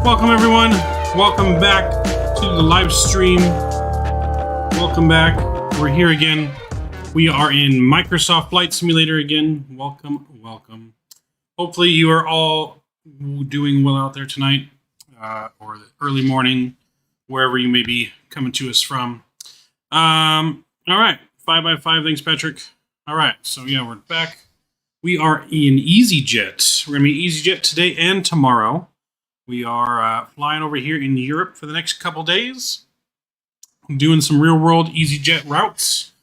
Welcome everyone. Welcome back to the live stream. Welcome back. We're here again. We are in Microsoft Flight Simulator again. Welcome, welcome. Hopefully you are all doing well out there tonight, or early morning, wherever you may be coming to us from. All right, 5x5. Thanks, Patrick. All right, so yeah, we're back. We are in EasyJet. We're gonna be EasyJet today and tomorrow. We are flying over here in Europe for the next couple days, doing some real-world EasyJet routes.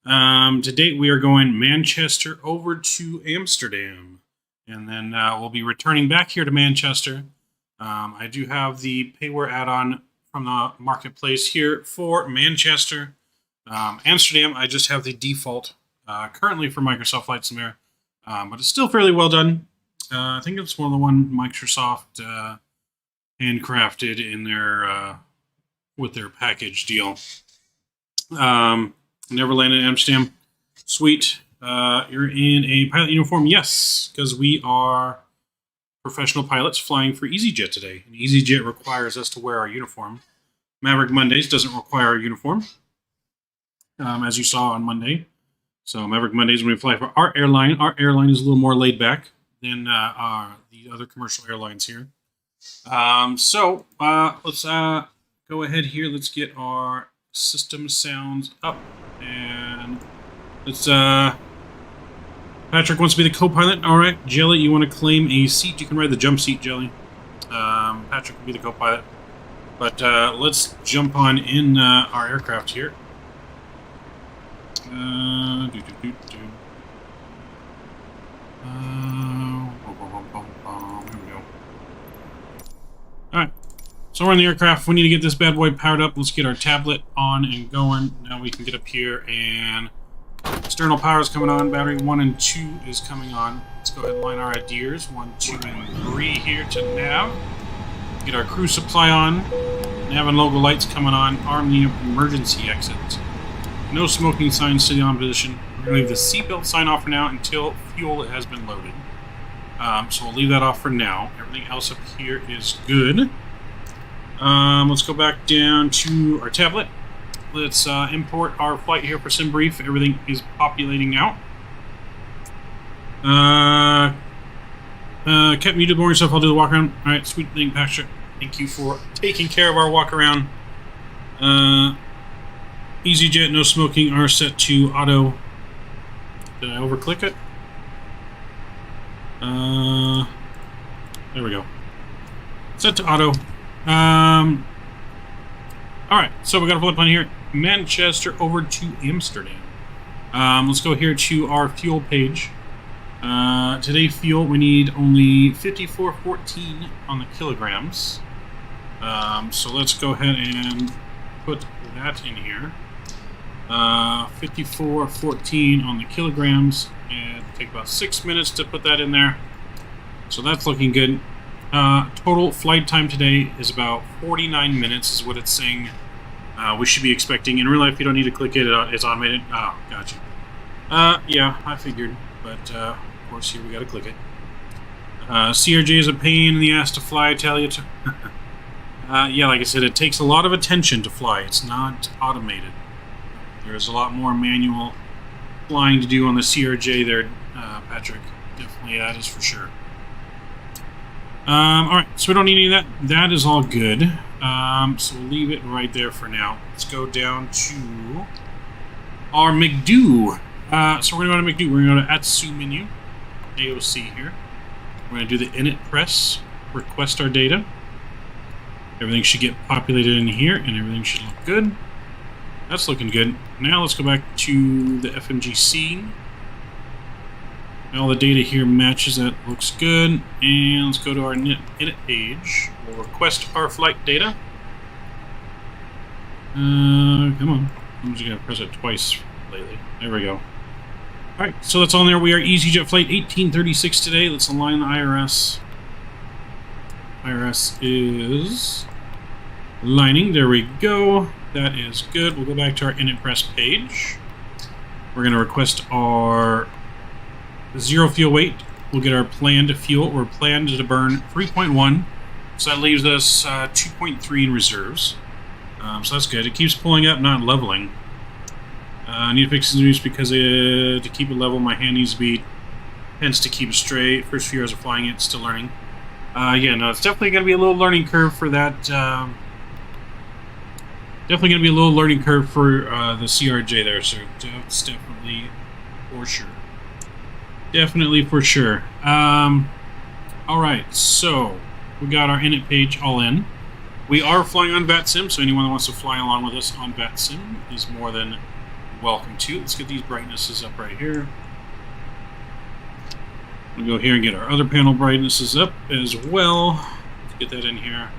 To date, we are going Manchester over to Amsterdam, and then we'll be returning back here to Manchester. I do have the payware add-on from the marketplace here for Manchester. Amsterdam, I just have the default currently for Microsoft Flight Simulator, but it's still fairly well done. I think it's one of the one Microsoft handcrafted in their with their package deal. Never landed in Amsterdam. Sweet. You're in a pilot uniform? Yes, because we are professional pilots flying for EasyJet today. And EasyJet requires us to wear our uniform. Maverick Mondays doesn't require a uniform, as you saw on Monday. So Maverick Mondays, when we fly for our airline is a little more laid back than the other commercial airlines here. Let's go ahead here. Let's get our system sounds up, and let's Patrick wants to be the co-pilot. All right, Jelly, you want to claim a seat? You can ride the jump seat, Jelly. Patrick will be the co-pilot, but let's jump on in our aircraft here. Alright, so we're in the aircraft. We need to get this bad boy powered up. Let's get our tablet on and going. Now we can get up here, and external power is coming on. Battery 1 and 2 is coming on. Let's go ahead and line our ideas. 1, 2, and 3 here to nav. Get our crew supply on. Nav and logo lights coming on. Arm the emergency exit. No smoking signs to the on position. We're going to leave the seatbelt sign off for now until fuel has been loaded. So we'll leave that off for now. Everything else up here is good. Let's go back down to our tablet. Let's import our flight here for SimBrief. Everything is populating now. Kept muted more yourself. I'll do the walk around. All right, sweet thing, Patrick. Thank you for taking care of our walk around. EasyJet, no smoking, are set to auto. Did I overclick it? There we go. Set to auto. Alright, so we got a flight plan here. Manchester over to Amsterdam. Let's go here to our fuel page. Today fuel, we need only 54.14 on the kilograms. So let's go ahead and put that in here. 54.14 on the kilograms, and take about 6 minutes to put that in there. So that's looking good. Total flight time today is about 49 minutes is what it's saying we should be expecting. In real life, you don't need to click it. It's automated. Oh, gotcha. Yeah, I figured. But, of course, here we gotta click it. CRJ is a pain in the ass to fly, I tell you. Yeah, like I said, it takes a lot of attention to fly. It's not automated. There's a lot more manual flying to do on the CRJ there, Patrick. Definitely, that is for sure. Alright, so we don't need any of that. That is all good. So we'll leave it right there for now. Let's go down to our McDo. So we're going to go to McDo. We're going to go to Atsu menu, AOC here. We're going to do the init press, request our data. Everything should get populated in here, and everything should look good. That's looking good. Now let's go back to the FMGC. All the data here matches. That looks good. And let's go to our init page. We'll request our flight data. Come on. I'm just going to press it twice lately. There we go. Alright, so that's on there. We are EasyJet Flight 1836 today. Let's align the IRS. IRS is lining. There we go. That is good. We'll go back to our init press page. We're going to request our zero fuel weight. We'll get our planned fuel. We're planned to burn 3.1 So that leaves us 2.3 in reserves. So that's good. It keeps pulling up, not leveling. I need to fix the news because to keep it level, my hand needs to be tends to keep it straight. First few hours of flying it, still learning. Yeah, no, it's definitely going to be a little learning curve for that. Definitely going to be a little learning curve for the CRJ there, so that's definitely for sure. Definitely for sure. Alright, so we got our init page all in. We are flying on VATSIM, so anyone that wants to fly along with us on VATSIM is more than welcome to. Let's get these brightnesses up right here. We'll go here and get our other panel brightnesses up as well. Let's get that in here.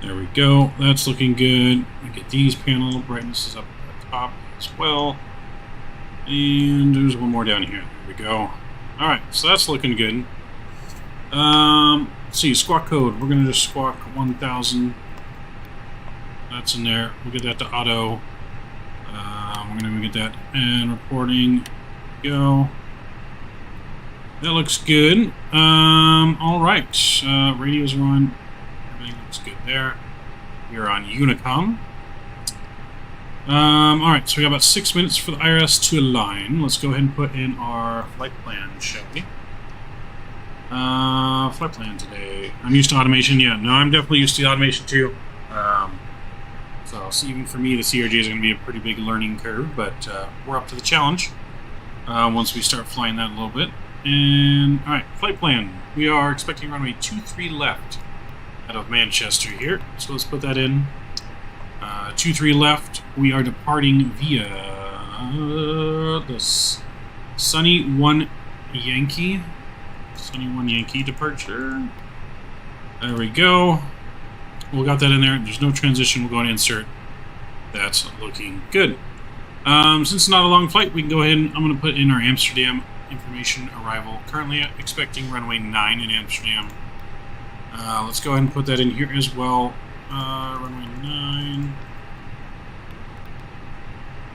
There we go. That's looking good. We get these panel brightnesses up at the top as well. And there's one more down here. There we go. Alright, so that's looking good. Let's see, squawk code. We're going to just squawk 1000. That's in there. We'll get that to auto. We're going to get that and reporting. Go. That looks good. Alright. Radios are on. Everything looks good there. We're on Unicom. Alright, so we got about 6 minutes for the IRS to align. Let's go ahead and put in our flight plan, shall we? Flight plan today. I'm used to automation. Yeah, no, I'm definitely used to automation too. So even for me, the CRJ is going to be a pretty big learning curve, but we're up to the challenge once we start flying that a little bit. And, alright, flight plan. We are expecting runway 23 left out of Manchester here. So let's put that in. 23 left. We are departing via the Sunny 1 Yankee. Sunny 1 Yankee departure. There we go. We got that in there. There's no transition. We'll go and insert. That's looking good. Since it's not a long flight, we can go ahead and I'm going to put in our Amsterdam information arrival. Currently expecting runway 9 in Amsterdam. Let's go ahead and put that in here as well. Runway 9.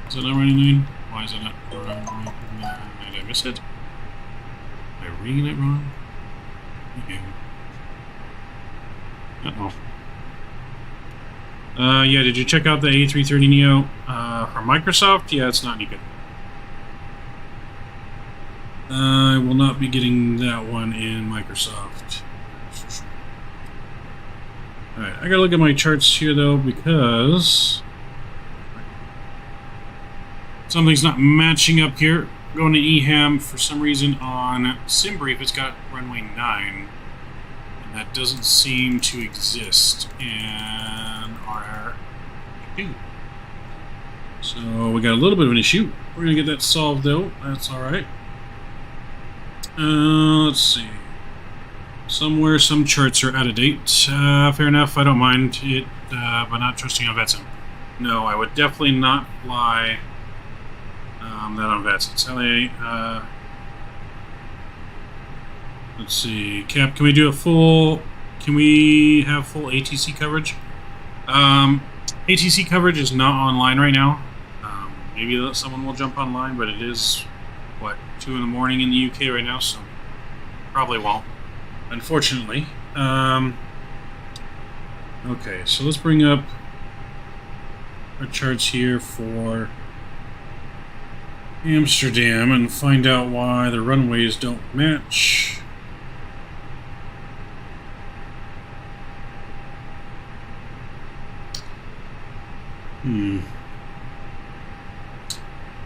Is that not runway 9? Why is it not runway 9? Did I miss it? Am I reading it wrong? Okay. Uh-oh. Yeah, did you check out the A320neo from Microsoft? Yeah, it's not any good. I will not be getting that one in Microsoft. Alright, I gotta look at my charts here though because something's not matching up here. Going to EHAM for some reason on SimBrief, it's got runway 9. And that doesn't seem to exist in our issue. So we got a little bit of an issue. We're gonna get that solved though. That's alright. Let's see. Somewhere some charts are out of date. Fair enough, I don't mind it, but not trusting on VATSIM. No, I would definitely not fly that on VATSIM. Sally, let's see, Cap, can we do a full, can we have full ATC coverage? ATC coverage is not online right now. Maybe someone will jump online, but it is, what, 2 in the morning in the UK right now, so probably won't. Unfortunately. Okay, so let's bring up our charts here for Amsterdam and find out why the runways don't match.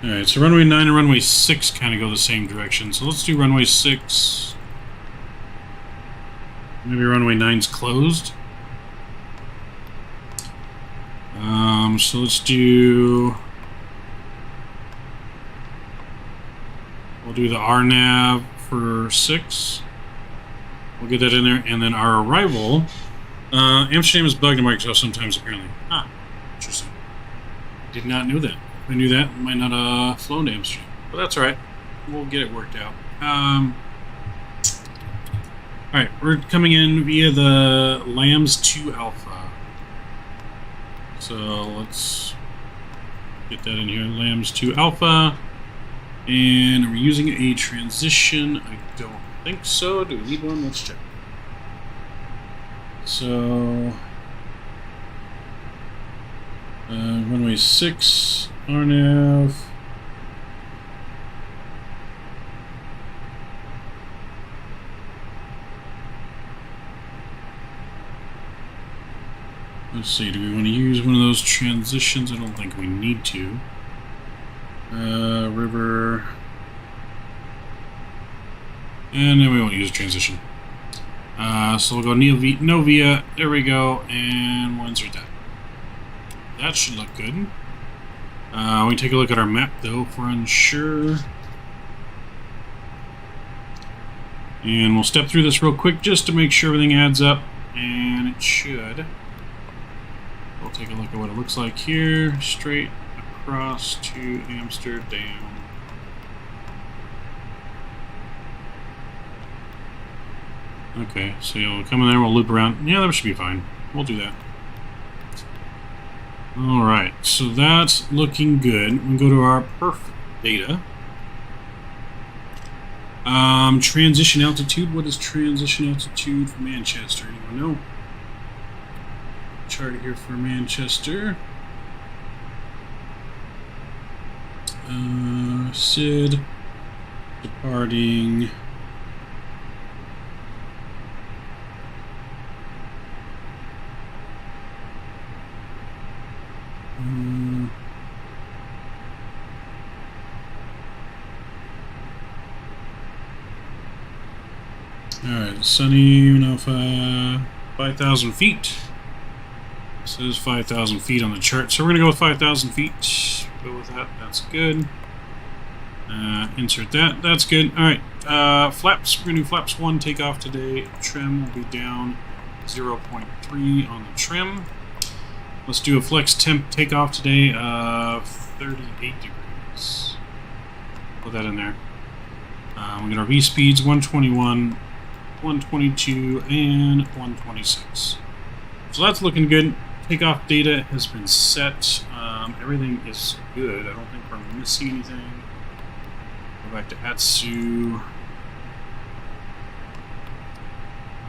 Alright, so runway 9 and runway 6 kind of go the same direction. So let's do runway 6. Maybe runway 9's closed. So let's do... We'll do the RNAV for 6. We'll get that in there. And then our arrival... Amsterdam is bugged in Microsoft sometimes, apparently. Ah, interesting. Did not know that. If I knew that, I might not have flown to Amsterdam. But that's alright. We'll get it worked out. Alright, we're coming in via the LAMS 2 Alpha. So let's get that in here. LAMS 2 Alpha. And are we using a transition? I don't think so. Do we need one? Let's check. So runway 6, RNAV. Let's see, do we want to use one of those transitions? I don't think we need to. River. And then we won't use a transition. So we'll go Novia, there we go, and we'll insert that. That should look good. We take a look at our map though if we're unsure. And we'll step through this real quick just to make sure everything adds up, and it should. We'll take a look at what it looks like here, straight across to Amsterdam. Okay, so you'll come in there, we'll loop around. Yeah, that should be fine. We'll do that. Alright, so that's looking good. We can go to our perf data. Transition altitude. What is transition altitude for Manchester? Anyone know? Chart here for Manchester. SID departing. Alright, Sunny Alpha 5,000 feet. This is 5,000 feet on the chart, so we're going to go with 5,000 feet. Go with that, that's good. Insert that, that's good. Alright, flaps, we're going to do flaps 1 takeoff today. Trim will be down 0.3 on the trim. Let's do a flex temp takeoff today of 38 degrees. Put that in there. We get our V speeds 121, 122, and 126. So that's looking good. Takeoff data has been set. Everything is good. I don't think we're missing anything. Go back to Atsu.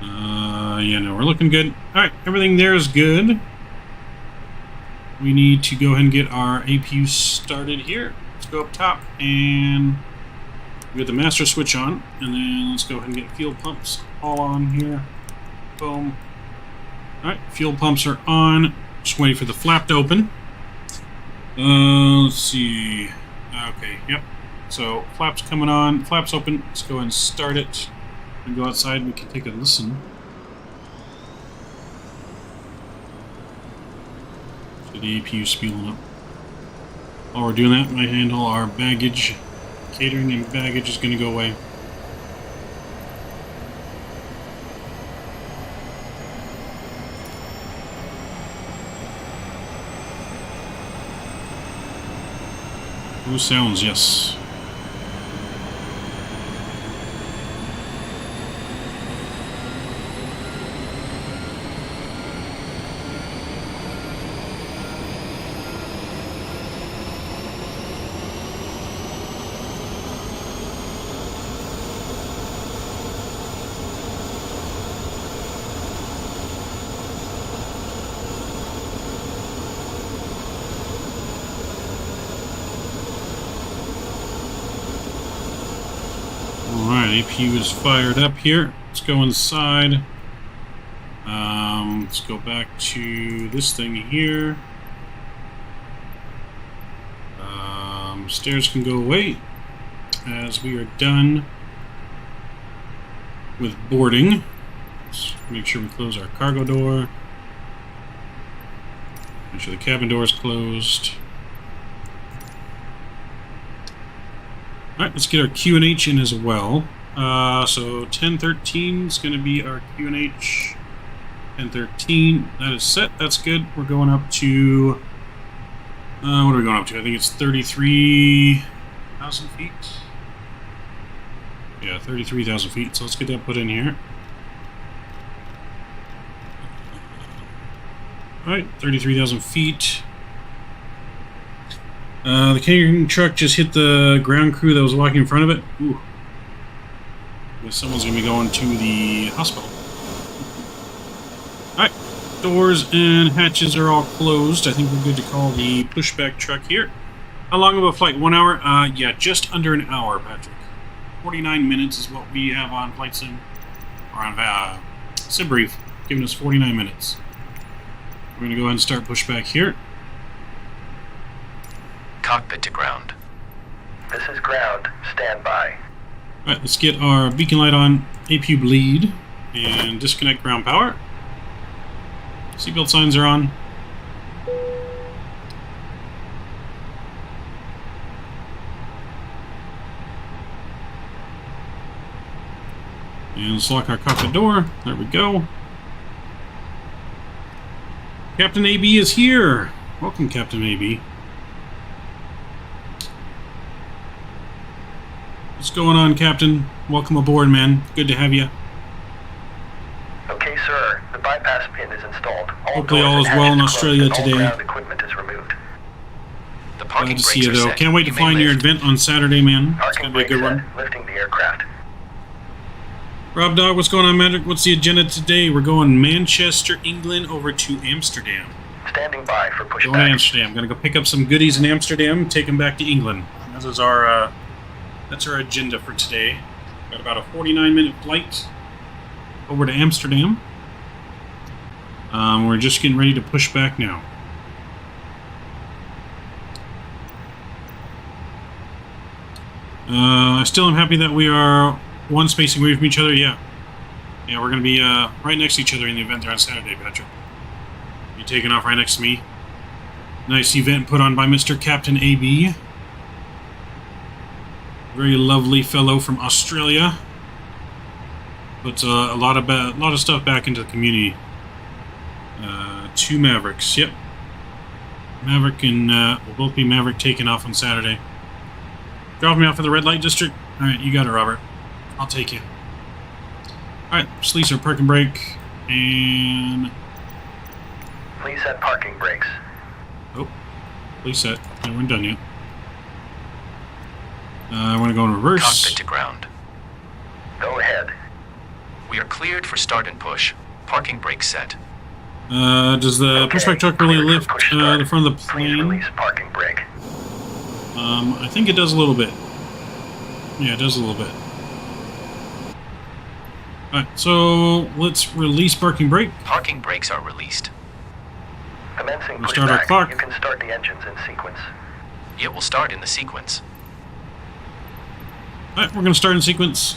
Yeah, no, we're looking good. Alright, everything there is good. We need to go ahead and get our APU started here. Let's go up top and we get the master switch on, and then let's go ahead and get fuel pumps all on here. Boom. Alright, fuel pumps are on. Just waiting for the flap to open. Let's see. Okay, yep. So flaps coming on, flaps open. Let's go ahead and start it. And go outside, we can take a listen. The APU spooling up. While we're doing that, my handle, our baggage, catering and baggage is going to go away. Who sounds? Yes. APU is fired up here. Let's go inside. Let's go back to this thing here. Stairs can go away as we are done with boarding. Let's make sure we close our cargo door. Make sure the cabin door is closed. Alright, let's get our QNH in as well. So 1013 is going to be our QNH. 1013, that is set, that's good. We're going up to, what are we going up to? I think it's 33,000 feet. Yeah, 33,000 feet, so let's get that put in here. Alright, 33,000 feet. The catering truck just hit the ground crew that was walking in front of it. Ooh. Someone's going to be going to the hospital. Doors and hatches are all closed. I think we're good to call the pushback truck here. How long of a flight? 1 hour? Yeah, just under an hour, Patrick. 49 minutes is what we have on Flight Sim. Or on SimBrief, giving us 49 minutes. We're going to go ahead and start pushback here. Cockpit to ground. This is ground. Stand by. Alright, let's get our beacon light on, APU bleed, and disconnect ground power. Seatbelt signs are on. And let's lock our cockpit door. There we go. Captain AB is here. Welcome, Captain AB. What's going on, Captain? Welcome aboard, man. Good to have you. Okay, sir. The bypass pin is installed. Hopefully all is well in Australia today. All ground equipment is removed. The parking Glad to see brakes you, are though. set. Can't wait to You may find your lift. event on Saturday, man. It's Parking going to be a good brake one. set. Lifting the aircraft. Rob Dog, what's going on, Magic? What's the agenda today? We're going Manchester, England, over to Amsterdam. Standing by for Going to pushback. Amsterdam. Going to go pick up some goodies in Amsterdam, take them back to England. That is our, that's our agenda for today. Got about a 49-minute flight over to Amsterdam. We're just getting ready to push back now. I still am happy that we are one spacing away from each other. Yeah, we're going to be right next to each other in the event there on Saturday, Patrick. You're taking off right next to me. Nice event put on by Mr. Captain AB. Very lovely fellow from Australia. Puts a lot of stuff back into the community. 2 Mavericks. Yep. Maverick and we'll both be Maverick taking off on Saturday. Drop me off at the red light district. All right, you got it, Robert. I'll take you. All right, just release our parking brake and. Please set parking brakes. Oh, please set. No, we're done yet. I want to go in reverse. Cockpit to ground. Go ahead. We are cleared for start and push. Parking brakes set. Does the Okay, pushback truck really cleared for lift push start. the front of the Please plane? release parking brake. I think it does a little bit. Yeah, it does a little bit. Alright, so let's release parking brake. Parking brakes are released. Commencing We'll start our pushback. clock. You can start the engines in sequence. It will start in the sequence. Alright, we're going to start in sequence.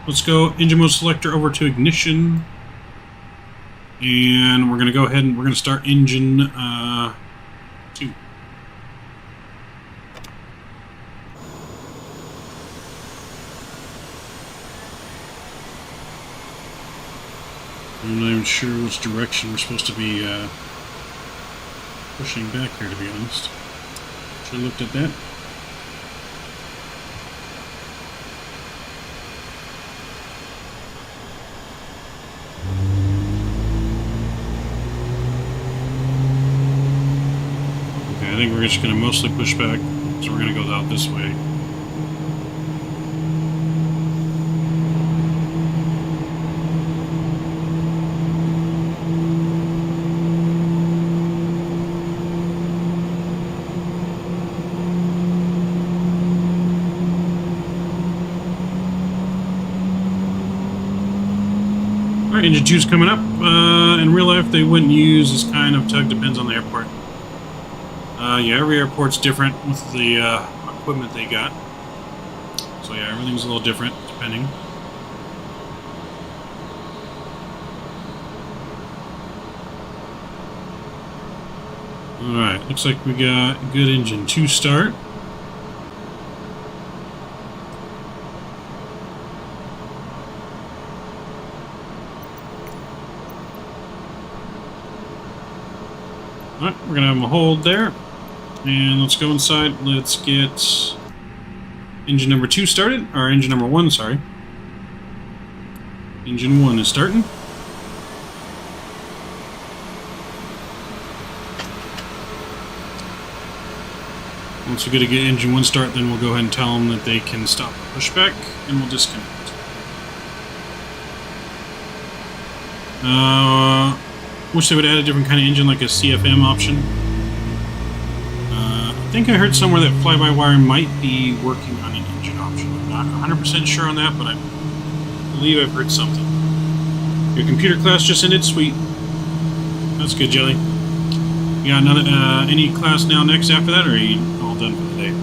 Let's go engine mode selector over to ignition. And we're going to go ahead and we're going to start engine 2. I'm not even sure which direction we're supposed to be pushing back here, to be honest. Should have looked at that. Okay, I think we're just going to mostly push back, so we're going to go out this way. Alright, engine 2's coming up. In real life, they wouldn't use this kind of tug, depends on the airport. Yeah, every airport's different with the equipment they got. So yeah, everything's a little different, depending. Alright, looks like we got a good engine 2 start. Alright, we're gonna have them hold there. And let's go inside. Let's get engine number 2 started. Or engine number 1, sorry. Engine 1 is starting. Once we get engine 1 start, then we'll go ahead and tell them that they can stop the pushback, and we'll disconnect. Wish they would add a different kind of engine, like a CFM option. I think I heard somewhere that fly-by-wire might be working on an engine option. I'm not 100% sure on that, but I believe I've heard something. Your computer class just ended. Sweet. That's good, Jelly. You got another, any class now next after that, or are you all done for the day?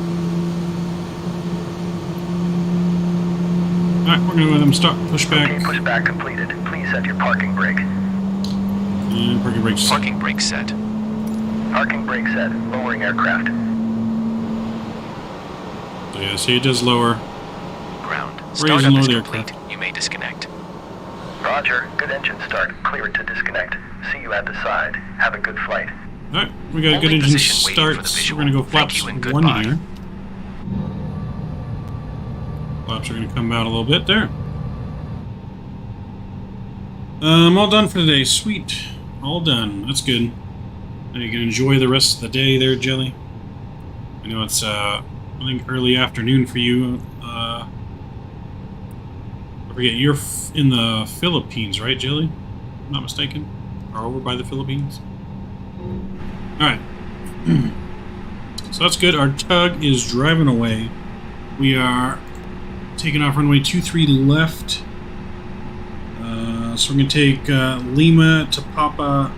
Alright, we're going to let them start pushback. Okay, pushback completed. Please set your parking brake. And parking brakes. Parking brake set. Parking brake set. Lowering aircraft. So yeah, see, it does lower. Ground. Raise Startup and is lower the complete. aircraft. You may disconnect. Roger. Good engine start. Cleared to disconnect. See you at the side. Have a good flight. Alright, we got a good Only engine position waiting for the start. visual. We're going to go Thank flaps you and 1 goodbye. here. Flaps are going to come out a little bit there. All done for today. Sweet. All done. That's good. Now you can enjoy the rest of the day there, Jelly. I know it's, I think early afternoon for you. I forget, you're in the Philippines, right, Jelly? If I'm not mistaken. Or over by the Philippines. Alright. So that's good. Our tug is driving away. We are taking off runway 23 left. So we're going to take Lima to Papa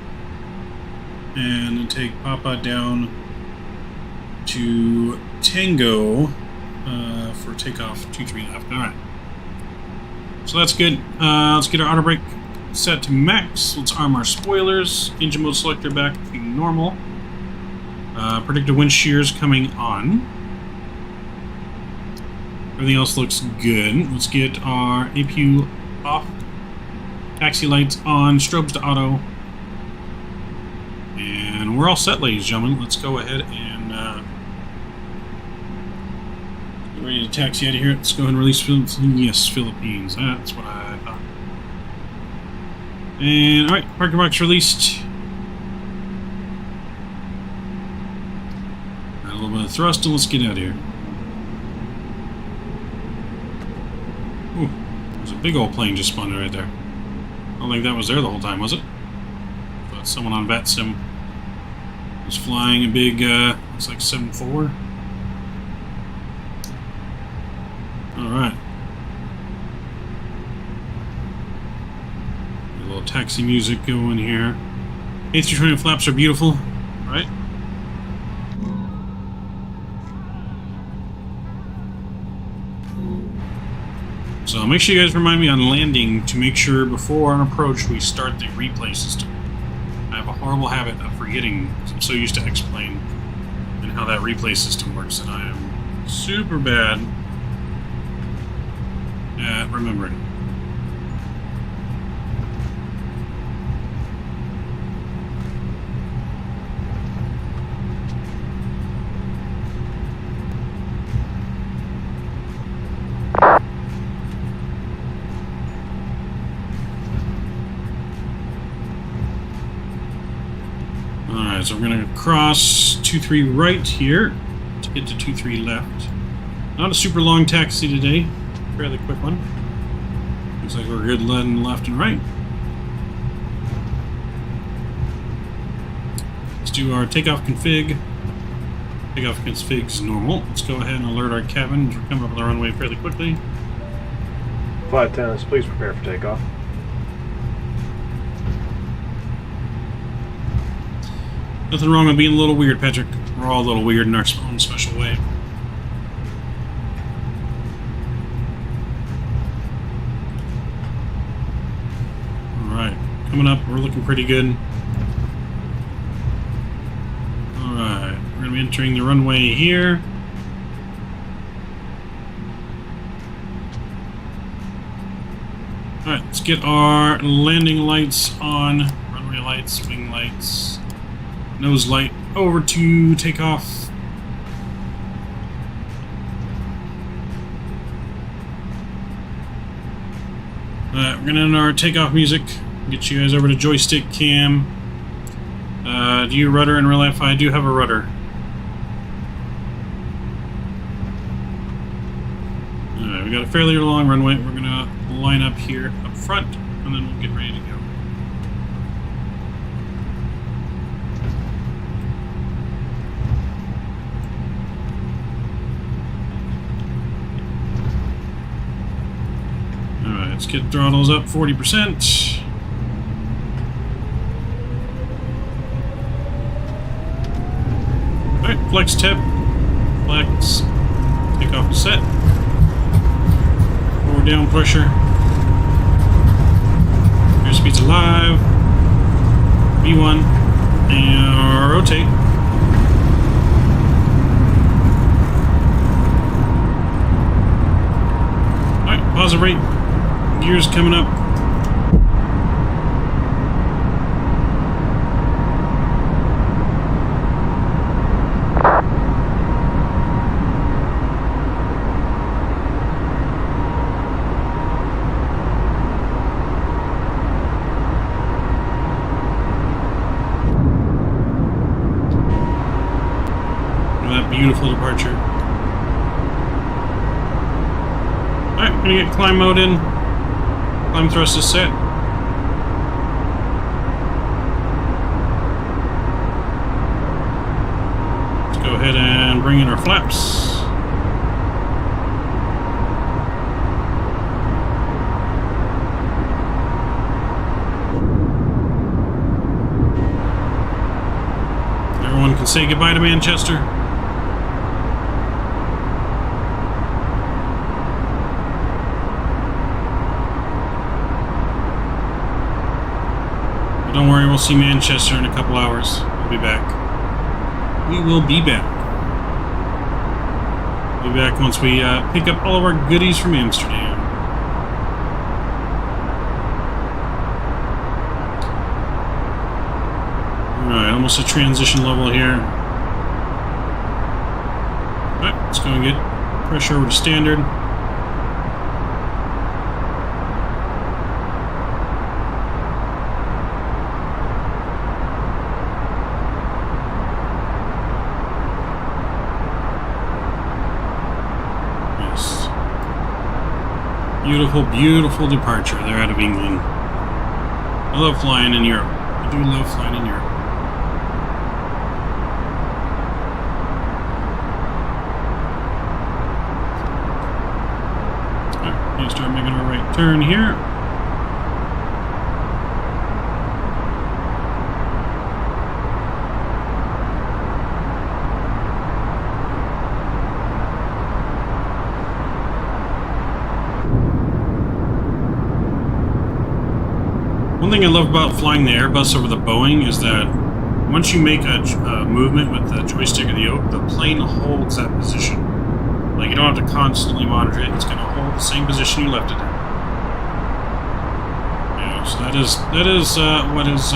and then take Papa down to Tango for takeoff 23 left. Alright. So that's good. Let's get our auto brake set to max. Let's arm our spoilers. Engine mode selector back to normal. Predicted wind shears coming on. Everything else looks good. Let's get our APU off. Taxi lights on. Strobes to auto. And we're all set, ladies and gentlemen. Let's go ahead and get ready to taxi out of here. Let's go ahead and release Philippines. Philippines. That's what I thought. And alright, parking box released. Got a little bit of thrust, and let's get out of here. Ooh, there's a big old plane just spawned right there. I don't think that was there the whole time, was it? Thought someone on VATSIM was flying a big, looks like 7.4. Alright. A little taxi music going here. A320 flaps are beautiful, right? So make sure you guys remind me on landing to make sure before on approach we start the replay system. I have a horrible habit of forgetting, because I'm so used to X-Plane and how that replay system works, and I am super bad at remembering. Alright, so we're going to cross 23 right here to get to 23 left. Not a super long taxi today, fairly quick one. Looks like we're good left and right. Let's do our takeoff config. Takeoff config is normal. Let's go ahead and alert our cabin. We're coming up on the runway fairly quickly. Flight attendants, please prepare for takeoff. Nothing wrong with being a little weird, Patrick. We're all a little weird in our own special way. Alright, coming up, we're looking pretty good. Alright, we're going to be entering the runway here. Alright, let's get our landing lights on. Runway lights, wing lights. Nose light over to takeoff. Alright, we're gonna end our takeoff music. Get you guys over to joystick cam. Do you rudder in real life? I do have a rudder. Alright, we got a fairly long runway. We're gonna line up here up front, and then we'll get ready to go. get throttles up 40%. Alright, flex tip. Flex. Take off the set. Forward down pressure. Airspeed's alive. V1. And rotate. Alright, positive rate. Gears coming up. Beautiful departure. Alright, we're gonna get climb mode in. Climb thrust is set. Let's go ahead and bring in our flaps. Everyone can say goodbye to Manchester. Don't worry, we'll see Manchester in a couple hours. We'll be back. We will be back. We'll be back once we pick up all of our goodies from Amsterdam. Alright, almost a transition level here. Alright, let's go and get pressure over to standard. Beautiful, beautiful departure there out of England. I love flying in Europe. I do love flying in Europe. Alright, need to start making our right turn here. One thing I love about flying the Airbus over the Boeing is that once you make a movement with the joystick or the yoke, the plane holds that position. Like, you don't have to constantly monitor it. It's going to hold the same position you left it in. Yeah, so that is what is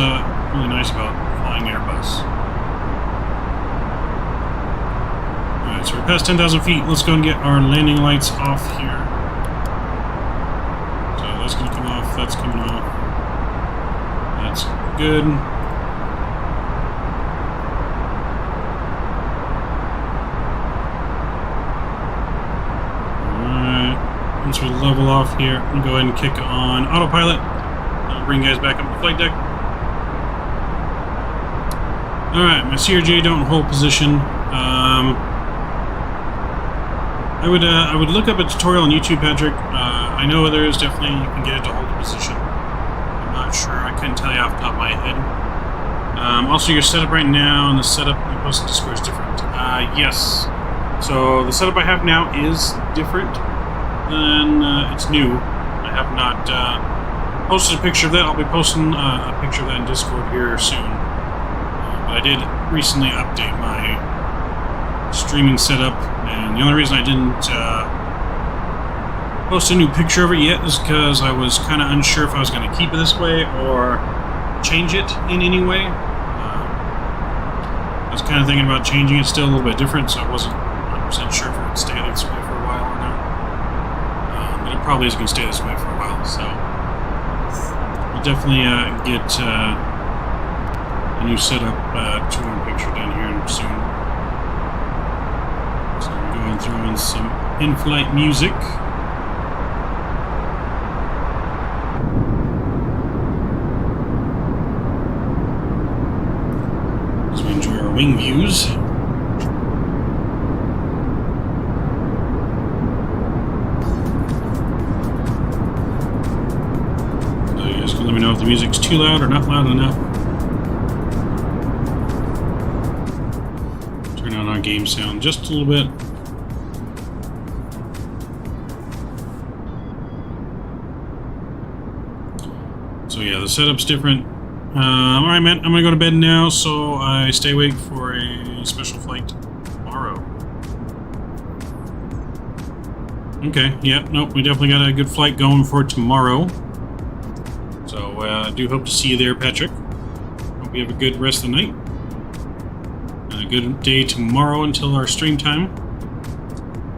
really nice about flying Airbus. Alright, so we're past 10,000 feet. Let's go and get our landing lights off here. So that's going to come off. That's coming off. That's good. Alright. Once we level off here, I'm going to go ahead and kick on autopilot. I'll bring you guys back up to the flight deck. Alright, my CRJ don't hold position. I would look up a tutorial on YouTube, Patrick. I know there is definitely, you can get it to hold a position. Not sure, I couldn't tell you off the top of my head. Also, your setup right now and the setup you posted to Discord is different. Yes. So the setup I have now is different than it's new. I have not posted a picture of that. I'll be posting a picture of that in Discord here soon. But I did recently update my streaming setup, and the only reason I didn't post a new picture of it yet is because I was kind of unsure if I was going to keep it this way or change it in any way. I was kind of thinking about changing it still a little bit different, so I wasn't 100% sure if it would stay this way for a while or not. But it probably is going to stay this way for a while, so I'll definitely get a new setup touring picture down here soon. So I'm going through in some in-flight music. Wing views. music's too loud or not loud enough. Turn on our game sound just a little bit. So yeah, the setup's different. Alright, man, I'm gonna go to bed now, so I stay awake for a special flight tomorrow. Okay, yeah, nope, we definitely got a good flight going for tomorrow. So I do hope to see you there, Patrick. Hope you have a good rest of the night. And a good day tomorrow until our stream time.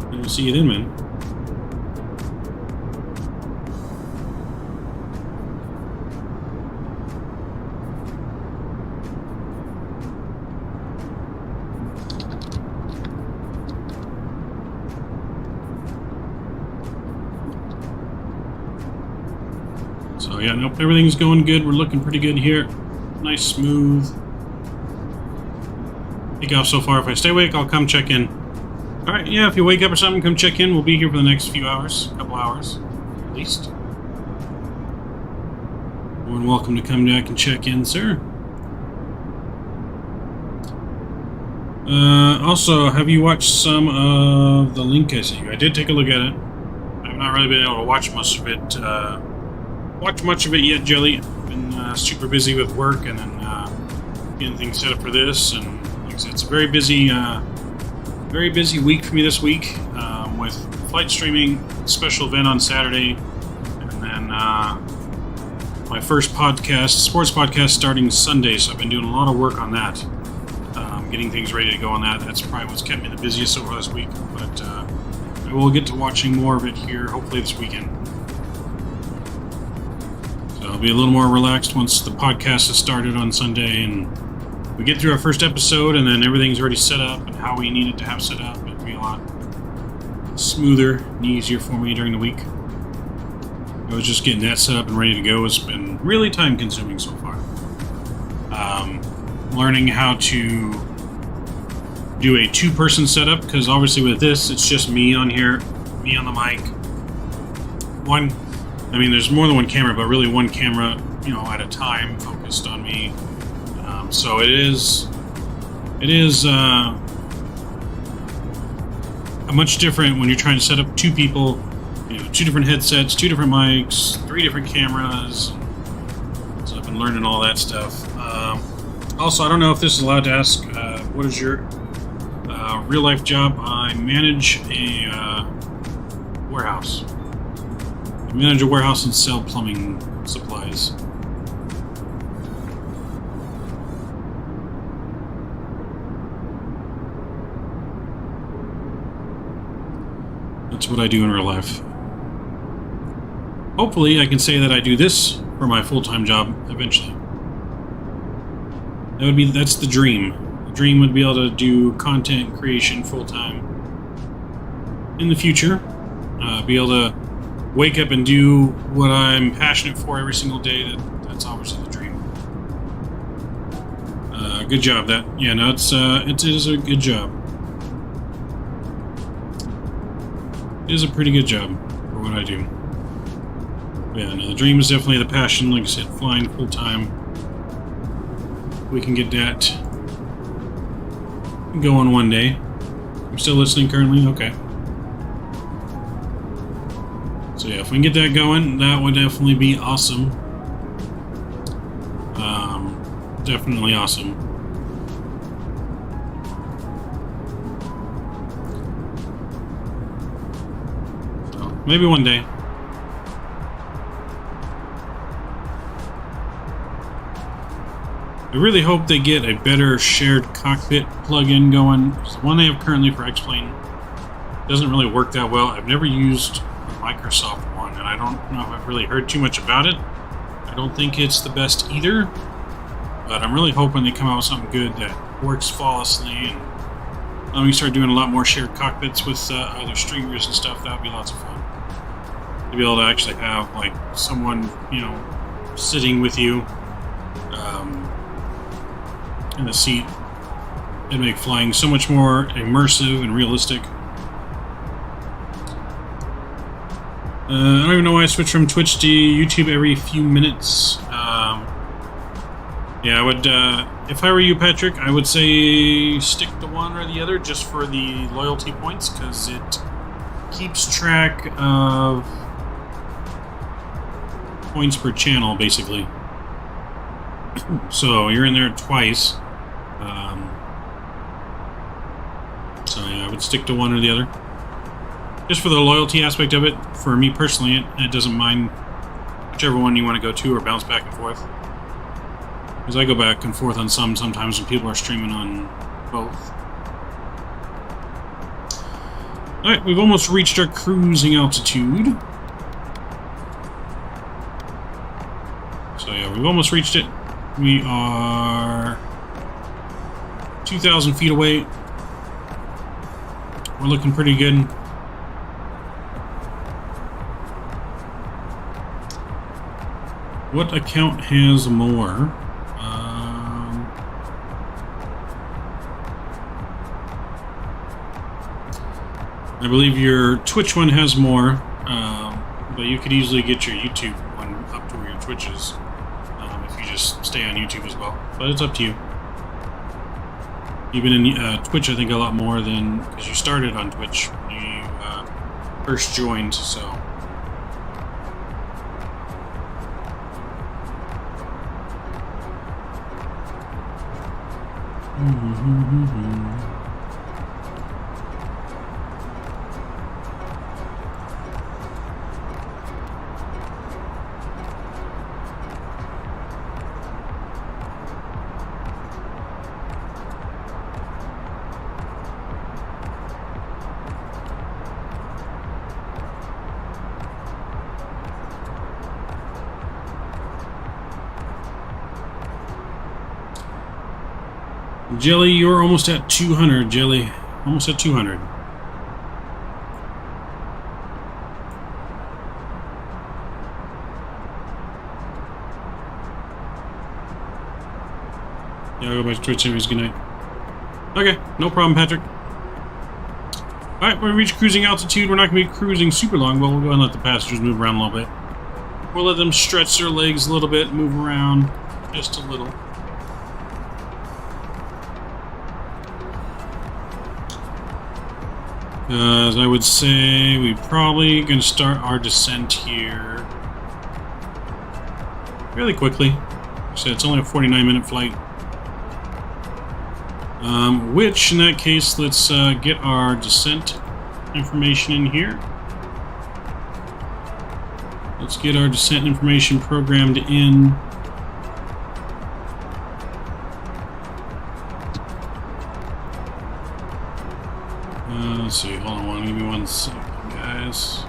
And we'll see you then, man. So yeah, nope, everything's going good. We're looking pretty good here. Nice, smooth takeoff so far. If I stay awake, I'll come check in. Alright, yeah, if you wake up or something, come check in. We'll be here for the next few hours. Couple hours, at least. More than welcome to come back and check in, sir. Also, have you watched some of the link I sent you? I did take a look at it. I've not really been able to watch much of it. Yet, Jelly. Been super busy with work and then getting things set up for this. And like I said, it's a very busy week for me this week with flight streaming, special event on Saturday, and then my first podcast, sports podcast, starting Sunday. So I've been doing a lot of work on that, getting things ready to go on that. That's probably what's kept me the busiest over this week. But I will get to watching more of it here, hopefully this weekend. I'll be a little more relaxed once the podcast has started on Sunday and we get through our first episode and then everything's already set up and how we need it to have set up. It'll be a lot smoother and easier for me during the week. I was just getting that set up and ready to go. It's been really time consuming so far. Learning how to do a two-person setup, because obviously with this it's just me on here, me on the mic. There's more than one camera, but really one camera, at a time, focused on me. So it is a much different when you're trying to set up two people, two different headsets, two different mics, three different cameras. So I've been learning all that stuff. Also, I don't know if this is allowed to ask, what is your real life job? I manage a warehouse. I manage a warehouse and sell plumbing supplies. That's what I do in real life. Hopefully I can say that I do this for my full-time job eventually. That's the dream. The dream would be able to do content creation full-time in the future. Be able to wake up and do what I'm passionate for every single day. That's obviously the dream. Good job. It is a good job. It is a pretty good job for what I do. Yeah, no, the dream is definitely the passion. Like I said, flying full time. We can get that going one day. I'm still listening currently. Okay. So yeah, if we can get that going, that would definitely be awesome. Definitely awesome. So maybe one day. I really hope they get a better shared cockpit plugin going. The one they have currently for X-Plane doesn't really work that well. I've never used Microsoft one, and I don't know if I've really heard too much about it. I don't think it's the best either, but I'm really hoping they come out with something good that works flawlessly, and let me start doing a lot more shared cockpits with other streamers and stuff. That would be lots of fun. To be able to actually have like someone, sitting with you in the seat and make flying so much more immersive and realistic. I don't even know why I switched from Twitch to YouTube every few minutes. Yeah, I would, if I were you, Patrick, I would say stick to one or the other just for the loyalty points, because it keeps track of points per channel, basically. So you're in there twice. So yeah, I would stick to one or the other. Just for the loyalty aspect of it, for me personally, it doesn't mind whichever one you want to go to or bounce back and forth. Because I go back and forth on sometimes when people are streaming on both. Alright, we've almost reached our cruising altitude. So yeah, we've almost reached it. We are 2,000 feet away. We're looking pretty good. What account has more? I believe your Twitch one has more, but you could easily get your YouTube one up to where your Twitch is, if you just stay on YouTube as well. But it's up to you. You've been in Twitch, I think, a lot more than, because you started on Twitch when you first joined, so. Jelly, you're almost at 200, Jelly. Almost at 200. Yeah, I'll go back to Twitch anyways. Good night. Okay, no problem, Patrick. Alright, we're reach cruising altitude. We're not going to be cruising super long, but we'll go and let the passengers move around a little bit. We'll let them stretch their legs a little bit, move around just a little. I would say we probably going to start our descent here fairly quickly. So it's only a 49-minute flight. Which, in that case, let's get our descent information in here. Let's get our descent information programmed in. Let's see, hold on, give me 1 second, guys.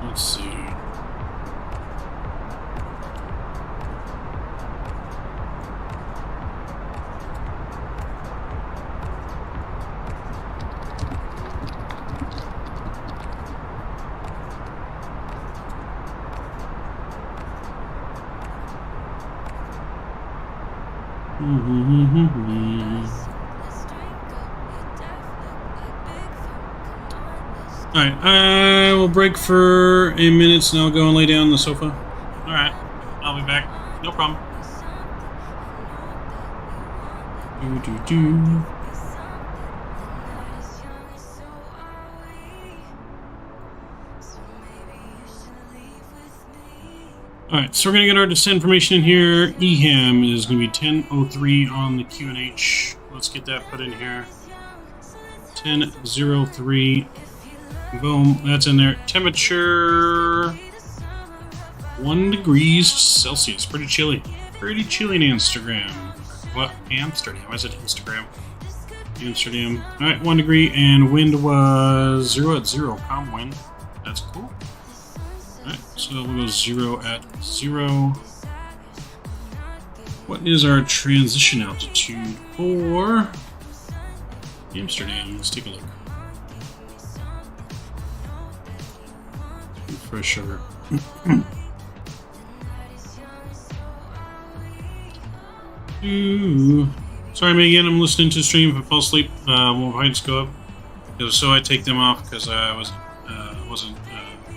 Let's see. Alright, I will break for a minute and I'll go and lay down on the sofa. Alright, I'll be back. No problem. Alright, so we're going to get our descent information in here. EHAM is going to be 1003 on the QNH. Let's get that put in here. 1003. Boom, that's in there. Temperature 1 degrees Celsius. Pretty chilly. Pretty chilly in Amsterdam. What? Amsterdam. I said Instagram. Amsterdam. Alright, 1 degree, and wind was 0 at 0. Calm wind. That's cool. Alright, so we'll go 0 at 0. What is our transition altitude for Amsterdam? Let's take a look. Fresh sugar. Ooh. Sorry, Megan, I'm listening to the stream. If I fall asleep, won't heights go up. So I take them off because I wasn't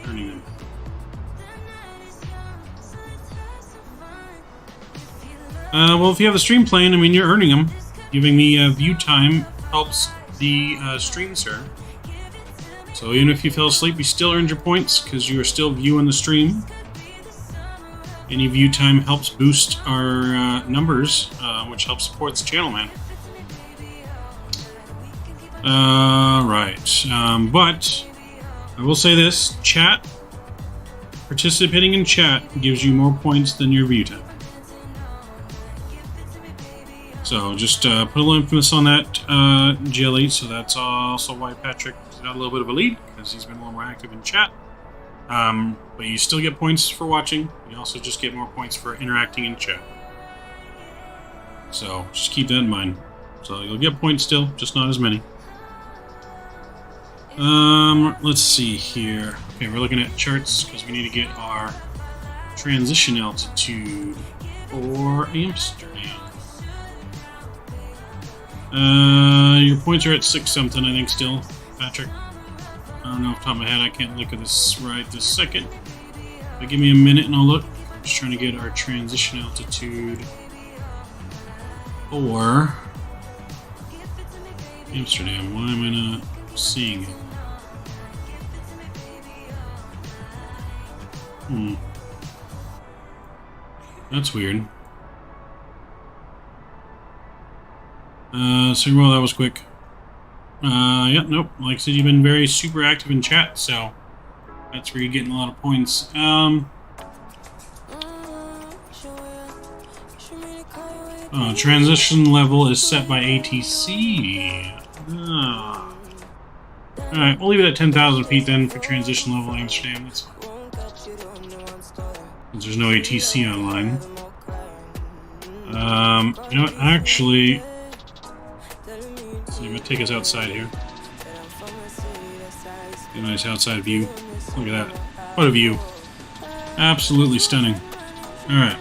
earning them. Well, if you have the stream playing, I mean, you're earning them. Giving me view time helps the stream, sir. So even if you fell asleep, you still earned your points because you are still viewing the stream. Any view time helps boost our numbers, which helps support the channel, man. Right. But I will say this: chat, participating in chat gives you more points than your view time. So just put a little emphasis on that, Jelly. So that's also why Patrick got a little bit of a lead, because he's been a little more active in chat. But you still get points for watching. You also just get more points for interacting in chat. So just keep that in mind. So you'll get points still, just not as many. Let's see here. Okay, we're looking at charts because we need to get our transition altitude for Amsterdam. Your points are at 6 something, I think, still, Patrick. I don't know off the top of my head. I can't look at this right this second. But give me a minute and I'll look. Just trying to get our transition altitude for Amsterdam. Why am I not seeing it? That's weird. So well, that was quick. Yeah, nope. Like I said, you've been very super active in chat, so that's where you're getting a lot of points. Transition level is set by ATC. Alright, we'll leave it at 10,000 feet then for transition level Amsterdam. That's fine. There's no ATC online. You know what? Actually, I'm going to take us outside here. Get a nice outside view. Look at that. What a view. Absolutely stunning. Alright.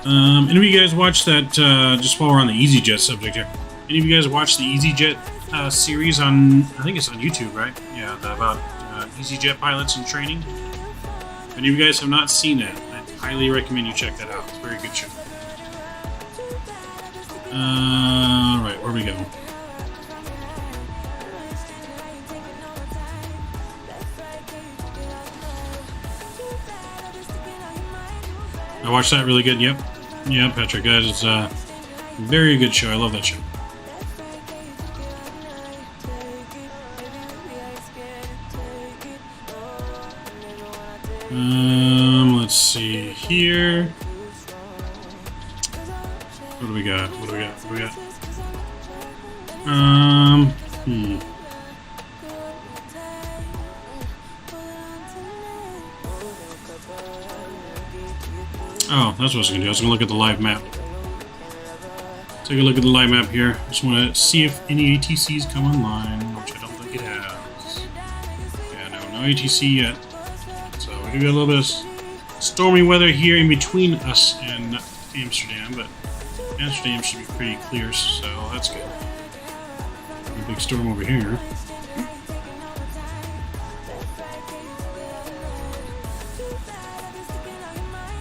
Any of you guys watch that, just while we're on the EasyJet subject here, any of you guys watch the EasyJet series on, I think it's on YouTube, right? Yeah, about EasyJet pilots and training. If any of you guys have not seen it, I highly recommend you check that out. It's a very good show. Right, where we go? I watched that. Really good. Yep. Yeah, Patrick. That is a very good show. I love that show. Let's see here. What do we got? What do we got? What do we got? Oh, that's what I was going to do. I was going to look at the live map. Take a look at the live map here. Just want to see if any ATCs come online, which I don't think it has. Yeah, no ATC yet. So we do got a little bit of stormy weather here in between us and Amsterdam, but Amsterdam should be pretty clear, so that's good. A big storm over here.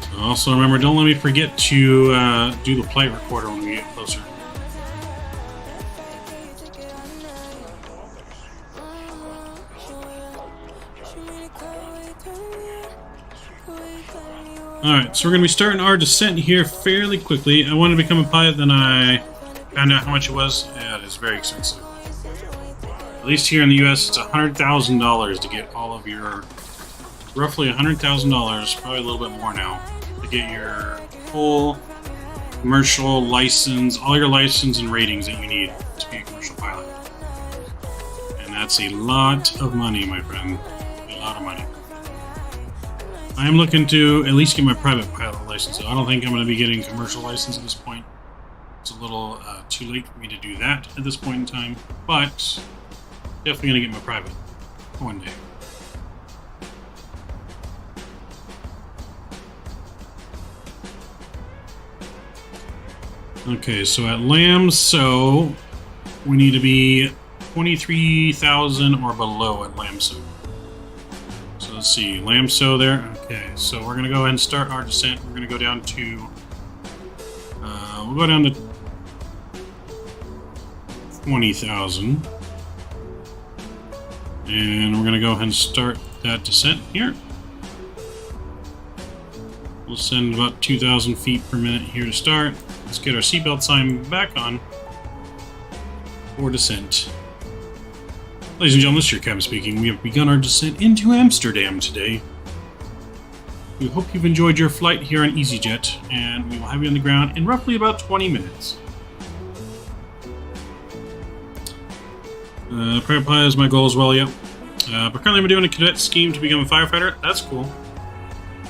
So also remember, don't let me forget to do the flight recorder when we get closer. Alright, so we're going to be starting our descent here fairly quickly. I wanted to become a pilot, then I found out how much it was. Yeah, it is very expensive. At least here in the US, it's $100,000 to get all of your... Roughly $100,000, probably a little bit more now, to get your full commercial license, all your license and ratings that you need to be a commercial pilot. And that's a lot of money, my friend. A lot of money. I am looking to at least get my private pilot license. I don't think I'm going to be getting a commercial license at this point. It's a little too late for me to do that at this point in time, but definitely going to get my private one day. Okay, so at LAMSO, we need to be 23,000 or below at LAMSO. So let's see, LAMSO there. Okay, so we're gonna go ahead and start our descent. We're gonna go down to, we'll go down to 20,000. And we're gonna go ahead and start that descent here. We'll send about 2,000 feet per minute here to start. Let's get our seatbelt sign back on for descent. Ladies and gentlemen, this is your captain speaking. We have begun our descent into Amsterdam today. We hope you've enjoyed your flight here on EasyJet, and we will have you on the ground in roughly about 20 minutes. Private pilot is my goal as well, yep. But currently I'm doing a cadet scheme to become a firefighter. That's cool.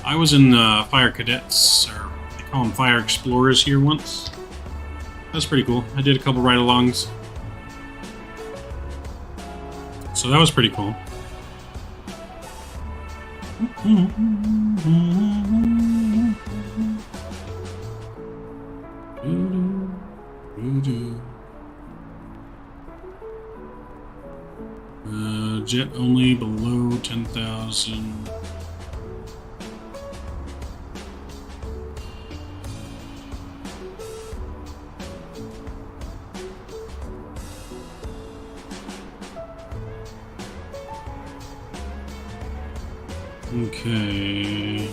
I was in fire cadets, or they call them fire explorers here once. That's pretty cool. I did a couple ride-alongs. So that was pretty cool. Jet only below 10,000. Okay.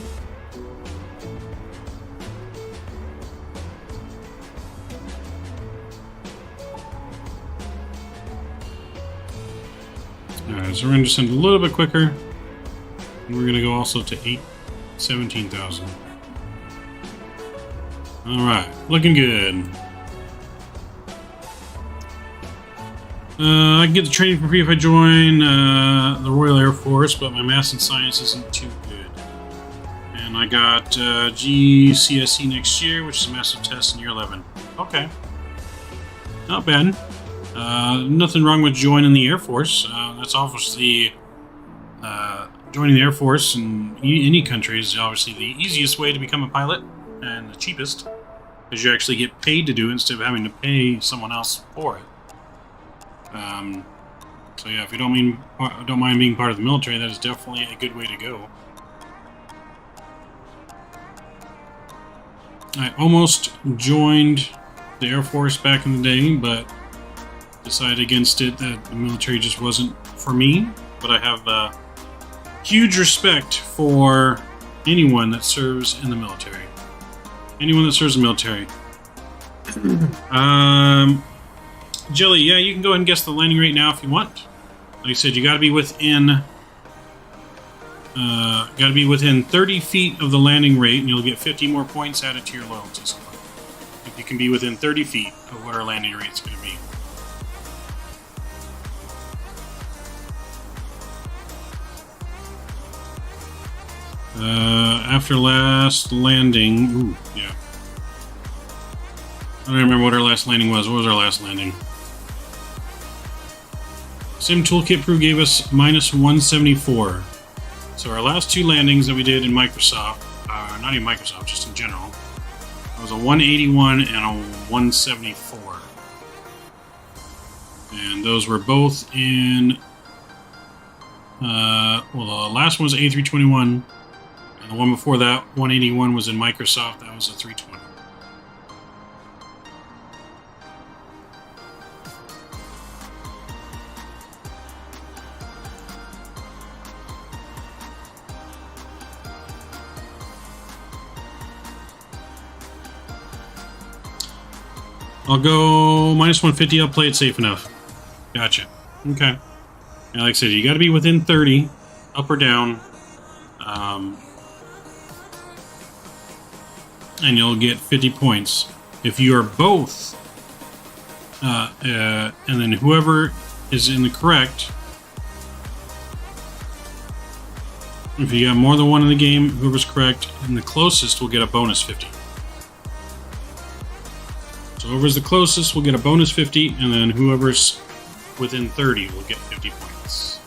Alright, so we're going to descend a little bit quicker. And we're going to go also to 17,000. Alright, looking good. I can get the training for free if I join the Royal Air Force, but my maths and science isn't too good. And I got GCSE next year, which is a massive test in year 11. Okay. Not bad. Nothing wrong with joining the Air Force. That's obviously joining the Air Force in any country is obviously the easiest way to become a pilot and the cheapest, because you actually get paid to do it instead of having to pay someone else for it. So yeah, if you don't mind being part of the military, that is definitely a good way to go. I almost joined the Air Force back in the day, but decided against it, that the military just wasn't for me. But I have huge respect for anyone that serves in the military. Anyone that serves in the military. Jelly, yeah, you can go ahead and guess the landing rate now if you want. Like I said, you got to be within 30 feet of the landing rate, and you'll get 50 more points added to your loyalty score. If you can be within 30 feet of what our landing rate's going to be. After last landing, ooh, yeah. I don't remember what our last landing was. What was our last landing? Sim Toolkit Pro gave us -174. So our last two landings that we did in Microsoft, not even Microsoft, just in general, it was a 181 and a 174. And those were both in, well, the last one was A321, and the one before that, 181, was in Microsoft. That was a 320. I'll go -150. I'll play it safe enough. Gotcha. Okay. And like I said, you got to be within 30, up or down, and you'll get 50 points. If you are both, and then whoever is in the correct, if you got more than one in the game, whoever's correct and the closest will get a bonus 50. So whoever's the closest will get a bonus 50, and then whoever's within 30 will get 50 points.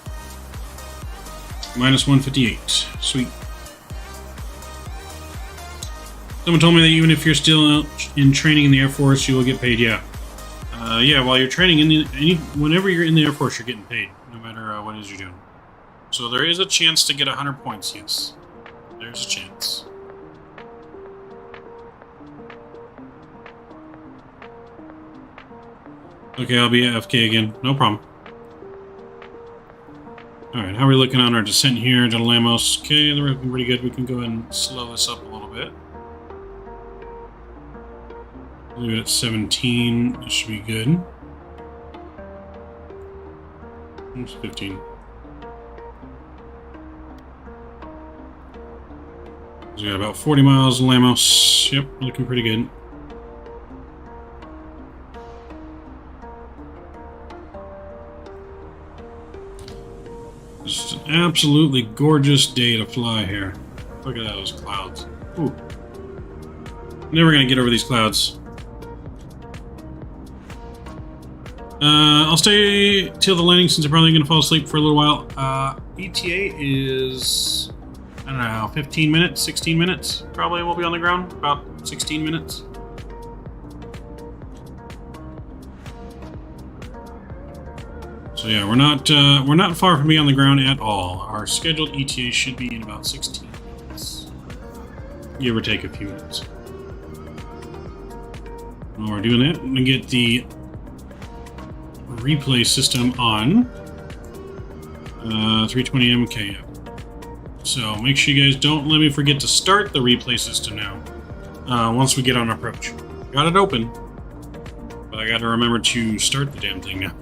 -158. Sweet. Someone told me that even if you're still in training in the Air Force, you will get paid. Yeah. Yeah, while you're training whenever you're in the Air Force, you're getting paid, no matter what it is you're doing. So there is a chance to get 100 points, yes. There's a chance. Okay, I'll be AFK again. No problem. Alright, how are we looking on our descent here to Lamos? Okay, they're looking pretty good. We can go ahead and slow this up a little bit. Leave it at 17. This should be good. It's 15. We got about 40 miles of Lamos. Yep, looking pretty good. Just an absolutely gorgeous day to fly here. Look at those clouds. Ooh. Never gonna get over these clouds. I'll stay till the landing since I'm probably gonna fall asleep for a little while. ETA is, I don't know, 15 minutes, 16 minutes. Probably we'll be on the ground, about 16 minutes. So yeah, we're not far from being on the ground at all. Our scheduled ETA should be in about 16 minutes, give or take a few minutes. While we're doing that, I'm gonna get the replay system on 320 MK. So make sure you guys don't let me forget to start the replay system now. Once we get on approach, got it open, but I got to remember to start the damn thing now.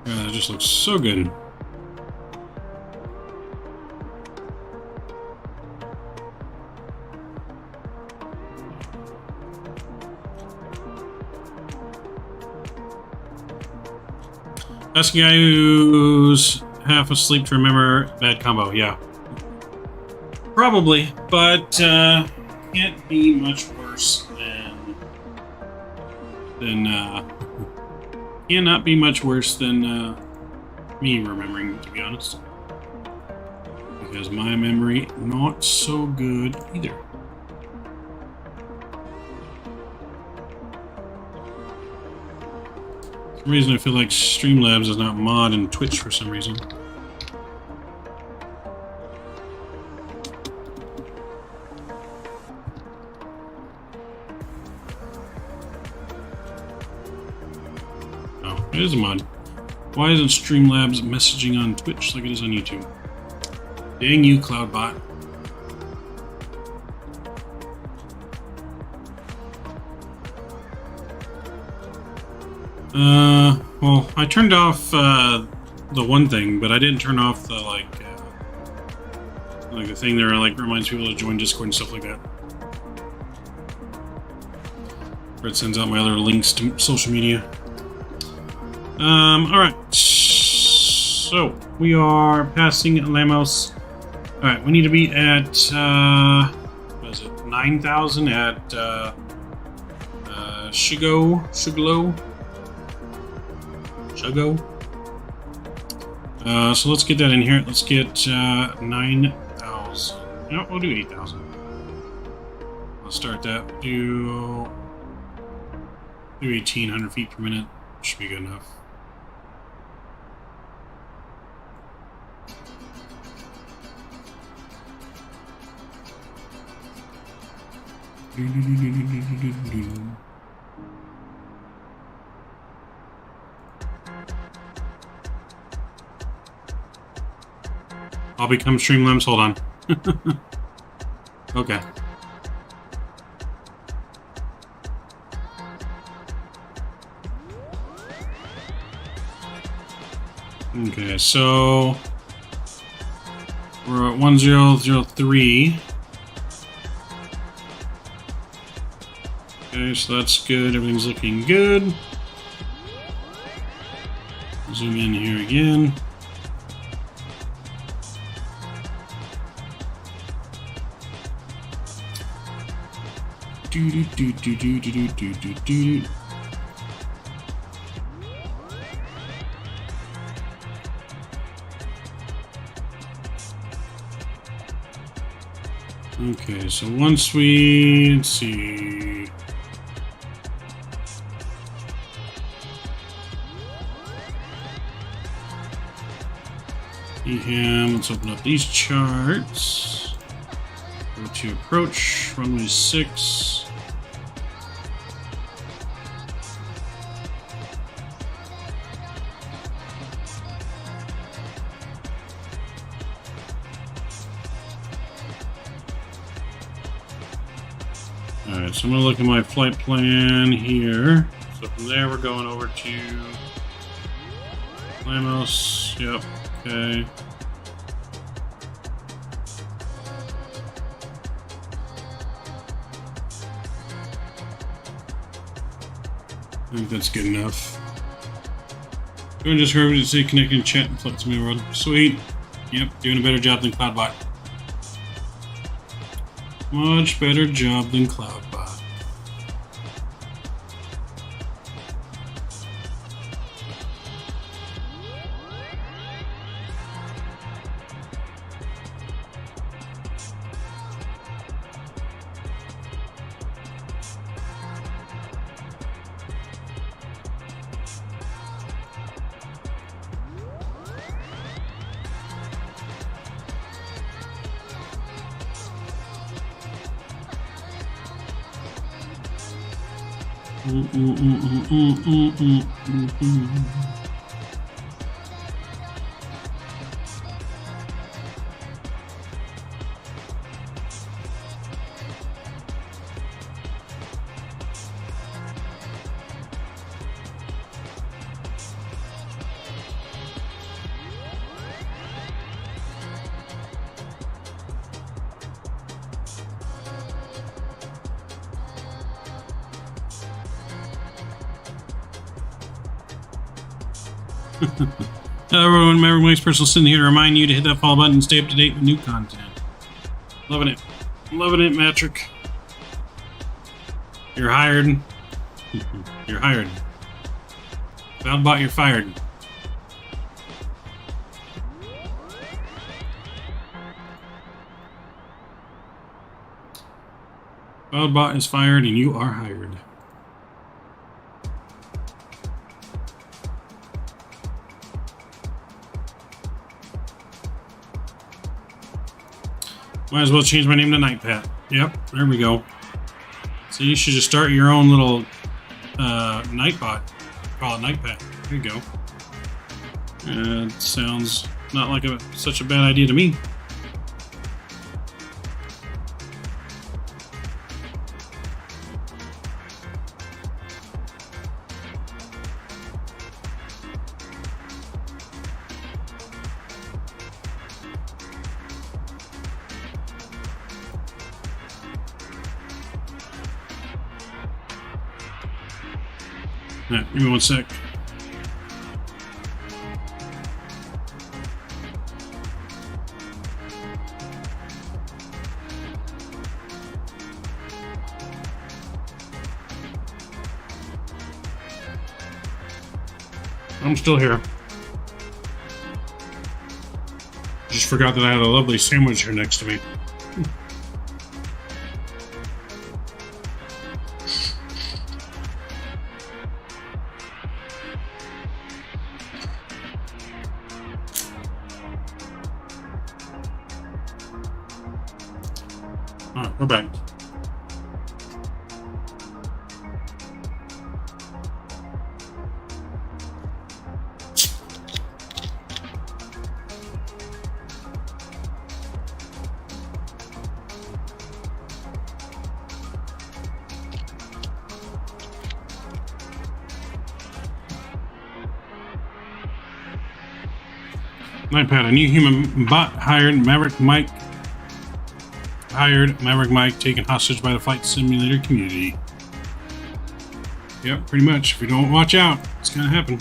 That just looks so good. Ask a guy who's half asleep to remember bad combo. Yeah. Probably, but can't be much worse than cannot be much worse than me remembering, to be honest. Because my memory not so good either. For some reason I feel like Streamlabs is not mod in Twitch for some reason. Oh, it is a mod. Why isn't Streamlabs messaging on Twitch like it is on YouTube? Dang you, Cloudbot. Well, I turned off the one thing, but I didn't turn off the like the thing there like reminds people to join Discord and stuff like that. Where it sends out my other links to social media. Alright. So, we are passing Lamos. Alright, we need to be at, what is it, 9,000 at, Shugo. So let's get that in here. Let's get, 9,000. No, we'll do 8,000. Let's start that. Do 1,800 feet per minute. Should be good enough. I'll become Streamlabs. Hold on. Okay. Okay, so we're at 1003. Okay, so that's good. Everything's looking good. Zoom in here again. Okay, so once we, let's see. EHAM, let's open up these charts. Go to approach, runway 6. Alright, so I'm going to look at my flight plan here. So from there we're going over to Lamos. Yep, okay. I think that's good enough. Go and just remember to say connecting chat and flight simulator world. Sweet. Yep, doing a better job than CloudBot. Much better job than CloudBot. Hello everyone, Maverick Mike's personal assistant here to remind you to hit that follow button and stay up to date with new content. Loving it. Loving it, Matrick. You're hired. You're hired. CloudBot, you're fired. CloudBot is fired and you are hired. Might as well change my name to Nightpat. Yep, there we go. So you should just start your own little Nightbot. Call it Nightpat. There you go. It sounds not like such a bad idea to me. Alright, give me one sec. I'm still here. Just forgot that I had a lovely sandwich here next to me. Alright, we're back. Nightpat, a new human bot hired Maverick Mike. Taken hostage by the flight simulator community. Yep, pretty much. If we don't watch out, it's gonna happen.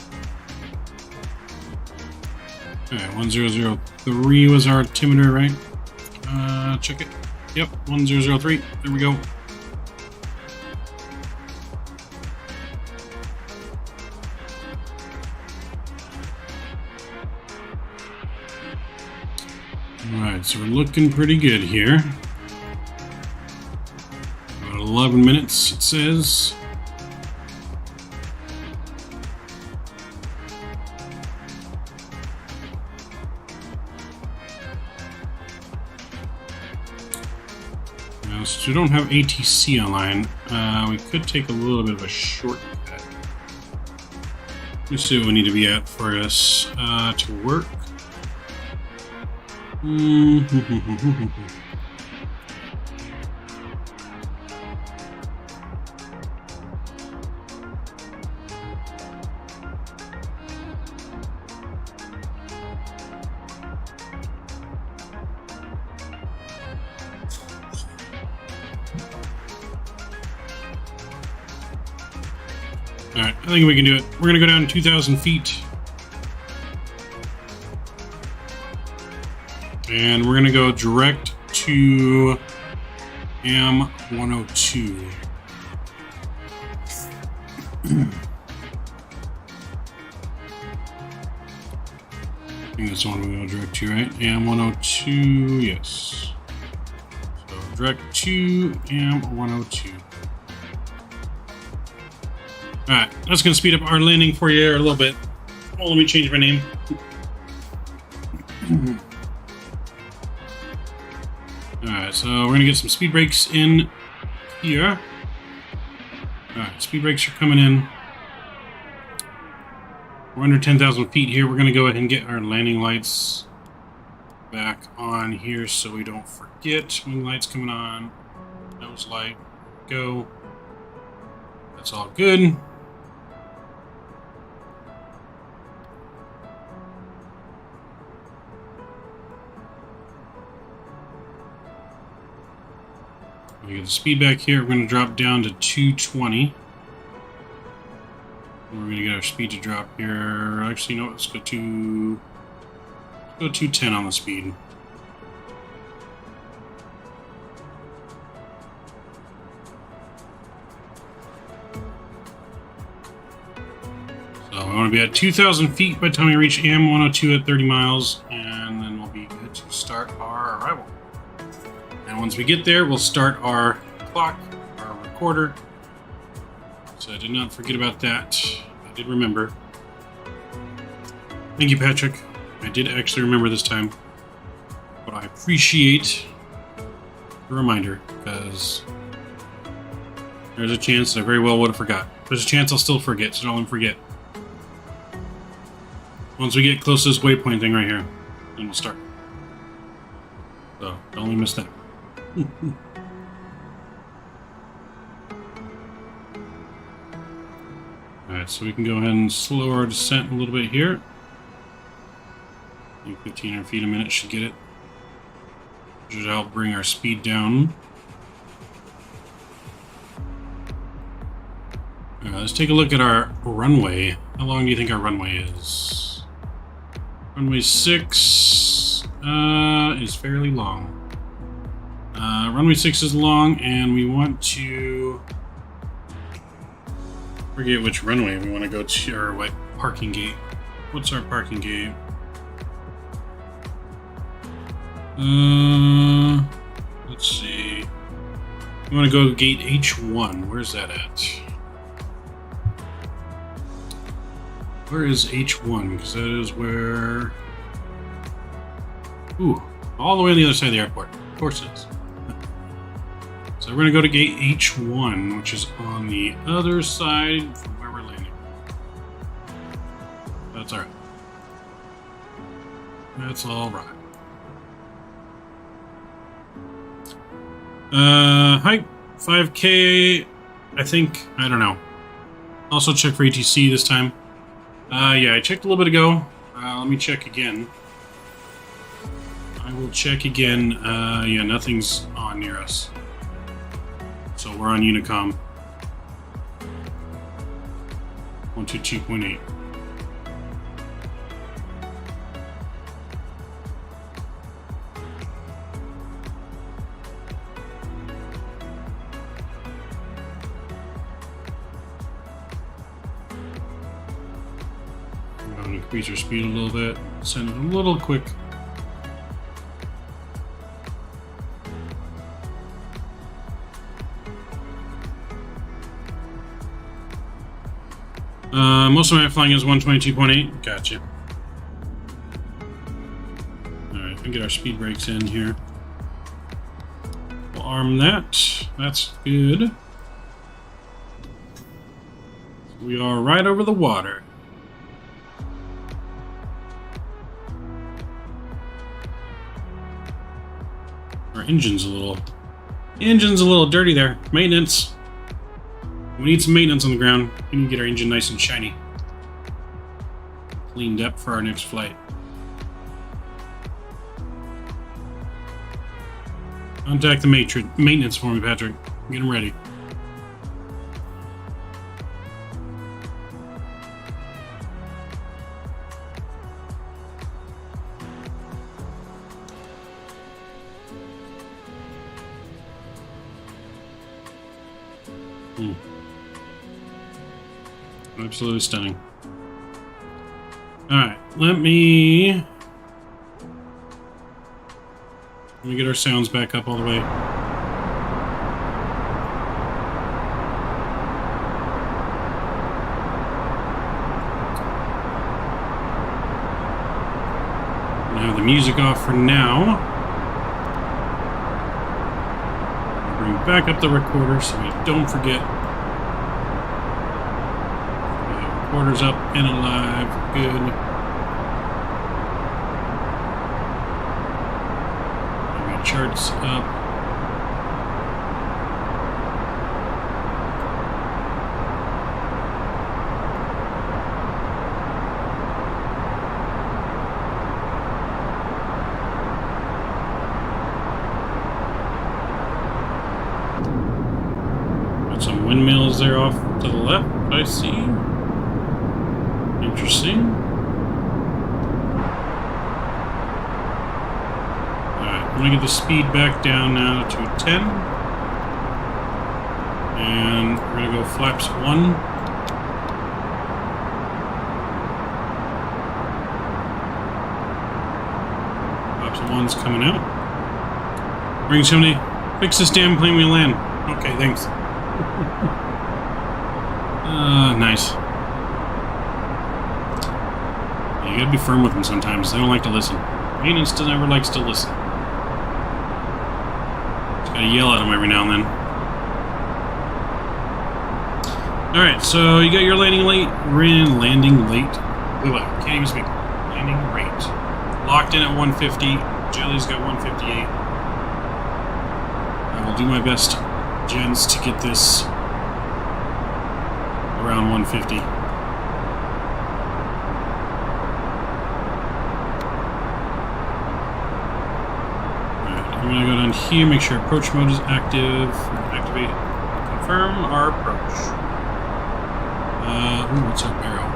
Alright, 1003 was our altimeter, right? Check it. Yep, 1003. There we go. Alright, so we're looking pretty good here. About 11 minutes, it says. Now, since we don't have ATC online, we could take a little bit of a shortcut. Let's see what we need to be at for us to work. Alright, I think we can do it. We're going to go down 2,000 feet. And we're going to go direct to AM102. I think that's the one we're going to go direct to, right? AM102, yes. So direct to AM102. Alright, that's going to speed up our landing for you a little bit. Oh, let me change my name. Alright, so we're going to get some speed brakes in here. Alright, speed brakes are coming in. We're under 10,000 feet here. We're going to go ahead and get our landing lights back on here so we don't forget. Wing lights coming on. Nose light. Go. That's all good. We get the speed back here. We're going to drop down to 220. We're going to get our speed to drop here. Actually, no, let's go 210 on the speed. So we want to be at 2,000 feet by the time we reach AM102 at 30 miles, and then we'll be good to start our arrival. And once we get there, we'll start our clock, our recorder. So I did not forget about that. I did remember. Thank you, Patrick. I did actually remember this time. But I appreciate the reminder, because there's a chance that I very well would have forgot. There's a chance I'll still forget, so don't let me forget. Once we get close to this waypoint thing right here, then we'll start. So, don't let me miss that. Alright, so we can go ahead and slow our descent a little bit here. I think 1,500 feet a minute should get it. Should help bring our speed down. Alright, let's take a look at our runway. How long do you think our runway is? Runway 6 is fairly long. Runway 6 is long, and we want to forget which runway we want to go to, or what parking gate. What's our parking gate? Let's see. We want to go gate H1. Where's that at? Where is H1? Because that is where... Ooh, all the way on the other side of the airport. Of course it is. So we're going to go to gate H1, which is on the other side from where we're landing. That's alright. That's alright. Height 5K, I think. I don't know. Also check for ATC this time. Yeah, I checked a little bit ago. Let me check again. I will check again. Yeah, nothing's on near us. So we're on Unicom. 122.8. I'm going to increase our speed a little bit. Send it a little quick. Most of my flying is 122.8. Gotcha. Alright, we can get our speed brakes in here. We'll arm that. That's good. We are right over the water. Our engine's a little dirty there. Maintenance. We need some maintenance on the ground. We need to get our engine nice and shiny. Cleaned up for our next flight. Contact the maintenance for me, Patrick. Get them ready. Absolutely stunning. Alright, let me get our sounds back up all the way. I'm gonna have the music off for now. Bring back up the recorder so we don't forget. Recorder's up and alive. Good. My charts up. Got some windmills there off to the left, I see. Interesting. Alright, I'm gonna get the speed back down now to 10. And we're gonna go flaps 1. Flaps 1's coming out. Bring somebody, fix this damn plane we land. Okay, thanks. Nice. You gotta be firm with them sometimes. They don't like to listen. Maintenance never likes to listen. Just gotta yell at them every now and then. Alright, so you got your landing late. Landing late. Can't even speak. Landing rate. Locked in at 150. Jelly's got 158. I will do my best, gents, to get this around 150. I'm gonna go down here, make sure approach mode is active. Activate, confirm our approach. What's our barrel?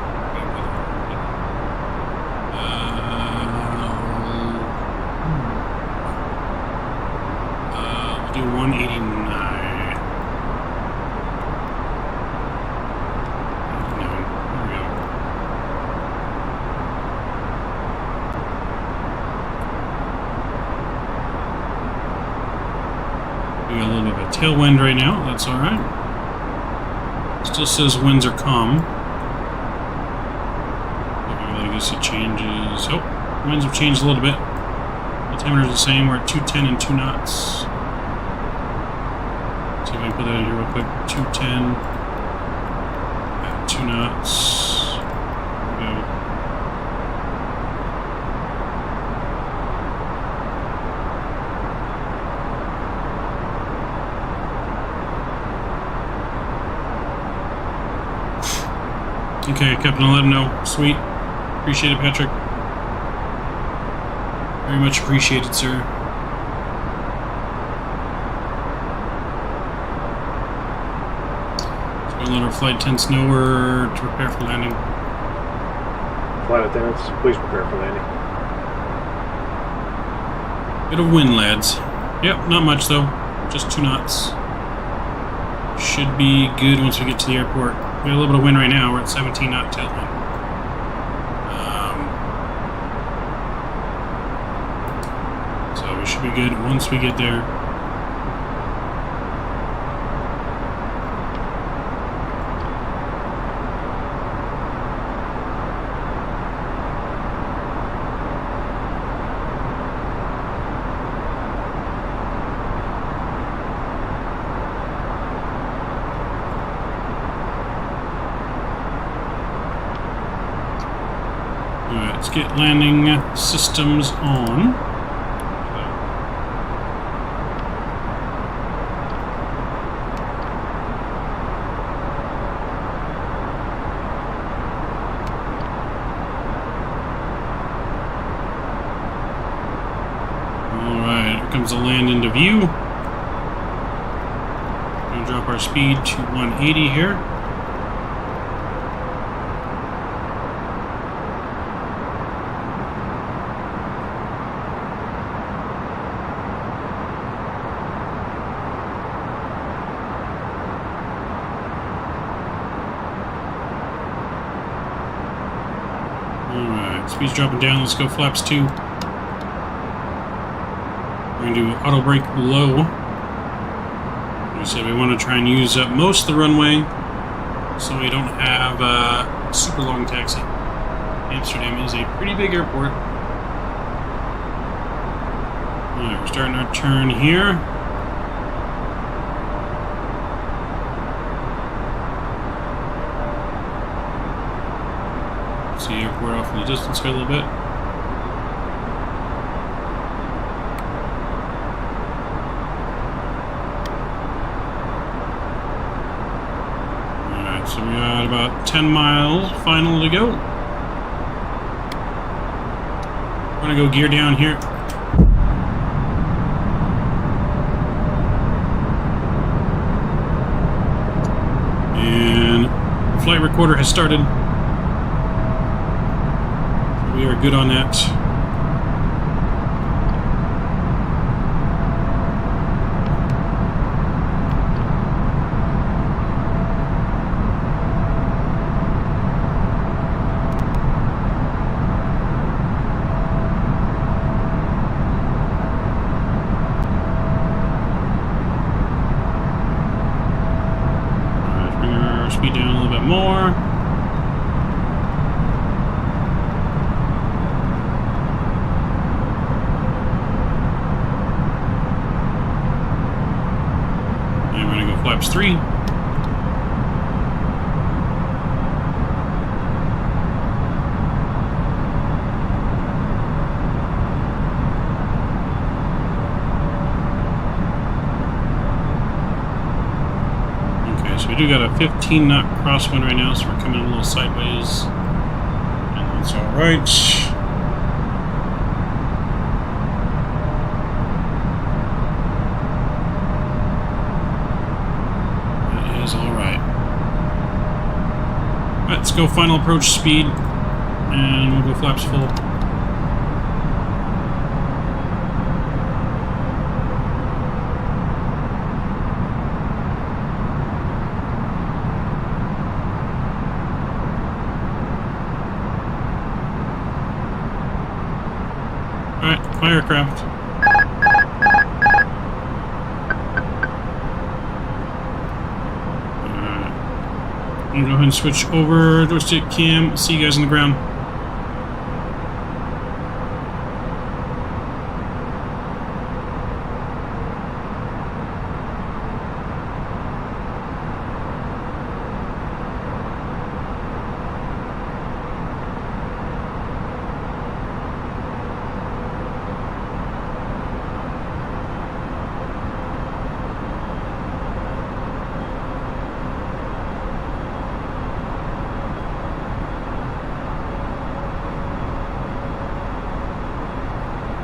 We'll do 189. No, there we go. We got a little bit of a tailwind right now, that's alright. Still says winds are calm. I guess it changes. Oh, winds have changed a little bit. Altimeter's the same, we're at 210 and 2 knots. See if I can put that in here real quick. 210 at 2 knots. There we go. Okay, Captain, I'll let him know. Sweet. Appreciate it, Patrick. Very much appreciated, sir. So we'll let our flight attendants know we're to prepare for landing. Flight attendants, please prepare for landing. Bit of wind, lads. Yep, not much though. Just 2 knots. Should be good once we get to the airport. We got a little bit of wind right now. We're at 17 knot tailwind. So we should be good once we get there. Let's get landing systems on. Alright, here comes the land into view. Gonna drop our speed to 180 here. Alright, speed's dropping down. Let's go flaps 2. We're going to do auto brake low. Like I said, we want to try and use up most of the runway so we don't have a super long taxi. Amsterdam is a pretty big airport. Alright, we're starting our turn here. See the airport off in the distance here a little bit. Alright, so we got about 10 miles final to go. I'm gonna go gear down here. And flight recorder has started. We are good on that. Alright, bring our speed down a little bit more. Flaps 3. Okay, so we do got a 15 knot crosswind right now, so we're coming a little sideways. And that's alright. Let's go final approach speed, and we'll go flaps full. Alright, firecraft. I'm gonna go ahead and switch over joystick cam. See you guys on the ground.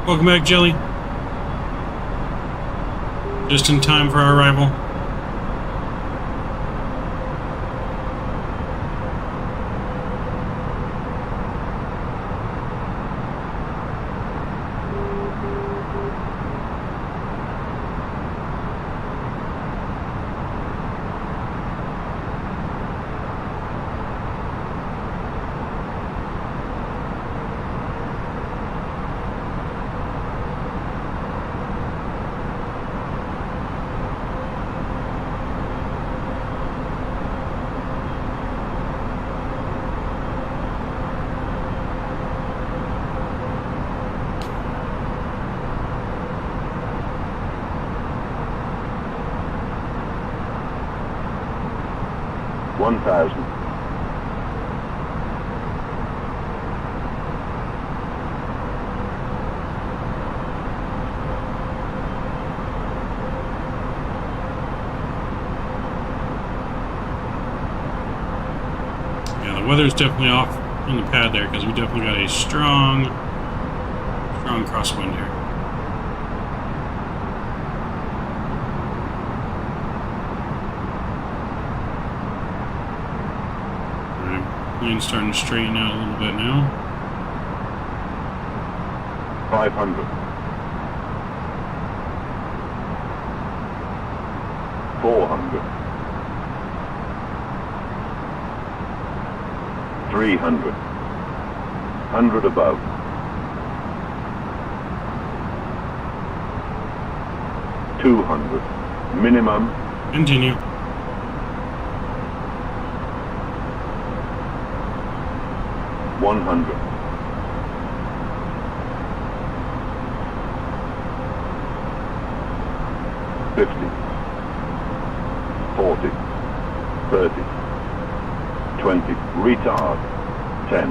Welcome back, Jelly. Just in time for our arrival. the weather's definitely off on the pad there because we definitely got a strong crosswind here. Plane's starting to straighten out a little bit now. 500. 400. 300. 100 above. 200. Minimum. Continue. 100. 50. 40. 30. 20. Retard. 10.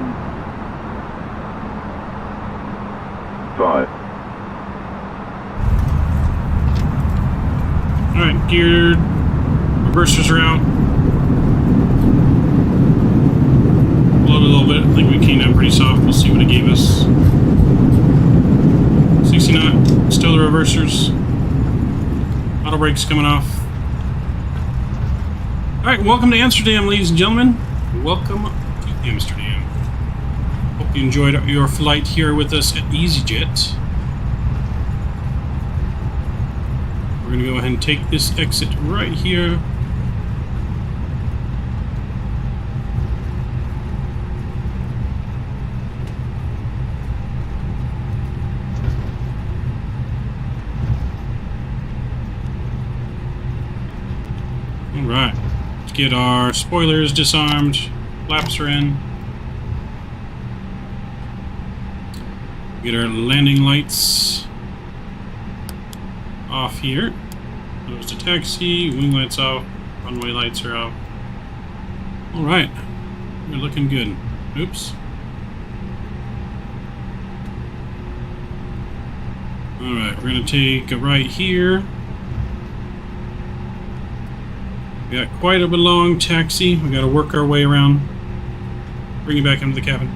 5. Alright, geared. Reversers are out. Load a little bit. I think we came down pretty soft. We'll see what it gave us. 60 knot. Still the reversers. Auto brakes coming off. Alright, welcome to Amsterdam, ladies and gentlemen. Welcome to Amsterdam. Hope you enjoyed your flight here with us at EasyJet. We're going to go ahead and take this exit right here. Alright, let's get our spoilers disarmed, flaps are in. Get our landing lights off here. Nose to taxi, wing lights off, runway lights are off. Alright, we're looking good. Oops. Alright, we're going to take a right here. We got quite a long taxi. We got to work our way around. Bring it back into the cabin.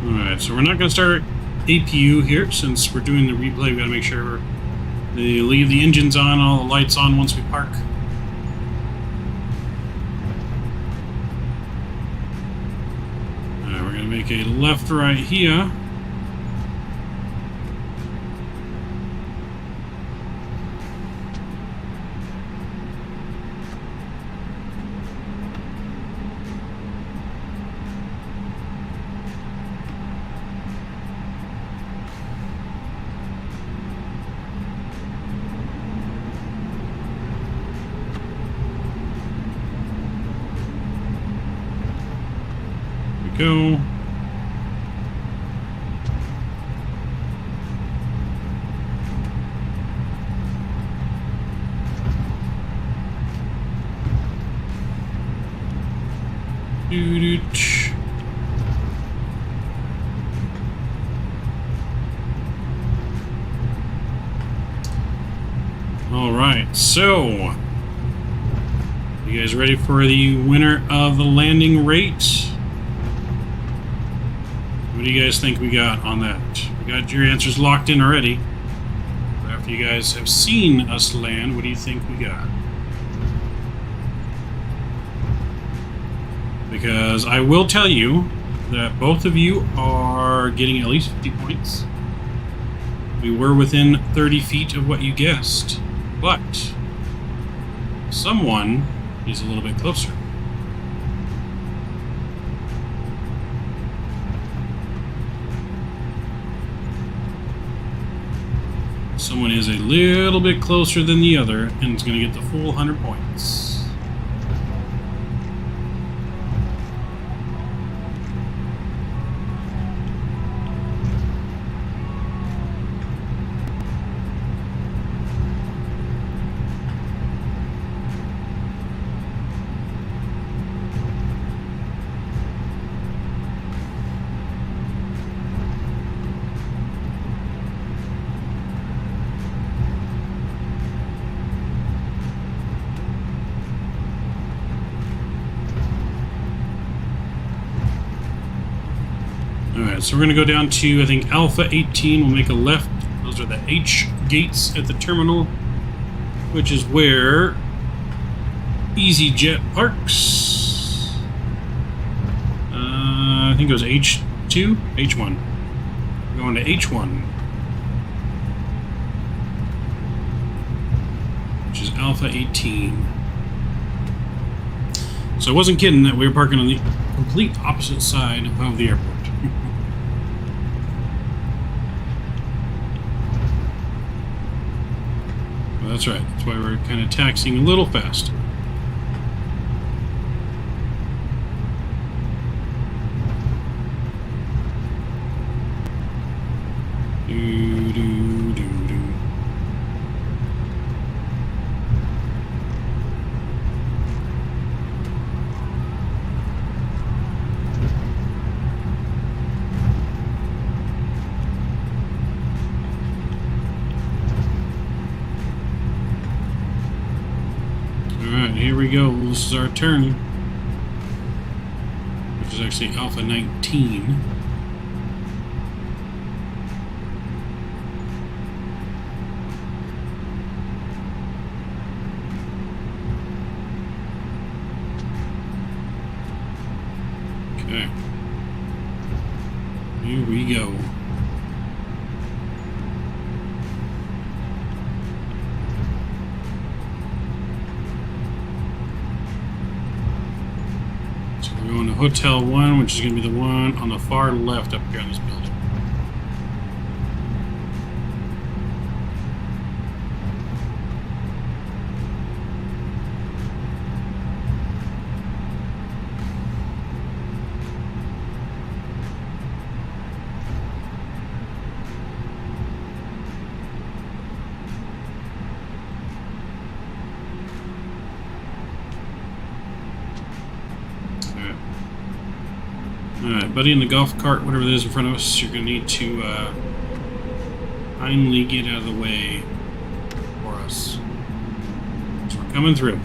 Alright, so we're not going to start APU here since we're doing the replay. We've got to make sure they leave the engines on, all the lights on once we park. Alright, we're going to make a left right here. Go. All right, so you guys ready for the winner of the landing rate? What do you guys think we got on that? We got your answers locked in already. But after you guys have seen us land, what do you think we got? Because I will tell you that both of you are getting at least 50 points. We were within 30 feet of what you guessed, but someone is a little bit closer. Someone is a little bit closer than the other and is going to get the full 100 points. so we're going to go down to, I think, Alpha 18. We'll make a left. Those are the H gates at the terminal, which is where EasyJet parks. I think it was H2? H1. We're going to H1, which is Alpha 18. So I wasn't kidding that we were parking on the complete opposite side of the airport. Well, that's right. That's why we're kind of taxiing a little fast. Here we go. This is our turn, which is actually Alpha 19. Okay. Here we go. We're going to Hotel 1, which is going to be the one on the far left up here on this building. Alright, buddy in the golf cart, whatever it is in front of us, you're going to need to kindly get out of the way for us. So we're coming through.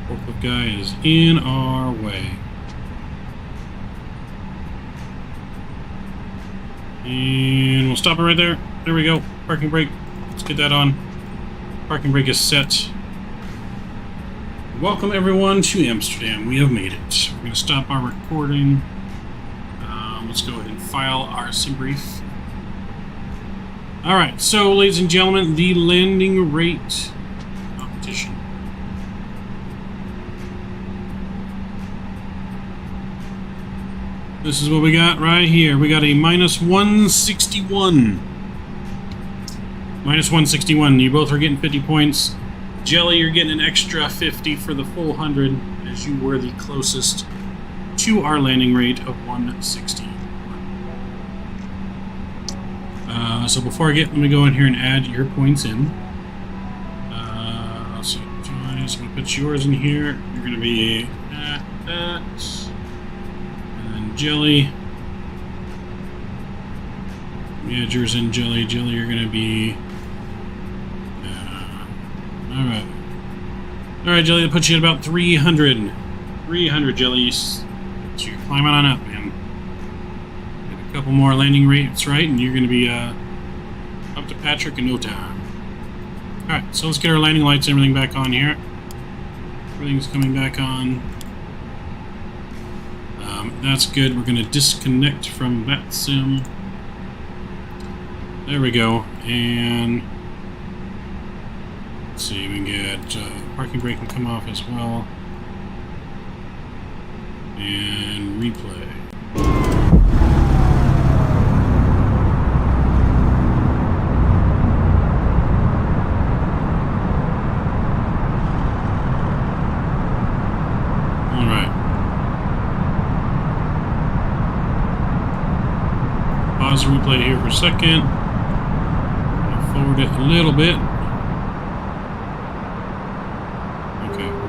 Forklift guy is in our way. And we'll stop it right there. There we go. Parking brake. Let's get that on. Parking brake is set. Welcome everyone to Amsterdam. We have made it. We're going to stop our recording. Let's go ahead and file our sim brief. Alright, so ladies and gentlemen, the landing rate competition. This is what we got right here. We got a minus 161. Minus 161. You both are getting 50 points. Jelly, you're getting an extra 50 for the full 100, as you were the closest to our landing rate of 160. So before I let me go in here and add your points in. Let's see, I'm going to put yours in here. You're going to be at that. And then Jelly. Add yours in, Jelly. Jelly, you're going to be... Alright. Alright, Jelly, that puts you at about 300. 300, Jelly. So you're climbing on up, man. Get a couple more landing rates, right? And you're going to be up to Patrick in no time. Alright, so let's get our landing lights and everything back on here. Everything's coming back on. That's good. We're going to disconnect from that sim. There we go. And... let's see, we can get parking brake can come off as well. And replay. Alright. Pause the replay here for a second. Forward it a little bit.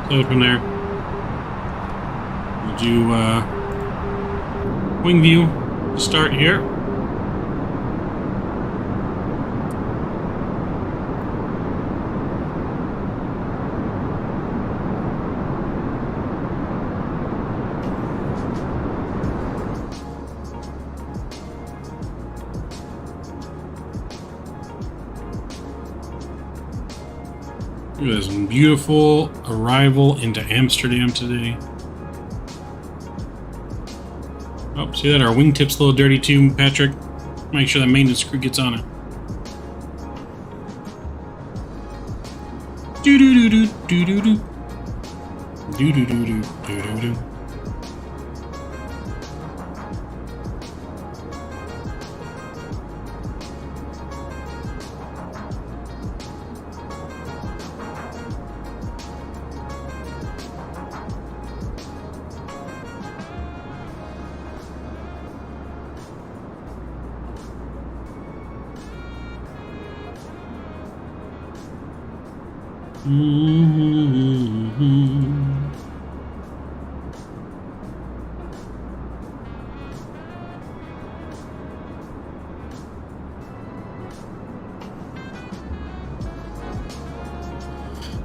Play it from there. We'll do wing view to start here. Look at this beautiful arrival into Amsterdam today. Oh, see that? Our wingtip's a little dirty too, Patrick. Make sure that maintenance crew gets on it. Do do do do do do do do do do do do do.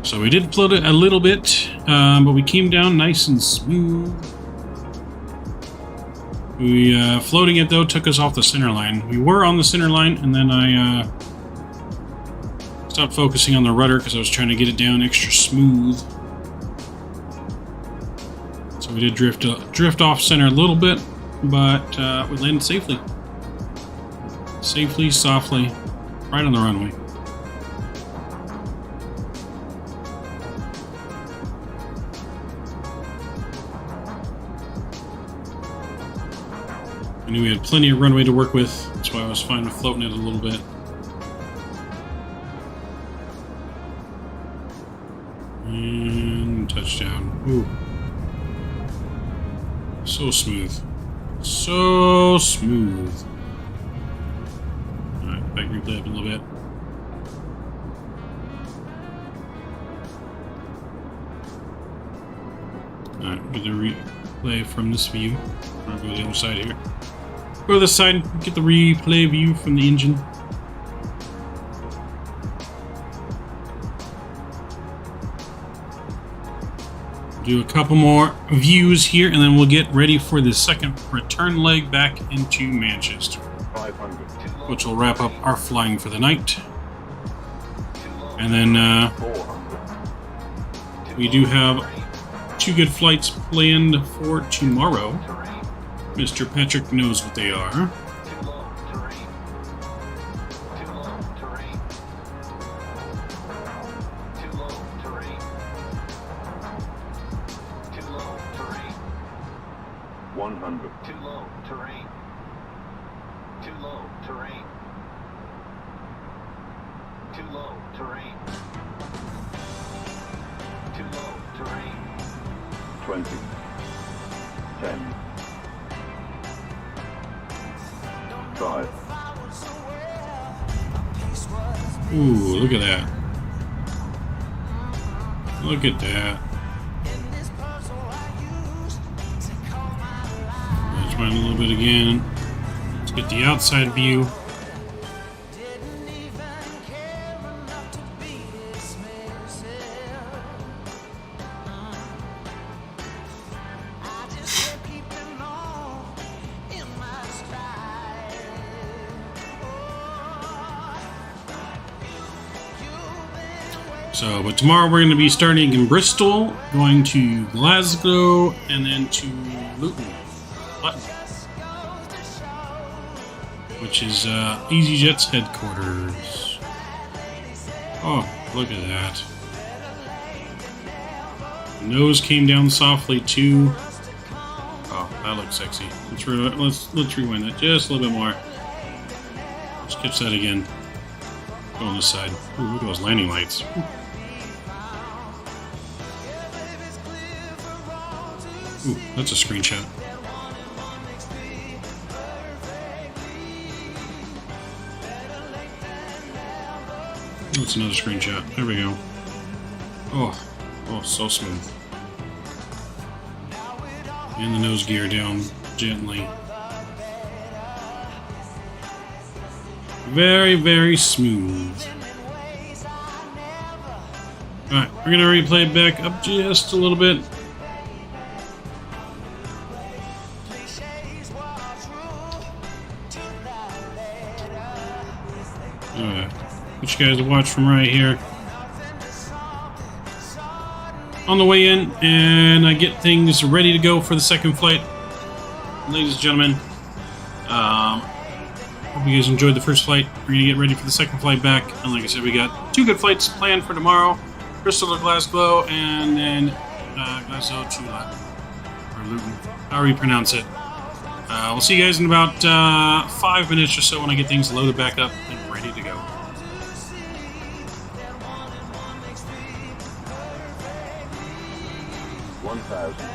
So we did float it a little bit, but we came down nice and smooth. Floating it though took us off the center line. We were on the center line, and then I stopped focusing on the rudder because I was trying to get it down extra smooth. So we did drift off center a little bit, but we landed safely. Safely, softly, right on the runway. I knew we had plenty of runway to work with, that's why I was fine with floating it a little bit. And touchdown. Ooh. So smooth. So smooth. Alright, back replay up a little bit. Alright, get the replay from this view. I'll go to the other side here. Go to this side, get the replay view from the engine. Do a couple more views here, and then we'll get ready for the second return leg back into Manchester, 500. which will wrap up our flying for the night. And then 400. we do have 2 good flights planned for tomorrow. Mr. Patrick knows what they are. Too low terrain. Too low terrain. Too low terrain. Too low terrain. 20. 10. 5. Ooh, look at that. Look at that. Let's run a little bit again. Let's get the outside view. So, but tomorrow we're going to be starting in Bristol, going to Glasgow, and then to Luton, which is EasyJet's headquarters. Oh, look at that. Nose came down softly too. Oh, that looks sexy. Let's rewind that just a little bit more. Let's catch that again. Go on this side. Ooh, look at those landing lights. Ooh, that's a screenshot. That's another screenshot. There we go. Oh, so smooth. And the nose gear down gently. Very, very smooth. Alright, we're gonna replay back up just a little bit. Alright, get you guys to watch from right here. on the way in, and I get things ready to go for the second flight. Ladies and gentlemen, hope you guys enjoyed the first flight. We're going to get ready for the second flight back. And like I said, we got 2 good flights planned for tomorrow. Bristol to Glasgow, and then Glasgow to or Luton, however you pronounce it. We'll see you guys in about 5 minutes or so when I get things loaded back up and ready to go. 1,000.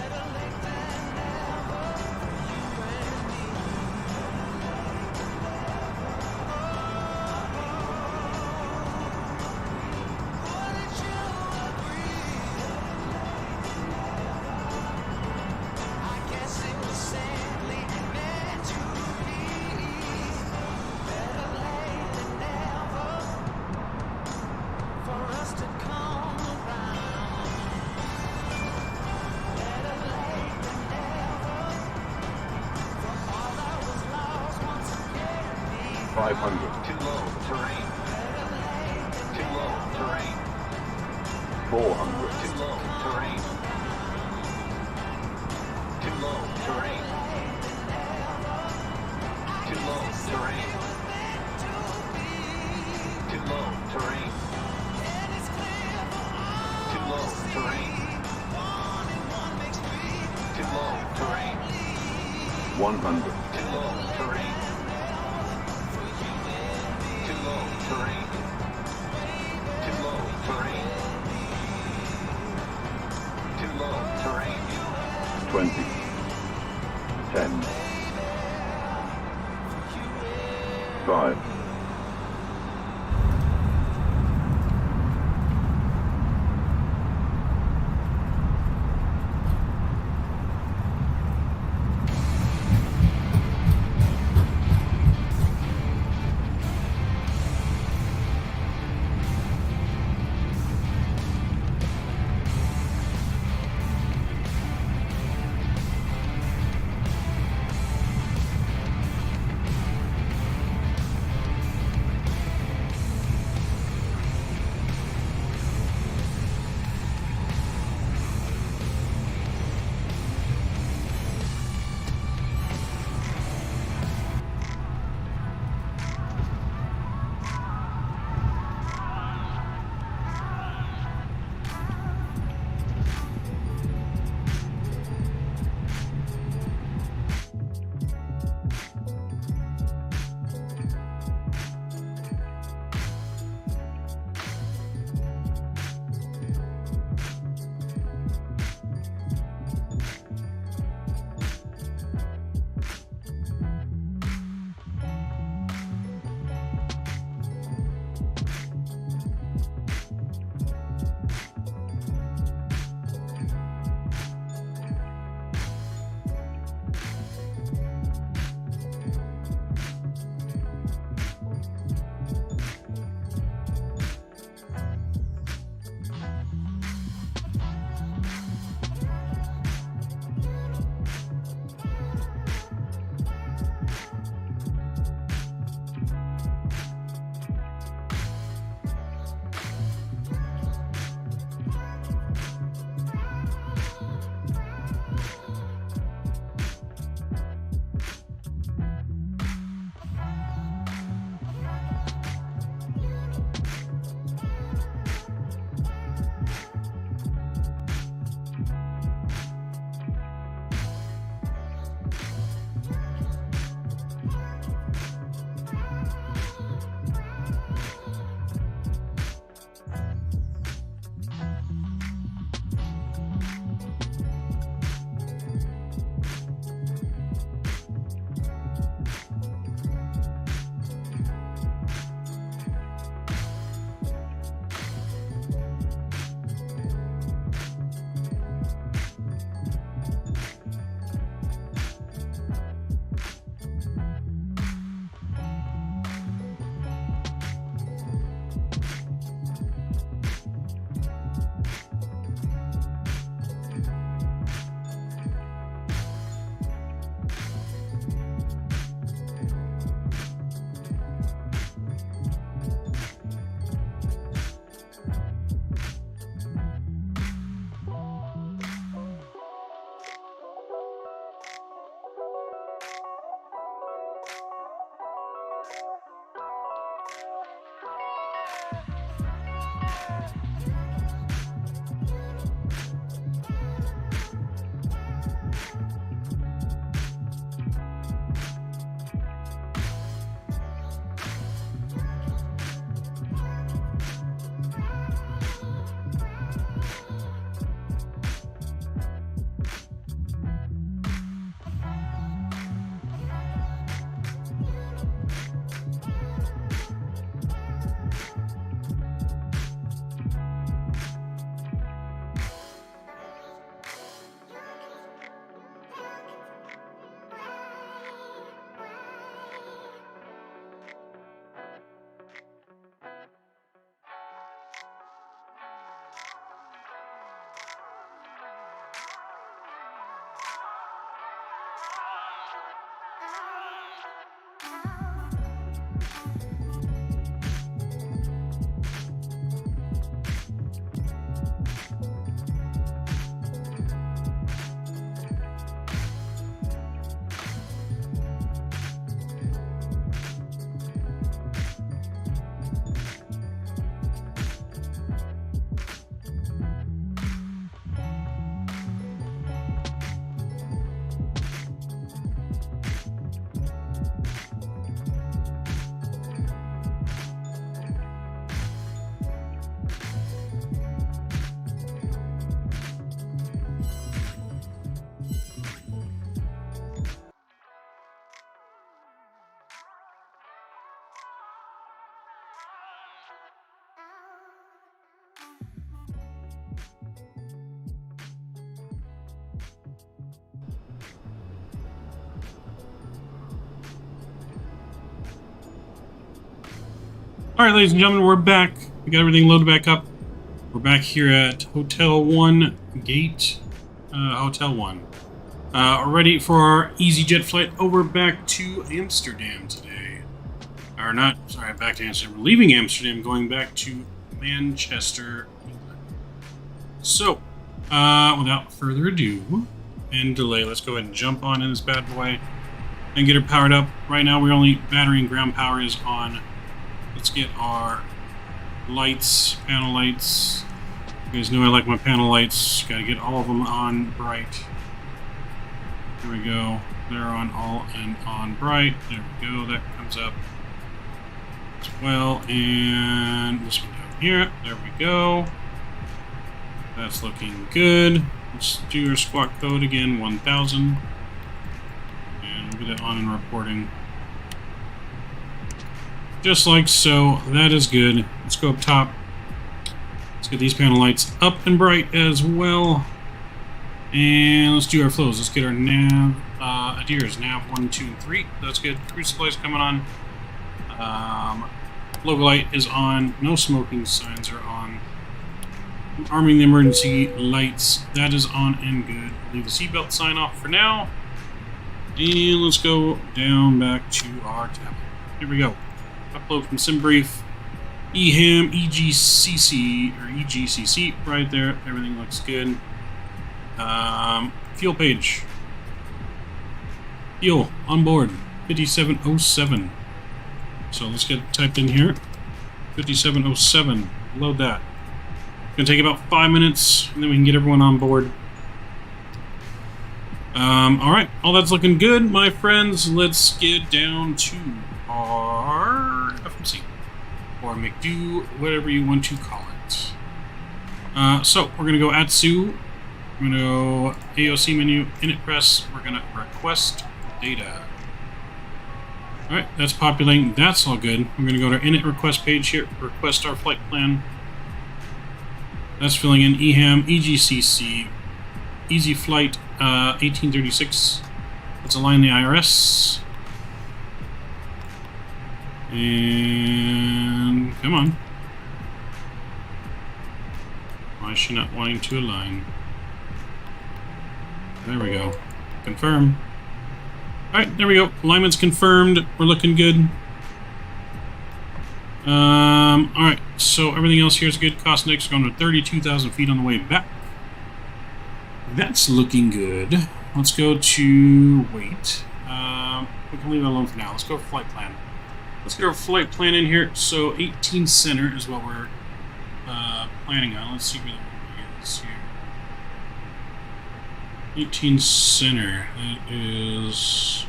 500. Too low terrain. Too low terrain. 400. Too low terrain. Too low terrain. Too low terrain. Too low terrain. Too low terrain. Too low terrain. 100. Too low terrain. Too low terrain. Too low terrain. Too low terrain. 20. 10. 5. All right, ladies and gentlemen, we're back. We got everything loaded back up. We're back here at Hotel 1 Gate, Hotel 1. Ready for our EasyJet flight over back to Amsterdam today. Or not, sorry, back to Amsterdam. We're leaving Amsterdam, going back to Manchester, England. So, without further ado and delay, let's go ahead and jump on in this bad boy and get her powered up. Right now, we're only battery and ground power is on. Let's get our lights, panel lights. You guys know I like my panel lights. Gotta get all of them on bright. There we go. They're on all and on bright. There we go. That comes up as well. And this one down here. There we go. That's looking good. Let's do our squawk code again, 1000. And we'll get it on and reporting. Just like so. That is good. Let's go up top. Let's get these panel lights up and bright as well. And let's do our flows. Let's get our nav, ADIRS, nav 1, 2, and 3. That's good. Cruise supplies coming on. Logo light is on. No smoking signs are on. Arming the emergency lights. That is on and good. Leave the seatbelt sign off for now. And let's go down back to our tablet. Here we go. Upload from SimBrief. EHAM, EGCC, or EGCC, right there. Everything looks good. Fuel page. Fuel on board, 5707. So let's get typed in here. 5707. Load that. Gonna take about 5 minutes, and then we can get everyone on board. Alright, all that's looking good, my friends. Let's get down to our FMC. Or McDo, whatever you want to call it. So, we're going to go Atsu. We're going to go AOC menu, init press. We're going to request data. Alright, that's populating. That's all good. We're going to go to our init request page here. Request our flight plan. That's filling in EHAM, EGCC, Easy Flight 1836. Let's align the IRS. And come on. Why is she not wanting to align? There we go. Confirm. Alright, there we go. Alignment's confirmed. We're looking good. Alright, so everything else here is good. Cost index going to 32,000 feet on the way back. That's looking good. Let's go to wait. We can leave it alone for now. Let's go for flight plan. Let's get our flight plan in here. So 18 center is what we're planning on. Let's see where that is here. 18 center. That is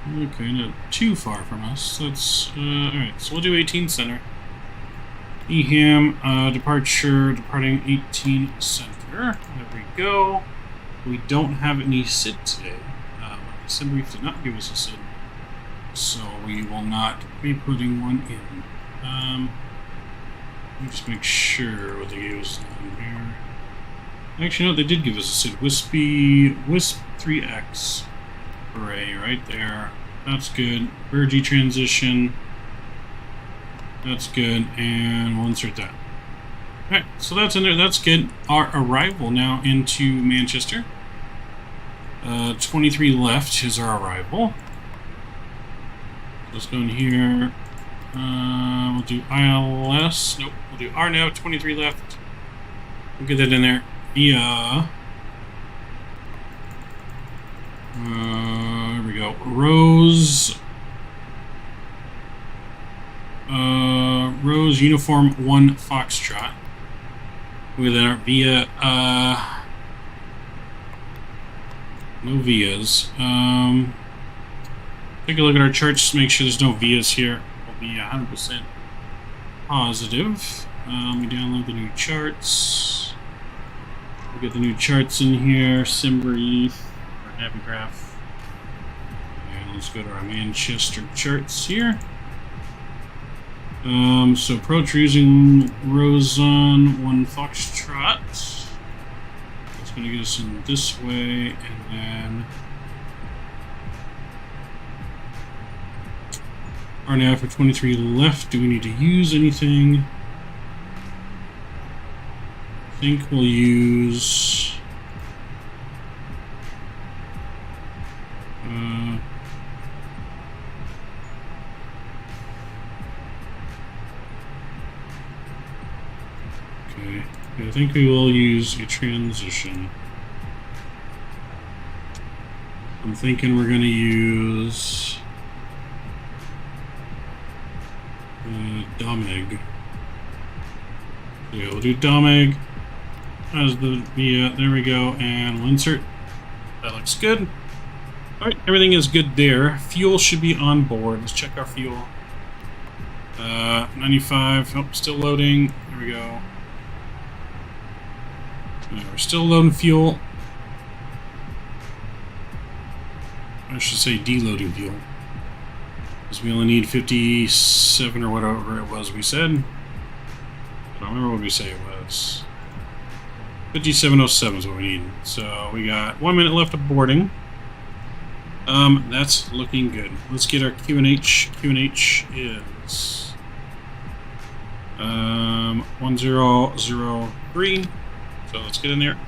okay, not too far from us. That's alright, so we'll do 18 center. EHAM departure, departing 18 center. There we go. We don't have any SID today. SimBrief did not give us a SID, so we will not be putting one in. Let me just make sure what they gave us down here. Actually, no, they did give us a SID. Wisp 3X array right there. That's good. Virgie transition. That's good, and we'll insert that. Alright, so that's in there. That's good. Our arrival now into Manchester. 23 left is our arrival. Let's go in here. We'll do ILS. Nope, we'll do RNAV. 23 left. We'll get that in there. Yeah. There we go. Rose Uniform 1 Foxtrot. With our via no vias. Take a look at our charts to make sure there's no vias here. We'll be 100% positive. We download the new charts. We'll get the new charts in here. SimBrief, or Navigraph. And let's go to our Manchester charts here. So approach using Rosan 1 Foxtrot. That's going to get us in this way, and then RNAV for 23 left. Do we need to use anything? I think we'll use... okay, I think we will use a transition. I'm thinking we're going to use Domeg. Yeah, we'll do Domeg as the there we go, and we'll insert. That looks good. Alright, everything is good there. Fuel should be on board. Let's check our fuel. 95. Oh, still loading. There we go. Yeah, we're still loading fuel. I should say deloading fuel. Because we only need 57 or whatever it was we said. I don't remember what we say it was. 5707 is what we need. So we got 1 minute left of boarding. That's looking good. Let's get our QNH. QNH is 1003. So let's get in there.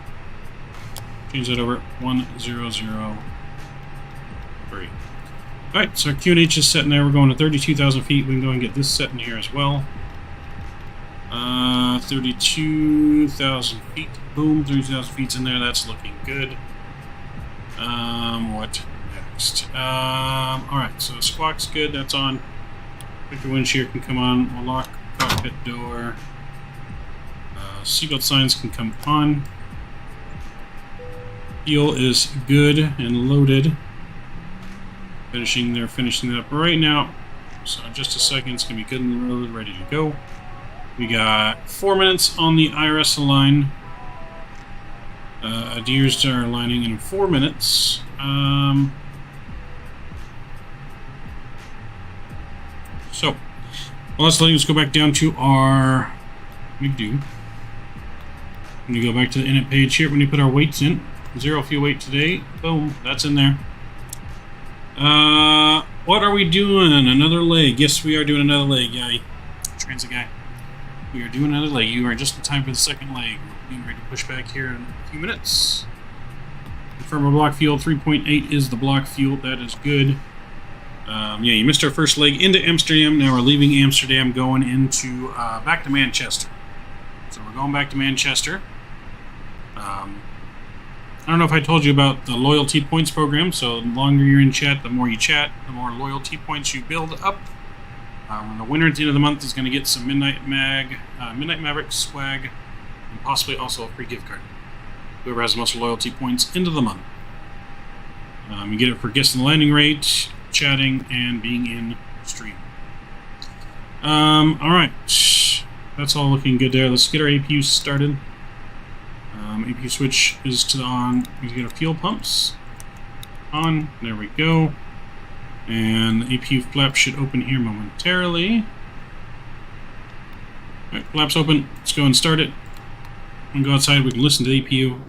Change that over. 1003. Alright, so our QNH is set in there. We're going to 32,000 feet. We can go and get this set in here as well. 32,000 feet. Boom, 32,000 feet's in there. That's looking good. What next? Alright, so squawk's good. That's on. Victor winch here can come on. We'll lock cockpit door. Seatbelt signs can come on. Fuel is good and loaded. Finishing that up right now. So in just a second, it's going to be good and loaded, ready to go. We got 4 minutes on the IRS line. Adheres are aligning in 4 minutes. So, well, let's go back down to our McDo. When you go back to the init page here, when you put our weights in, 0 fuel weight today, boom, that's in there. What are we doing? Another leg. Yes, we are doing another leg, guy. Transit guy. We are doing another leg. You are just in time for the second leg. We're getting ready to push back here in a few minutes. Confirm our block fuel. 3.8 is the block fuel. That is good. Yeah, you missed our first leg into Amsterdam. Now we're leaving Amsterdam, going into back to Manchester. So we're going back to Manchester. I don't know if I told you about the loyalty points program. So the longer you're in chat, the more you chat, the more loyalty points you build up. The winner at the end of the month is going to get some Midnight Maverick swag, and possibly also a free gift card. Whoever has the most loyalty points into the month. You get it for guessing the landing rate, chatting, and being in stream. Alright. That's all looking good there. Let's get our APU started. APU switch is to the on. We get our fuel pumps on. There we go. And the APU flap should open here momentarily. Alright, flaps open. Let's go and start it. And go outside. We can listen to the APU.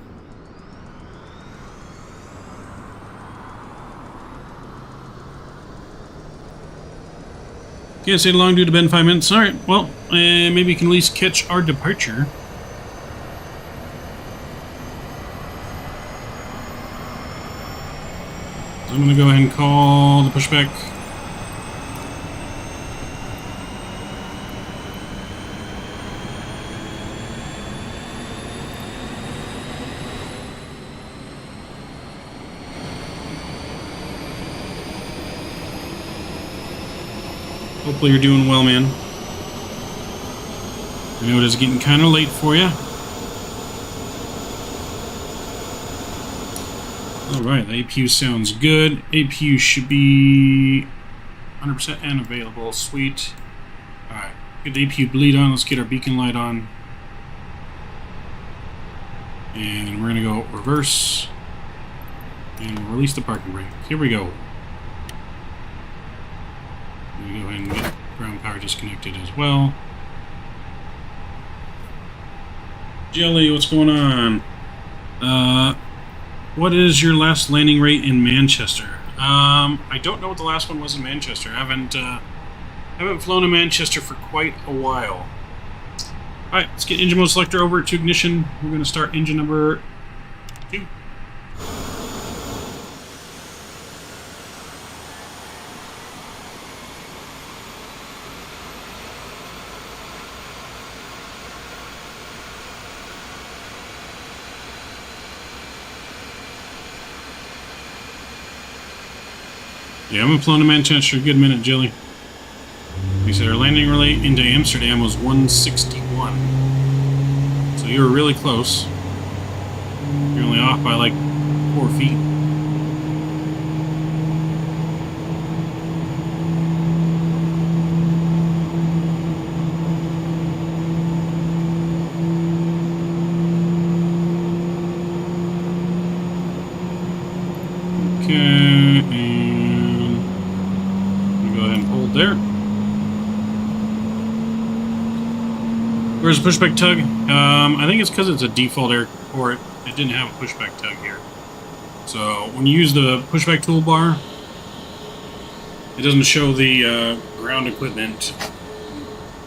Can't stay long due to been 5 minutes. Alright, well, maybe we can at least catch our departure. I'm going to go ahead and call the pushback. Hopefully you're doing well, man. I know it is getting kind of late for you. Alright, the APU sounds good. APU should be 100% and available. Sweet. Alright, get the APU bleed on. Let's get our beacon light on. And we're going to go reverse. And release the parking brake. Here we go. Let me go ahead and get ground power disconnected as well. Jelly, what's going on? What is your last landing rate in Manchester? I don't know what the last one was in Manchester. I haven't Haven't flown to Manchester for quite a while. Alright, let's get engine mode selector over to ignition. We're going to start engine number 2. Yeah, I haven't flown to Manchester a good minute, Jelly. We said our landing rate into Amsterdam was 161. So you were really close. You're only off by like 4 feet. Okay, and we go ahead and hold there. Where's the pushback tug? I think it's because it's a default airport. It didn't have a pushback tug here. So when you use the pushback toolbar, it doesn't show the ground equipment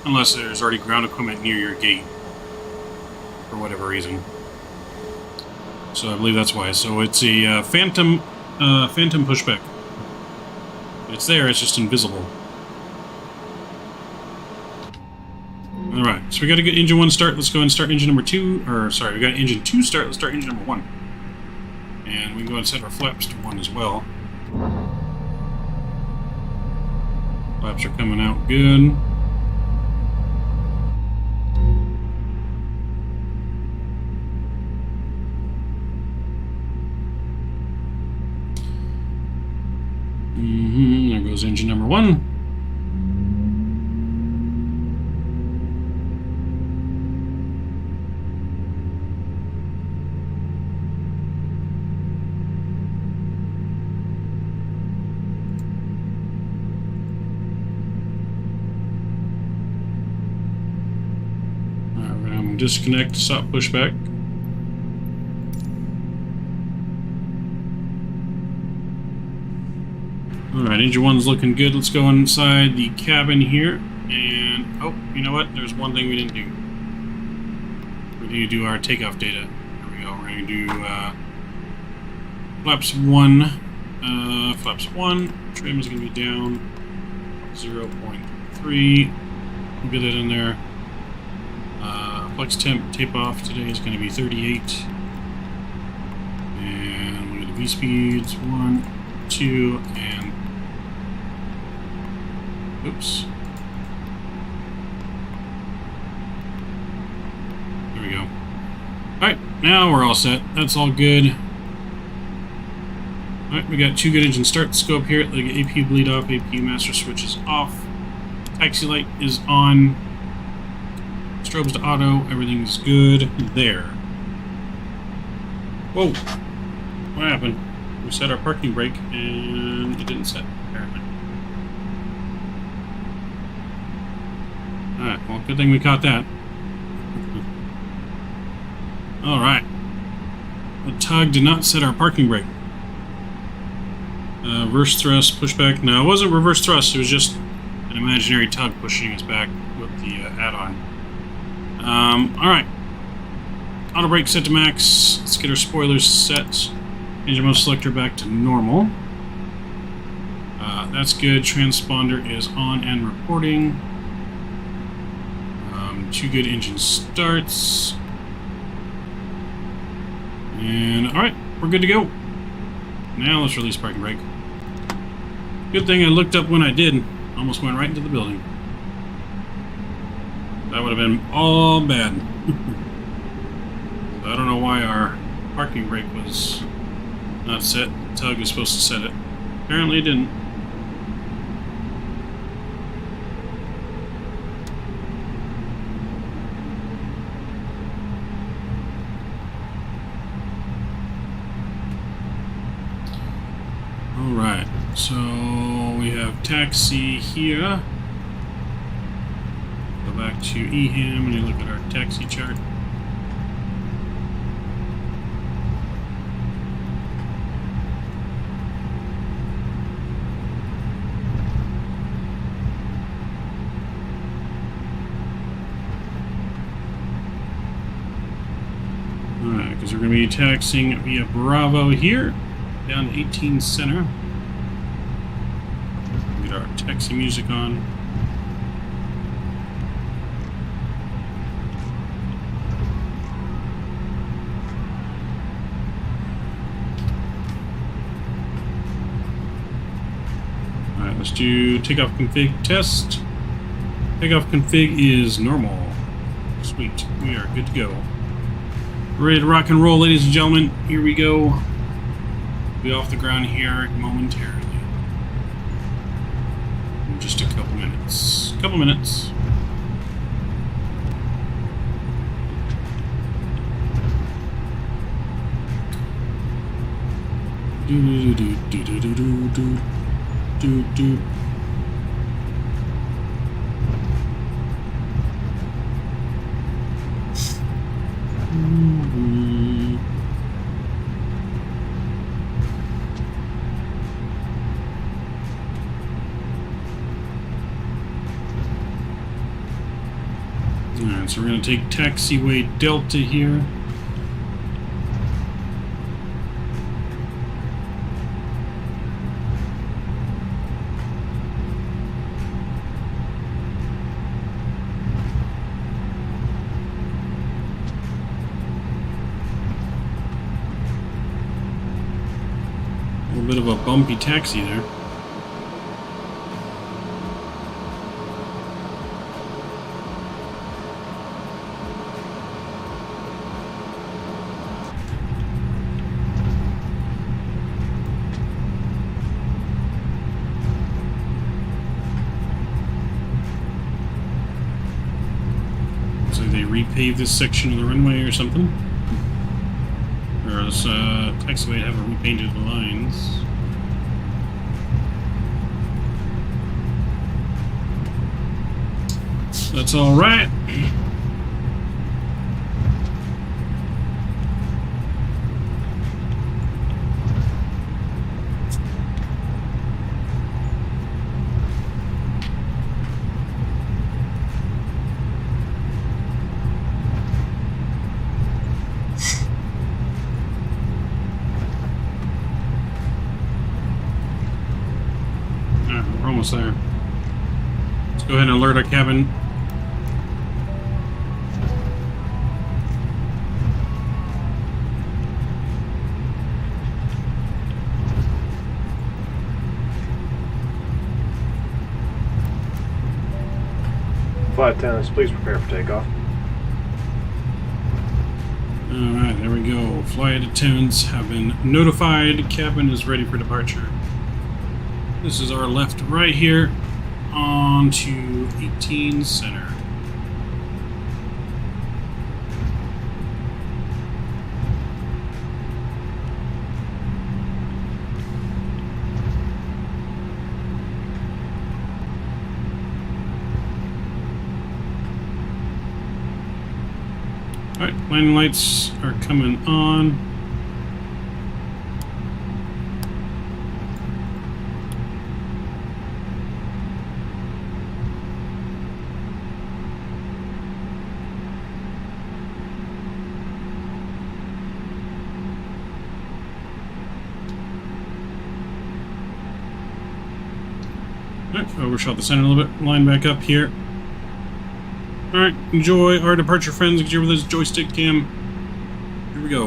unless there's already ground equipment near your gate for whatever reason. So I believe that's why. So it's a phantom pushback. It's there. It's just invisible. Alright, so we got a good engine 1 start. Let's go and start engine number 2. Or, sorry, we got engine 2 start. Let's start engine number 1. And we can go and set our flaps to 1 as well. Flaps are coming out good. There goes engine number 1. Disconnect, stop pushback. Alright, engine 1's looking good. Let's go inside the cabin here. And, oh, you know what? There's one thing we didn't do. We need to do our takeoff data. There we go. We're going to do flaps 1. Flaps 1. Trim is going to be down 0.3. We'll get it in there. Flex temp tape off today is going to be 38. And look at the V speeds 1, 2, and oops. There we go. Alright, now we're all set. That's all good. Alright, we got 2 good engine start scope here. The AP bleed off, AP master switch is off. Taxi light is on. Strobes to auto, everything's good there. Whoa! What happened? We set our parking brake and it didn't set, apparently. Alright, well, good thing we caught that. Alright. The tug did not set our parking brake. Reverse thrust, pushback. No, it wasn't reverse thrust, it was just an imaginary tug pushing us back with the add-on. Alright. Auto brake set to max. Let's get our spoilers set. Engine mode selector back to normal. That's good. Transponder is on and reporting. 2 good engine starts. And, alright, we're good to go. Now let's release parking brake. Good thing I looked up when I did. Almost went right into the building. That would have been all bad. I don't know why our parking brake was not set. The tug is supposed to set it. Apparently it didn't. Alright, so we have taxi here. Go back to EHAM and you look at our taxi chart. Alright, because we're going to be taxiing via Bravo here, down to 18 Center. Get our taxi music on. Alright, let's do takeoff config test. Takeoff config is normal. Sweet, we are good to go. Ready to rock and roll, ladies and gentlemen. Here we go. Be off the ground here momentarily. In just a couple minutes. Couple minutes. Do do do do do do do do do. Alright, so we're going to take taxiway Delta here. A little bit of a bumpy taxi there. Repave this section of the runway or something. Or this taxiway have repainted the lines. That's all right. We're almost there. Let's go ahead and alert our cabin. Flight attendants, please prepare for takeoff. Alright, there we go. Flight attendants have been notified. Cabin is ready for departure. This is our left right here on to 18 Center. Alright, landing lights are coming on. Alright, overshot the center a little bit. Line back up here. Alright, enjoy our departure, friends. Get over this joystick cam. Here we go.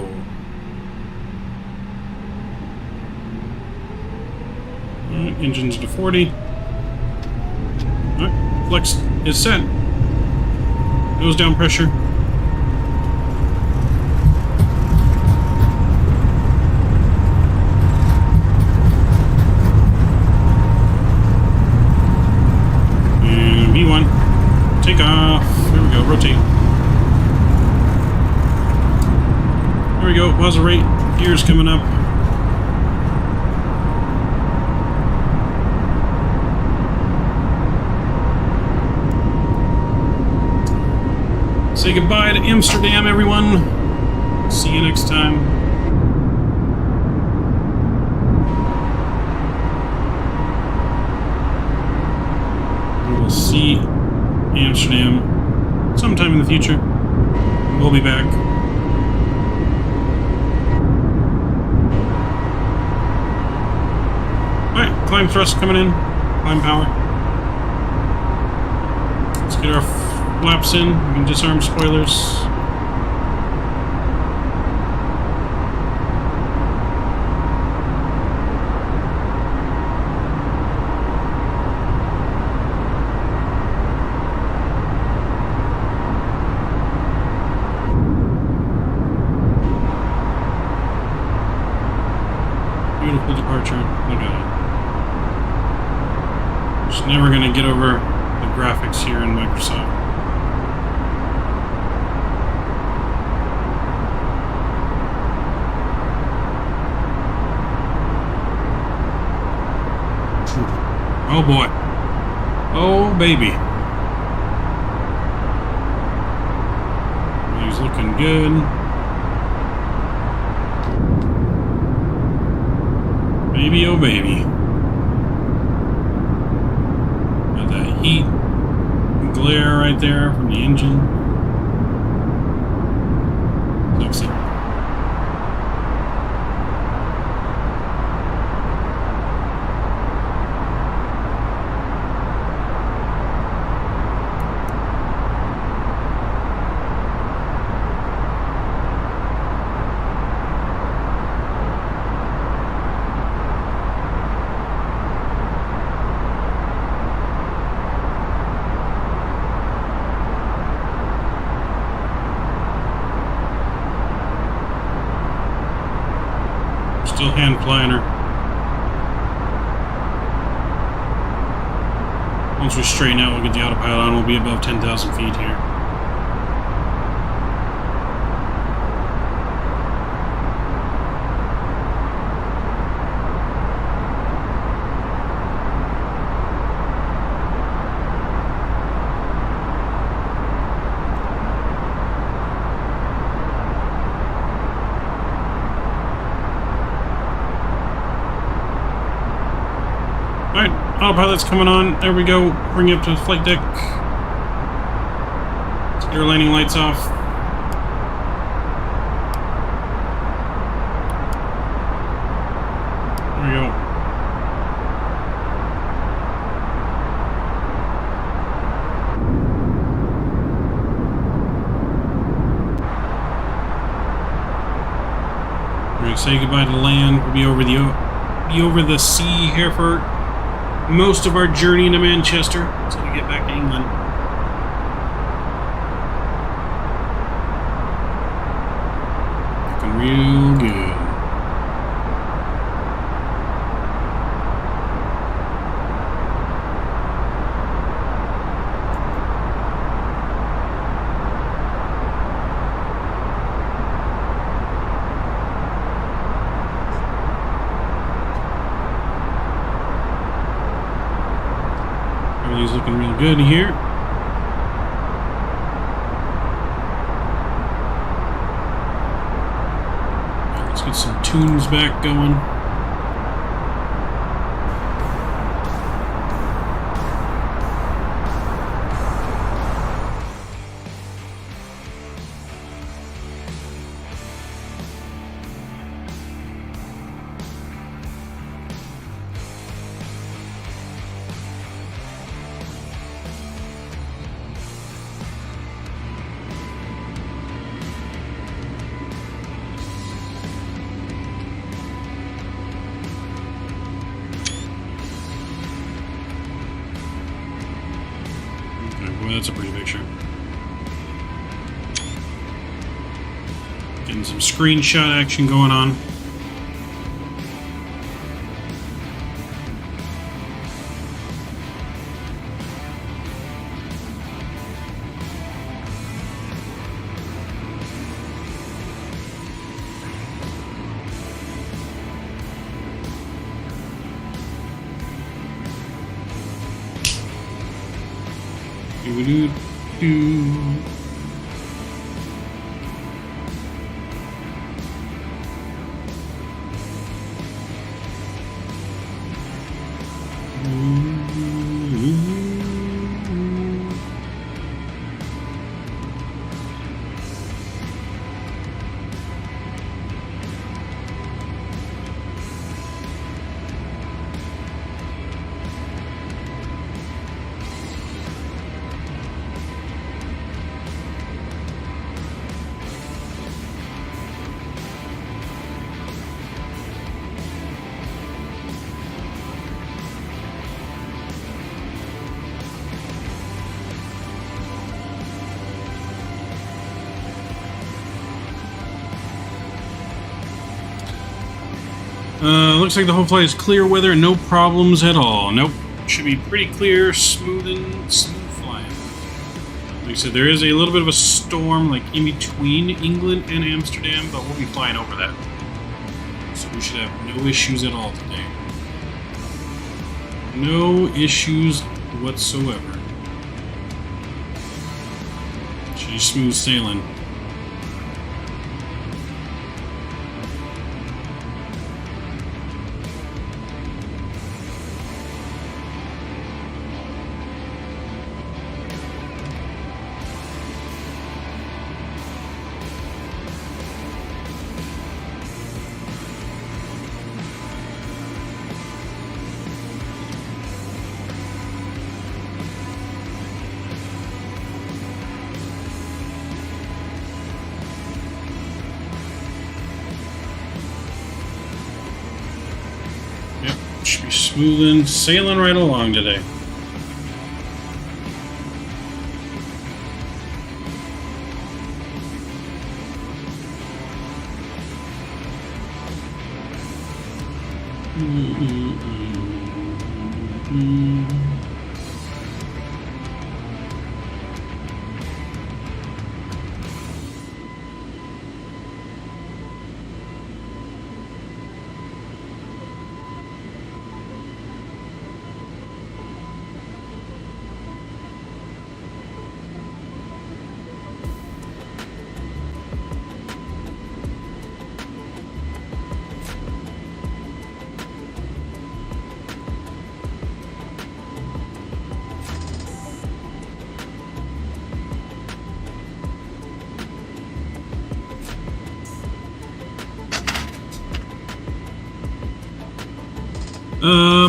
Alright, engines to 40. Alright, flex is set. Nose down pressure. Take off. Here we go. Rotate. There we go. Muzzle rate. Gears coming up. Say goodbye to Amsterdam, everyone. See you next time. We will see Amsterdam sometime in the future. We'll be back. climb thrust coming in. Climb power. Let's get our flaps in. We can disarm spoilers. Beautiful departure. Look at it. Just never going to get over the graphics here in Microsoft. Oh boy. Oh baby. He's looking good. Baby, oh baby. Got that heat and glare right there from the engine. Sexy. Still hand flying her. Once we straighten out, we'll get the autopilot on. We'll be above 10,000 feet here. Alright, autopilot's coming on. There we go. Bring you up to the flight deck. Let's get our landing lights off. There we go. We're gonna say goodbye to land. We'll be over the sea here for most of our journey into Manchester until we get back to England. Looking real good. Everything's looking real good here. Let's get some tunes back going. Boy, that's a pretty picture. Getting some screenshot action going on. Do-do-do. Looks like the whole flight is clear weather, no problems at all. Nope. Should be pretty clear, smooth flying. Like I said, there is a little bit of a storm like in between England and Amsterdam, but we'll be flying over that. So we should have no issues at all today. No issues whatsoever. Should be smooth sailing. Should be smoothing, sailing right along today.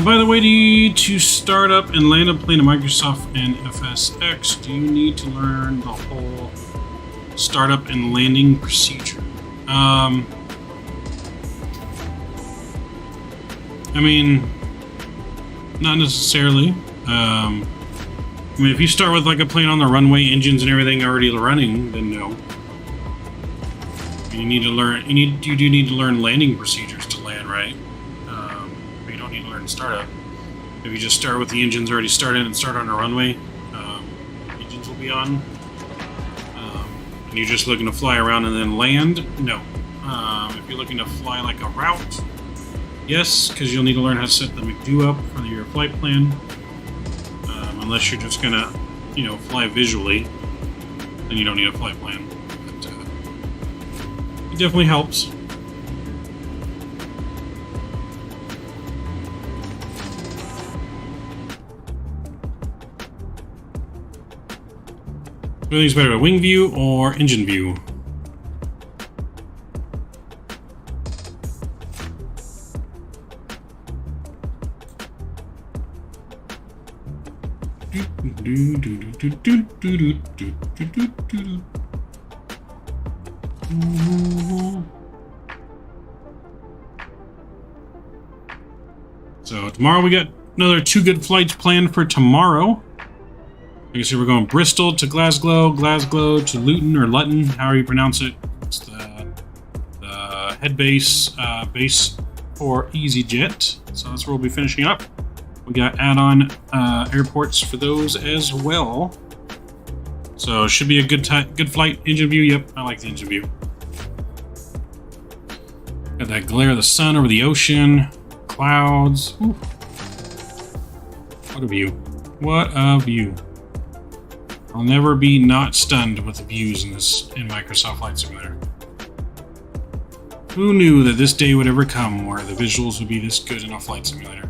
By the way, to start up and land a plane in Microsoft and FSX, do you need to learn the whole startup and landing procedure? I mean, not necessarily. I mean, if you start with like a plane on the runway, engines and everything already running, then no. You need to learn. You do need to learn landing procedures to land, right? But you don't need to learn startup. If you just start with the engines already started and start on a runway, engines will be on. And you're just looking to fly around and then land, no. If you're looking to fly like a route, yes, because you'll need to learn how to set the McDo up for your flight plan. Unless you're just gonna, fly visually, then you don't need a flight plan. But, it definitely helps. What do you think is better, a wing view or engine view? So tomorrow we got another 2 good flights planned for tomorrow. Like I said, we're going Bristol to Glasgow, Glasgow to Luton or Luton, however you pronounce it. It's the head base for EasyJet. So that's where we'll be finishing up. We got add-on airports for those as well. So it should be a good flight. Engine view, yep, I like the engine view. Got that glare of the sun over the ocean, clouds. Ooh. What a view. What a view. I'll never be not stunned with the views in Microsoft Flight Simulator. Who knew that this day would ever come where the visuals would be this good in a Flight Simulator?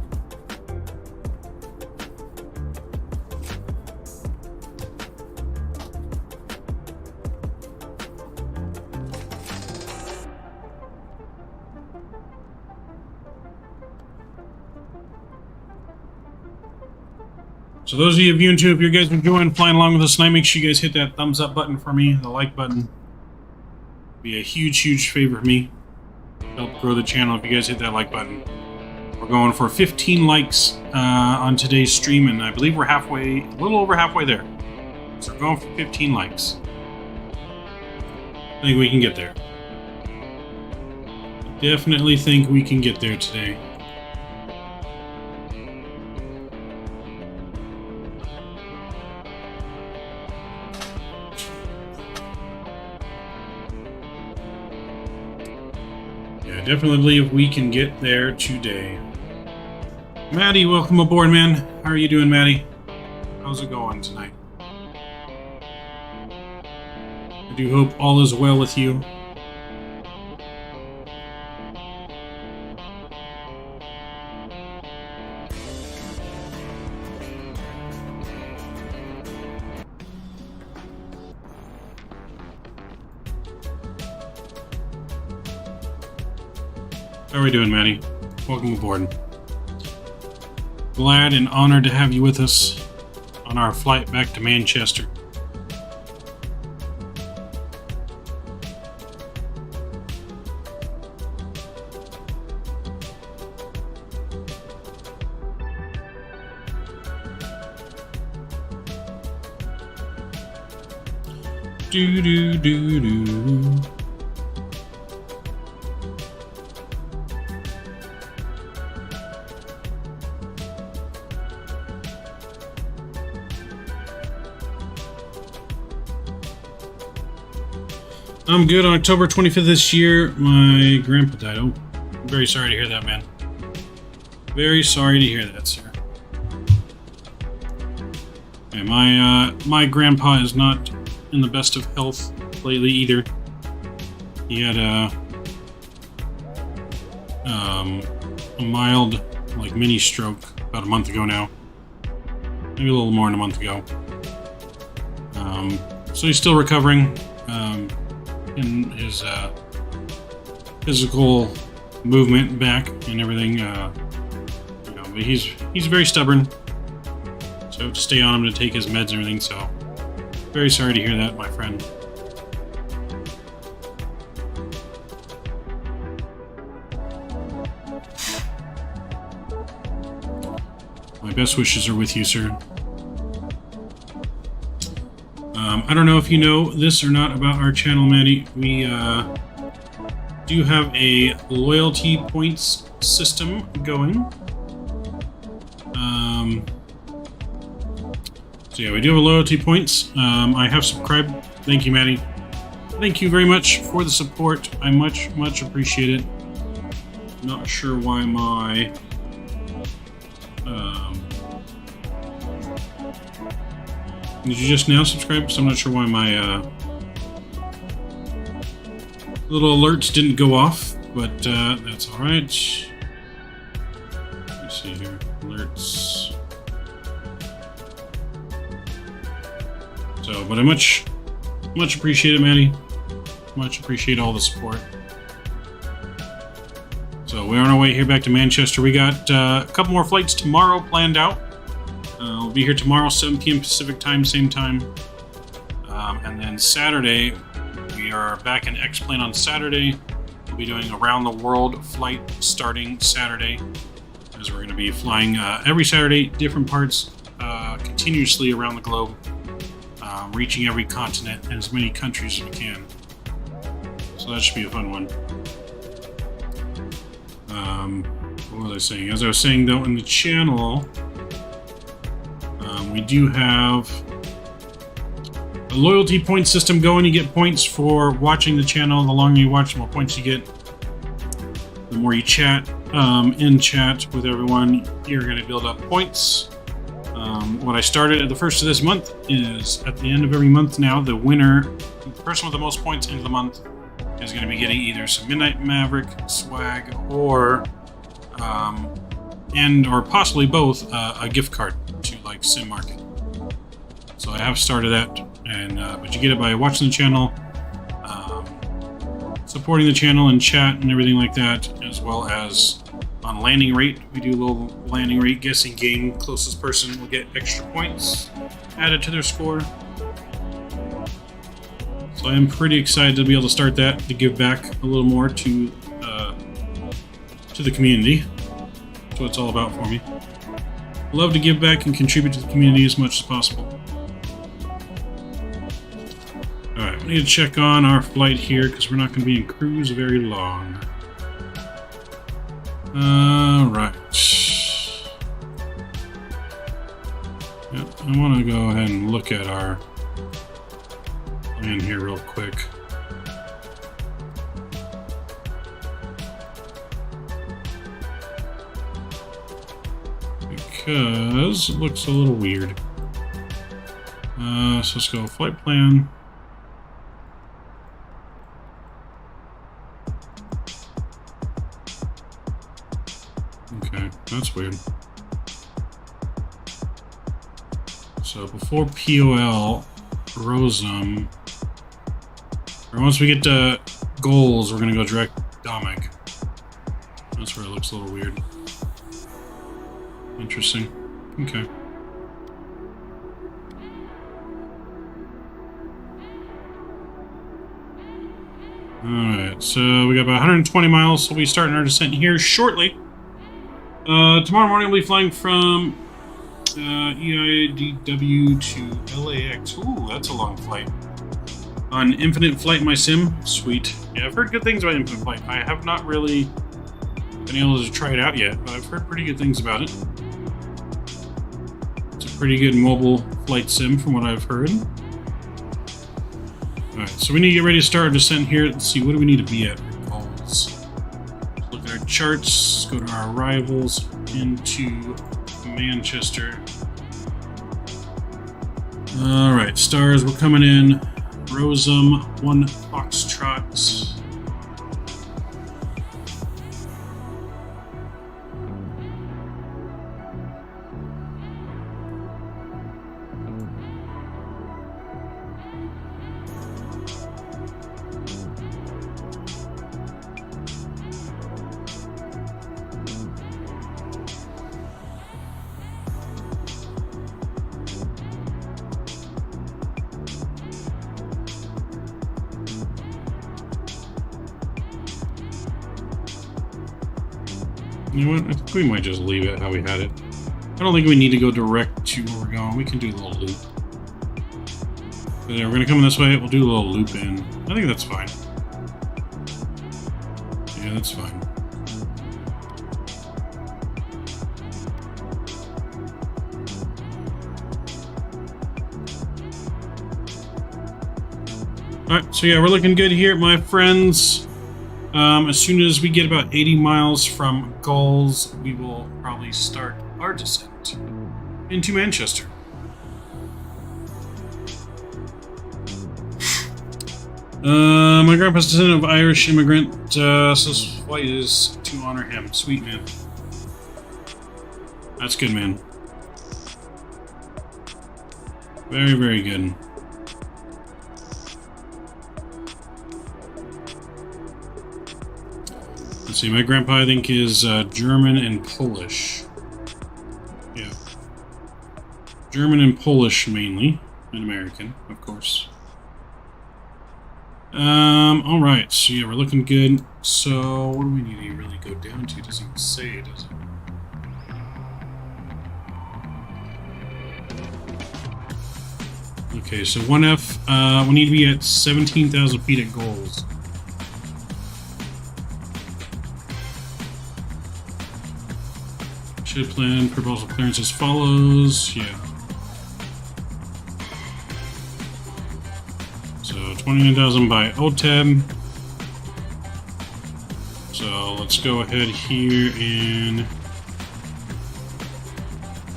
So those of you viewing too, if you guys are enjoying flying along with us tonight, make sure you guys hit that thumbs up button for me, the like button. It'd be a huge, huge favor for me. Help grow the channel if you guys hit that like button. We're going for 15 likes on today's stream, and I believe we're a little over halfway there. So we're going for 15 likes. I think we can get there. Definitely think we can get there today. Yeah, definitely believe we can get there today. Maddie, welcome aboard, man. How are you doing, Maddie? How's it going tonight? I do hope all is well with you. How are we doing, Maddie? Welcome aboard. Glad and honored to have you with us on our flight back to Manchester. Do do do do. I'm good. On October 25th this year, my grandpa died. Oh, I'm very sorry to hear that, man. Very sorry to hear that, sir. Okay, my grandpa is not in the best of health lately either. He had a mild, like, mini stroke about a month ago now. Maybe a little more than a month ago. So he's still recovering. In his physical movement back and everything, but he's very stubborn, so I have to stay on him to take his meds and everything. So very sorry to hear that, my friend. My best wishes are with you, sir. I don't know if you know this or not about our channel, Maddie. We do have a loyalty points system going. So yeah, we do have a loyalty points. I have subscribed. Thank you, Maddie. Thank you very much for the support. I much appreciate it. Not sure why my did you just now subscribe? Because I'm not sure why my little alerts didn't go off, but that's all right. Let me see here. Alerts. So, but I much appreciate it, Maddie. Much appreciate all the support. So we're on our way here back to Manchester. We got a couple more flights tomorrow planned out. We'll be here tomorrow, 7 p.m. Pacific time, same time. And then Saturday, we are back in X-Plane on Saturday. We'll be doing a round the world flight starting Saturday, as we're going to be flying every Saturday, different parts, continuously around the globe, reaching every continent and as many countries as we can. So that should be a fun one. What was I saying? As I was saying, though, in the channel, we do have a loyalty point system going. You get points for watching the channel. The longer you watch, the more points you get. The more you chat, in chat with everyone, you're going to build up points. What I started at the first of this month is at the end of every month now, the winner, the person with the most points into the month, is going to be getting either some Midnight Maverick swag or or possibly both a gift card to like Sim Market. So I have started that, and but you get it by watching the channel, supporting the channel and chat and everything like that, as well as on landing rate. We do a little landing rate guessing game. Closest person will get extra points added to their score. So I'm pretty excited to be able to start that, to give back a little more to the community. That's what it's all about for me. Love to give back and contribute to the community as much as possible. Alright, we need to check on our flight here because we're not going to be in cruise very long. Right. Yep, I want to go ahead and look at our plan here real quick. Because it looks a little weird. So let's go flight plan. Okay, that's weird. So before POL, ROSM, or once we get to goals, we're gonna go direct Domic. That's where it looks a little weird. Interesting. Okay. Alright, so we got about 120 miles, so we'll be starting our descent here shortly. Tomorrow morning we'll be flying from EIDW to LAX. Ooh, that's a long flight. On Infinite Flight My Sim. Sweet. Yeah, I've heard good things about Infinite Flight. I have not really been able to try it out yet, but I've heard pretty good things about it. It's a pretty good mobile flight sim from what I've heard. Alright, so we need to get ready to start our descent here. Let's see, what do we need to be at for goals? Look at our charts, go to our arrivals into Manchester. Alright, stars, we're coming in. ROSM, 1 Foxtrot. You know what? I think we might just leave it how we had it. I don't think we need to go direct to where we're going. We can do a little loop. So yeah, we're going to come this way. We'll do a little loop in. I think that's fine. Yeah, that's fine. Alright, so yeah, we're looking good here, my friends. As soon as we get about 80 miles from goals, we will probably start our descent into Manchester. My grandpa's descendant of Irish immigrant, so this flight is to honor him. Sweet, man. That's good, man. Very, very good. Let's see, my grandpa, I think, is German and Polish. Yeah. German and Polish, mainly. And American, of course. Alright, so yeah, we're looking good. So, what do we need to really go down to? It doesn't say, does it? Okay, so 1F, we need to be at 17,000 feet at goals. Should plan proposal clearance as follows. Yeah. So 29,000 by OTEB. So let's go ahead here and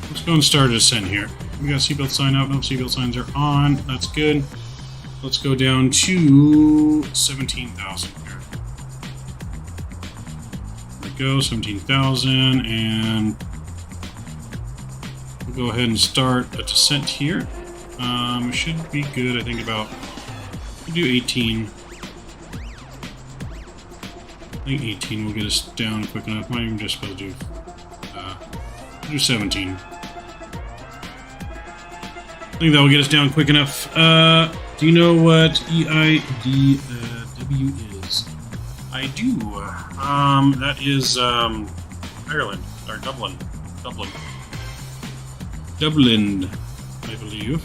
let's go and start a descent here. We got seatbelt sign out. No seatbelt signs are on. That's good. Let's go down to 17,000 here. There we go, 17,000, and we'll go ahead and start a descent here. We should be good, I think, about, we'll do 18. I think 18 will get us down quick enough. Might even just supposed to do 17. I think that will get us down quick enough. Do you know what EIDW is? I do. That is Ireland or Dublin. Dublin, I believe.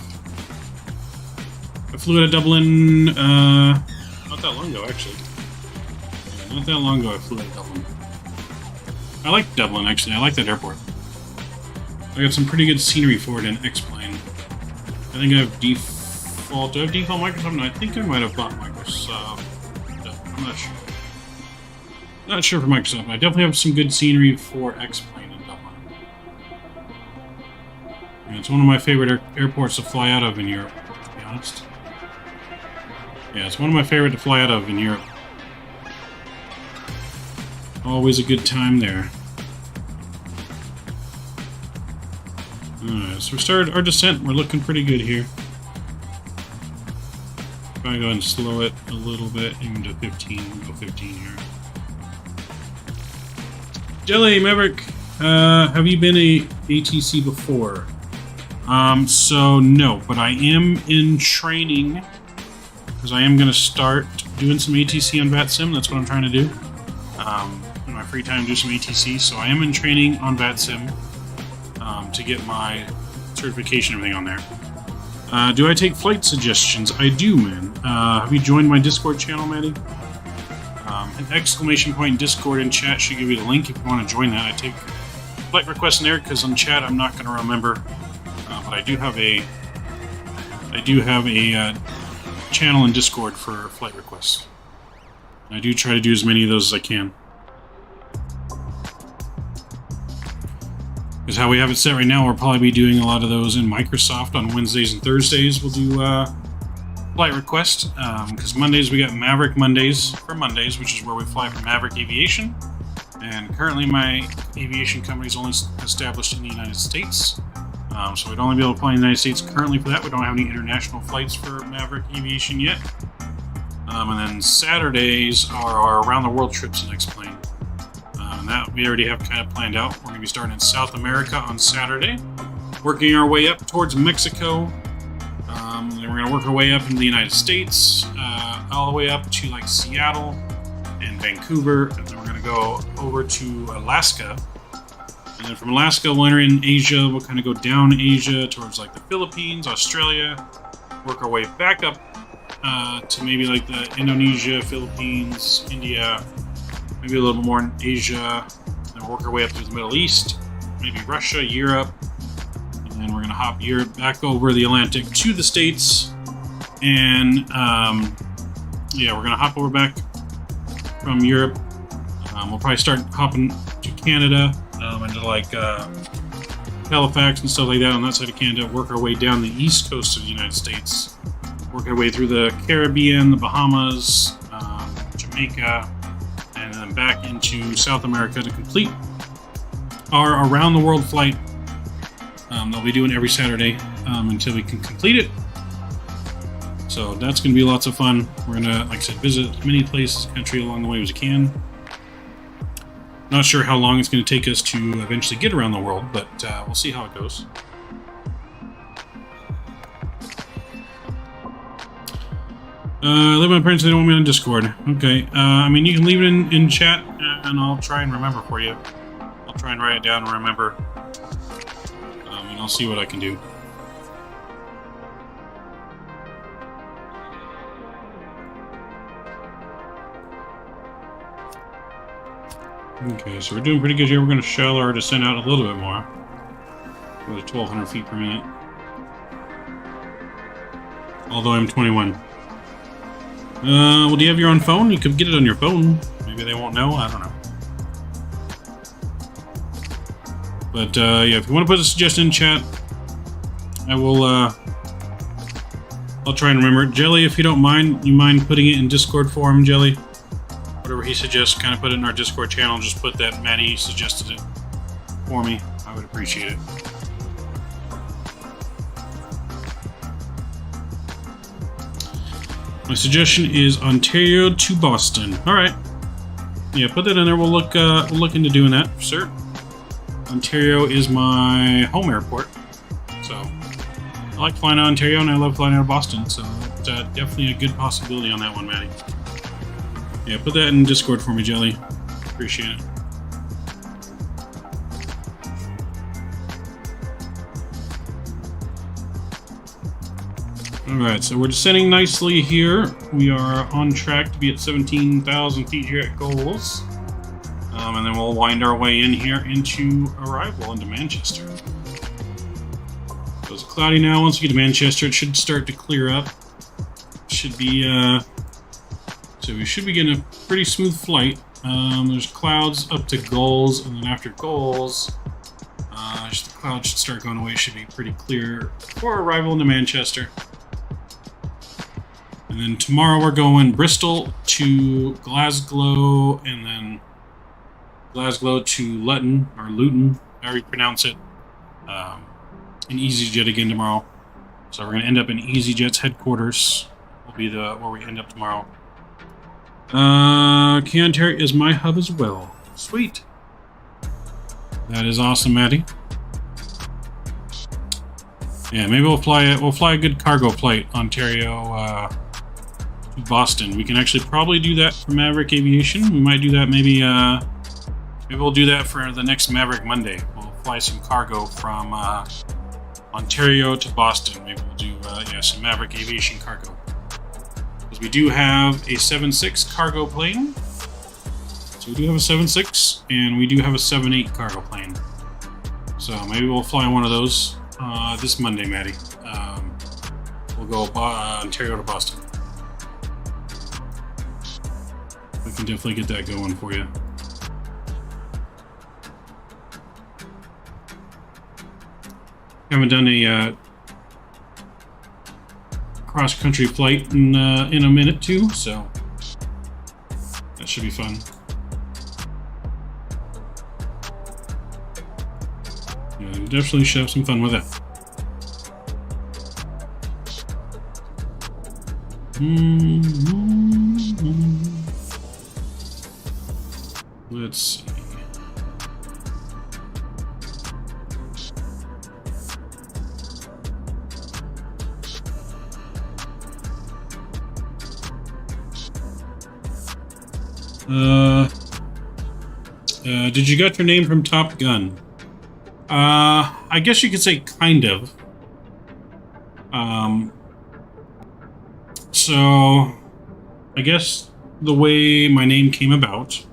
I flew out of Dublin not that long ago, actually. Yeah, not that long ago I flew out of Dublin. I like Dublin, actually. I like that airport. I got some pretty good scenery for it in X-Plane. I think I have default. Do I have default Microsoft? No, I think I might have bought Microsoft. No, I'm not sure. Not sure for Microsoft, but I definitely have some good scenery for X-Plane in Dublin. And it's one of my favorite airports to fly out of in Europe, to be honest. Yeah, it's one of my favorite to fly out of in Europe. Always a good time there. Alright, so we started our descent. We're looking pretty good here. Probably go ahead and slow it a little bit, even to 15. We'll go 15 here. Jelly, Maverick, have you been a ATC before? So no, but I am in training, because I am going to start doing some ATC on VATSIM. That's what I'm trying to do. In my free time, do some ATC. So I am in training on VATSIM to get my certification and everything on there. Do I take flight suggestions? I do, man. Have you joined my Discord channel, Maddie? An exclamation point in Discord and chat should give you the link if you want to join that. I take flight requests in there because on chat I'm not going to remember. But I do have a channel in Discord for flight requests. I do try to do as many of those as I can. Because how we have it set right now, we'll probably be doing a lot of those in Microsoft on Wednesdays and Thursdays. We'll do flight request. Because Mondays, we got Maverick Mondays for Mondays, which is where we fly for Maverick Aviation. And currently my aviation company is only established in the United States. So we'd only be able to fly in the United States currently for that. We don't have any international flights for Maverick Aviation yet. And then Saturdays are our around the world trips in X-Plane. And that we already have kind of planned out. We're going to be starting in South America on Saturday, working our way up towards Mexico. Then we're going to work our way up into the United States, all the way up to like Seattle and Vancouver. And then we're going to go over to Alaska. And then from Alaska, we'll enter in Asia. We'll kind of go down Asia towards like the Philippines, Australia, work our way back up to maybe like the Indonesia, Philippines, India, maybe a little bit more in Asia, then work our way up through the Middle East, maybe Russia, Europe, and then we're going to hop Europe back over the Atlantic to the States, and yeah, we're going to hop over back from Europe. We'll probably start hopping to Canada, into like Halifax and stuff like that on that side of Canada, work our way down the east coast of the United States, work our way through the Caribbean, the Bahamas, Jamaica, and then back into South America to complete our around the world flight that we'll be doing every Saturday until we can complete it. So that's going to be lots of fun. We're going to, like I said, visit as many places in the country along the way as we can. Not sure how long it's going to take us to eventually get around the world, but we'll see how it goes. Leave my parents, they don't want me on Discord. Okay, I mean, you can leave it in chat, and I'll try and remember for you. I'll try and write it down and remember. And I'll see what I can do. Okay, so we're doing pretty good here. We're going to shallow our descent out a little bit more. Go to 1,200 feet per minute. Although I'm 21. Well, do you have your own phone? You could get it on your phone. Maybe they won't know. I don't know. But, yeah, if you want to put a suggestion in chat, I will, I'll try and remember it. Jelly, if you don't mind, you mind putting it in Discord forum, Jelly? Whatever he suggests, kind of put it in our Discord channel. Just put that Maddie suggested it for me. I would appreciate it. My suggestion is Ontario to Boston. All right. Yeah, put that in there. We'll look into doing that, sir. Ontario is my home airport, so I like flying out of Ontario and I love flying out of Boston. So definitely a good possibility on that one, Maddie. Yeah, put that in Discord for me, Jelly. Appreciate it. Alright, so we're descending nicely here. We are on track to be at 17,000 feet here at goals. And then we'll wind our way in here into arrival into Manchester. So it's cloudy now. Once we get to Manchester, it should start to clear up. Should be, so we should be getting a pretty smooth flight. There's clouds up to Gulls, and then after Gulls, the clouds should start going away. It should be pretty clear for arrival into Manchester. And then tomorrow we're going Bristol to Glasgow, and then Glasgow to Luton, or Luton, however you pronounce it, in EasyJet again tomorrow. So we're going to end up in EasyJet's headquarters. Will be where we end up tomorrow. Canterbury is my hub as well. Sweet. That is awesome, Maddie. Yeah, maybe we'll fly a good cargo flight, Ontario to Boston. We can actually probably do that for Maverick Aviation. We might do that maybe we'll do that for the next Maverick Monday. We'll fly some cargo from Ontario to Boston. Maybe we'll do some Maverick Aviation cargo. Because we do have a 7.6 cargo plane. So we do have a 7.6, and we do have a 7.8 cargo plane. So maybe we'll fly one of those this Monday, Maddie. We'll go Ontario to Boston. We can definitely get that going for you. Haven't done a cross-country flight in a minute too, so that should be fun. Yeah, definitely should have some fun with it. Let's see. Did you get your name from Top Gun? I guess you could say kind of. So I guess the way my name came about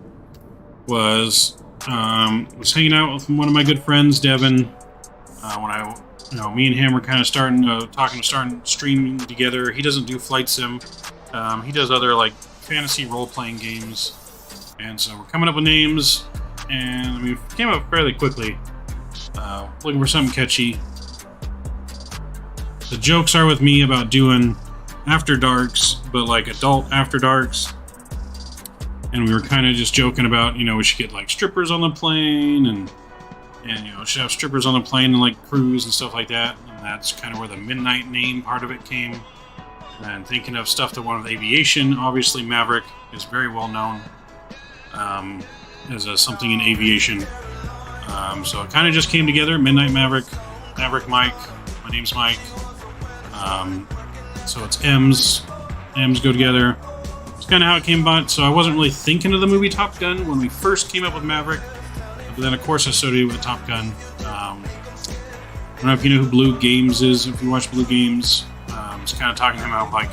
was hanging out with one of my good friends, Devin. When me and him were kind of starting streaming together. He doesn't do flight sim. He does other like fantasy role-playing games. And so we're coming up with names, and we came up fairly quickly. Looking for something catchy. The jokes are with me about doing After Darks, but like adult After Darks. And we were kind of just joking about, we should get like strippers on the plane, and should have strippers on the plane and like cruise and stuff like that. And that's kind of where the Midnight name part of it came. And thinking of stuff that went with aviation, obviously Maverick is very well known as something in aviation. So it kind of just came together. Midnight Maverick, Maverick Mike. My name's Mike. So it's M's. M's go together. It's kind of how it came about. So I wasn't really thinking of the movie Top Gun when we first came up with Maverick. But then, of course, I started with Top Gun. I don't know if you know who Blue Games is. If you watch Blue Games, it's kind of talking to him about like,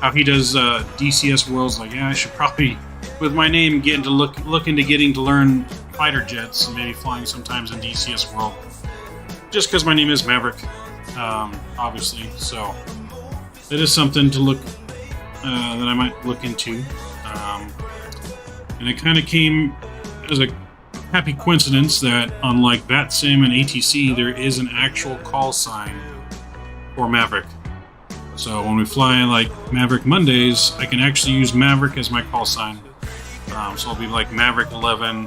how he does DCS Worlds. Like, I should probably, with my name, get into look into getting to learn fighter jets and maybe flying sometimes in DCS World. Just because my name is Maverick, obviously. So it is something to look that I might look into. And it kind of came as a happy coincidence that unlike VATSIM and ATC, there is an actual call sign for Maverick. So when we fly like Maverick Mondays, I can actually use Maverick as my call sign. So it'll be like Maverick 11,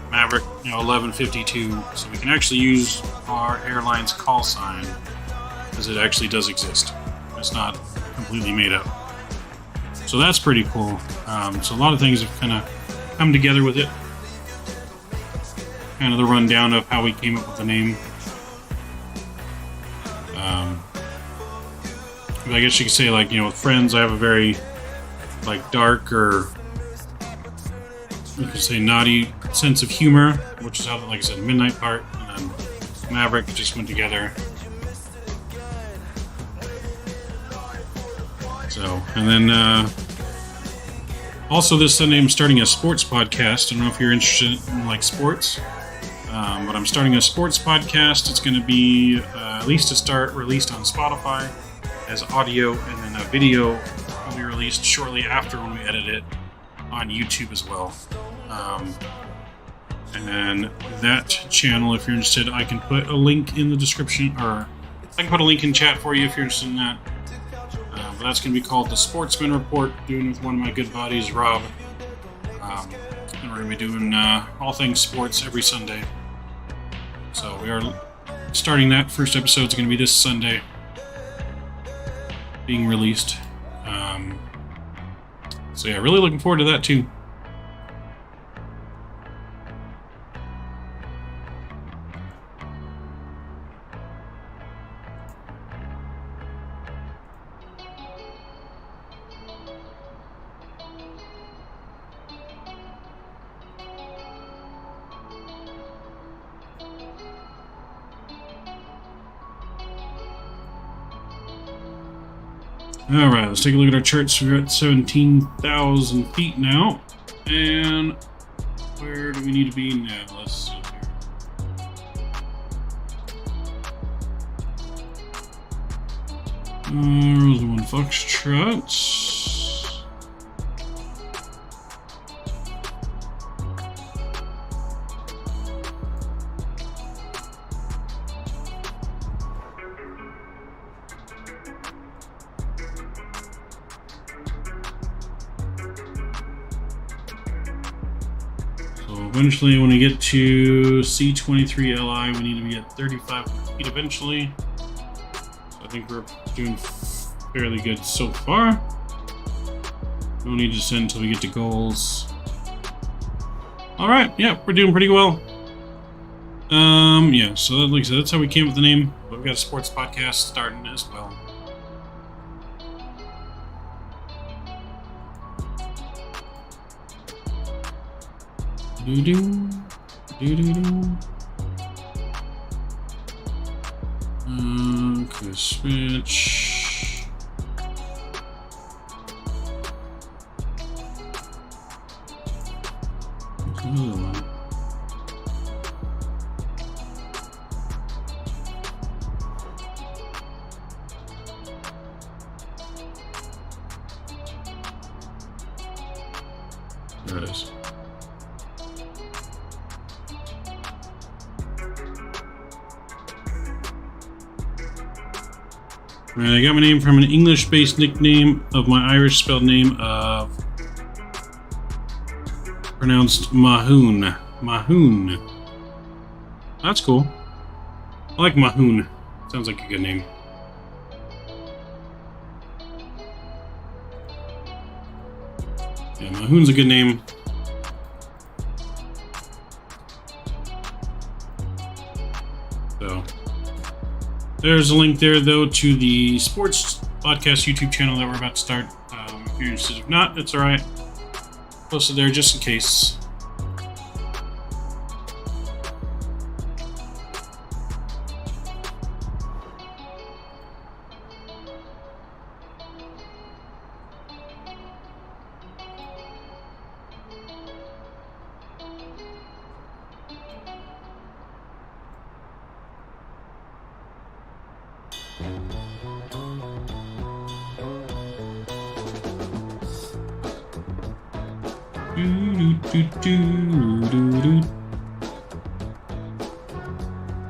Maverick 1152. So we can actually use our airline's call sign, because it actually does exist. It's not completely made up. So that's pretty cool. So a lot of things have kind of come together with it. Kind of the rundown of how we came up with the name. I guess you could say, like, with friends, I have a very, like, dark, or you could say naughty sense of humor, which is how, like I said, Midnight part, and then Maverick just went together. So, and then Also, this Sunday I'm starting a sports podcast. I don't know if you're interested in like sports, but I'm starting a sports podcast. It's going to be, at least to start, released on Spotify as audio, and then a video will be released shortly after when we edit it on YouTube as well. And that channel, if you're interested, I can put a link in the description, or I can put a link in chat for you if you're interested in that. But that's going to be called The Sportsman Report, doing with one of my good buddies, Rob. And we're going to be doing all things sports every Sunday. So we are starting that. First episode is going to be this Sunday, being released. So yeah, really looking forward to that too. Alright, let's take a look at our charts. We're at 17,000 feet now. And where do we need to be now? Let's see here. Rosa 1 Foxtrot. Eventually, when we get to C23LI, we need to be at 3,500 feet eventually. So I think we're doing fairly good so far. No need to send until we get to goals. Alright, yeah, we're doing pretty well. Yeah, so like I said, that's how we came up with the name. But we've got a sports podcast starting as well. Do-do, do-do-do. Okay, switch. There's another one. There it is. Alright, I got my name from an English-based nickname of my Irish spelled name of pronounced Mahoon. Mahoon. That's cool. I like Mahoon. Sounds like a good name. Yeah, Mahoon's a good name. So there's a link there, though, to the sports podcast YouTube channel that we're about to start. If you're interested, if not, it's all right. Post it there just in case.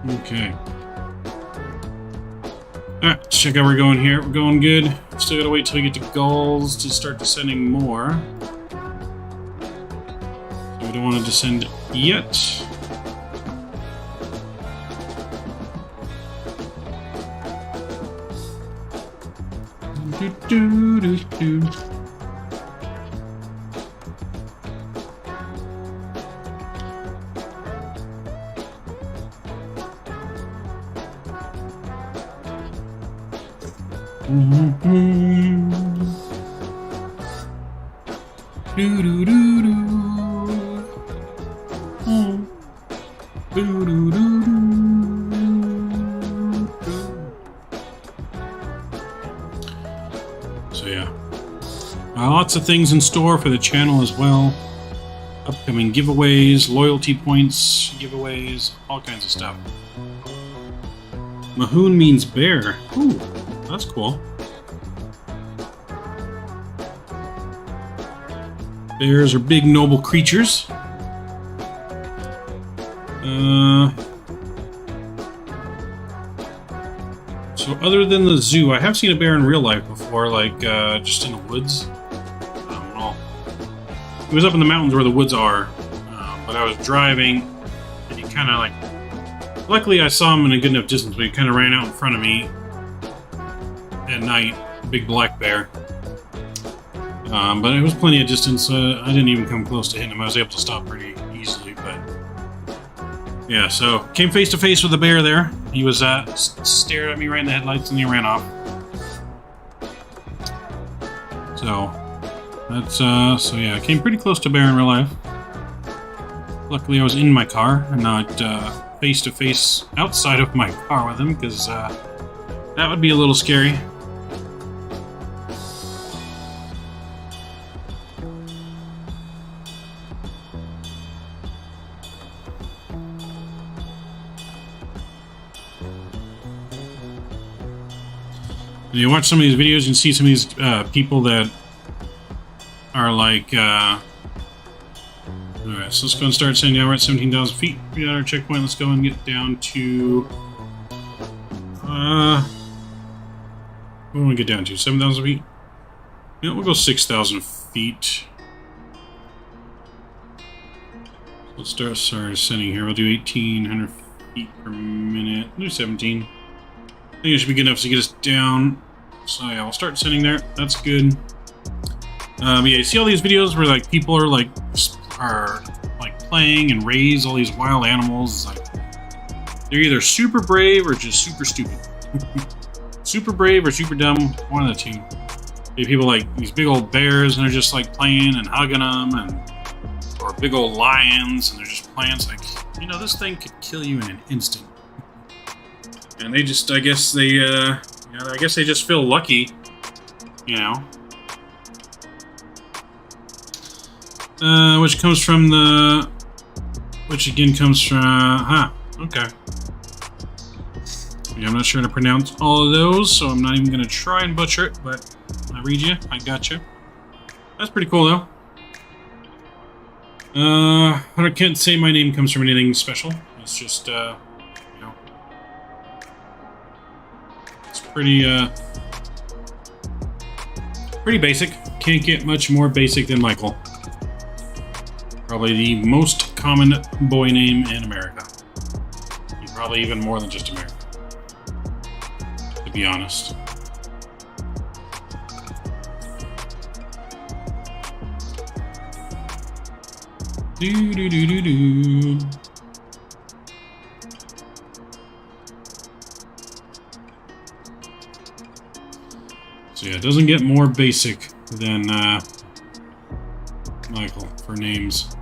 Okay. Alright, let's check how we're going here. We're going good. Still gotta wait till we get to goals to start descending more. So we don't want to descend yet. Do-do-do-do. Lots of things in store for the channel as well. Upcoming giveaways, loyalty points, giveaways, all kinds of stuff. Mahoon means bear. Ooh, that's cool. Bears are big, noble creatures. So other than the zoo, I have seen a bear in real life before, like just in the woods. Well, it was up in the mountains where the woods are, but I was driving, and he kind of like... Luckily, I saw him in a good enough distance, but he kind of ran out in front of me at night, big black bear. But it was plenty of distance. I didn't even come close to hitting him. I was able to stop pretty easily, but... Yeah, so came face to face with the bear there. He was stared at me right in the headlights and he ran off. So that's so yeah, I came pretty close to bear in real life. Luckily I was in my car and not face to face outside of my car with him, because that would be a little scary. When you watch some of these videos and see some of these people that are like, alright, so let's go and start saying now we're at 17,000 feet. We got our checkpoint. Let's go and get down to, what do we want to get down to? 7,000 feet? Yeah, we'll go 6,000 feet. Let's start ascending here. We'll do 1,800 feet per minute. We'll do 17. I think it should be good enough to get us down. So yeah, we'll start sending there. That's good. But yeah, you see all these videos where like people are like playing and raise all these wild animals. It's like they're either super brave or just super stupid. Super brave or super dumb, one of the two. You have people like these big old bears and they're just like playing and hugging them, or big old lions and they're just playing. It's like, you know, this thing could kill you in an instant. And they just, I guess they just feel lucky, you know. Which again comes from, okay. Yeah, I'm not sure how to pronounce all of those, so I'm not even going to try and butcher it, but I read you, I got you. That's pretty cool, though. I can't say my name comes from anything special. It's just, you know, it's pretty basic. Can't get much more basic than Michael. Probably the most common boy name in America. Probably even more than just America, to be honest. Do do do do do. So yeah, it doesn't get more basic than Michael for names.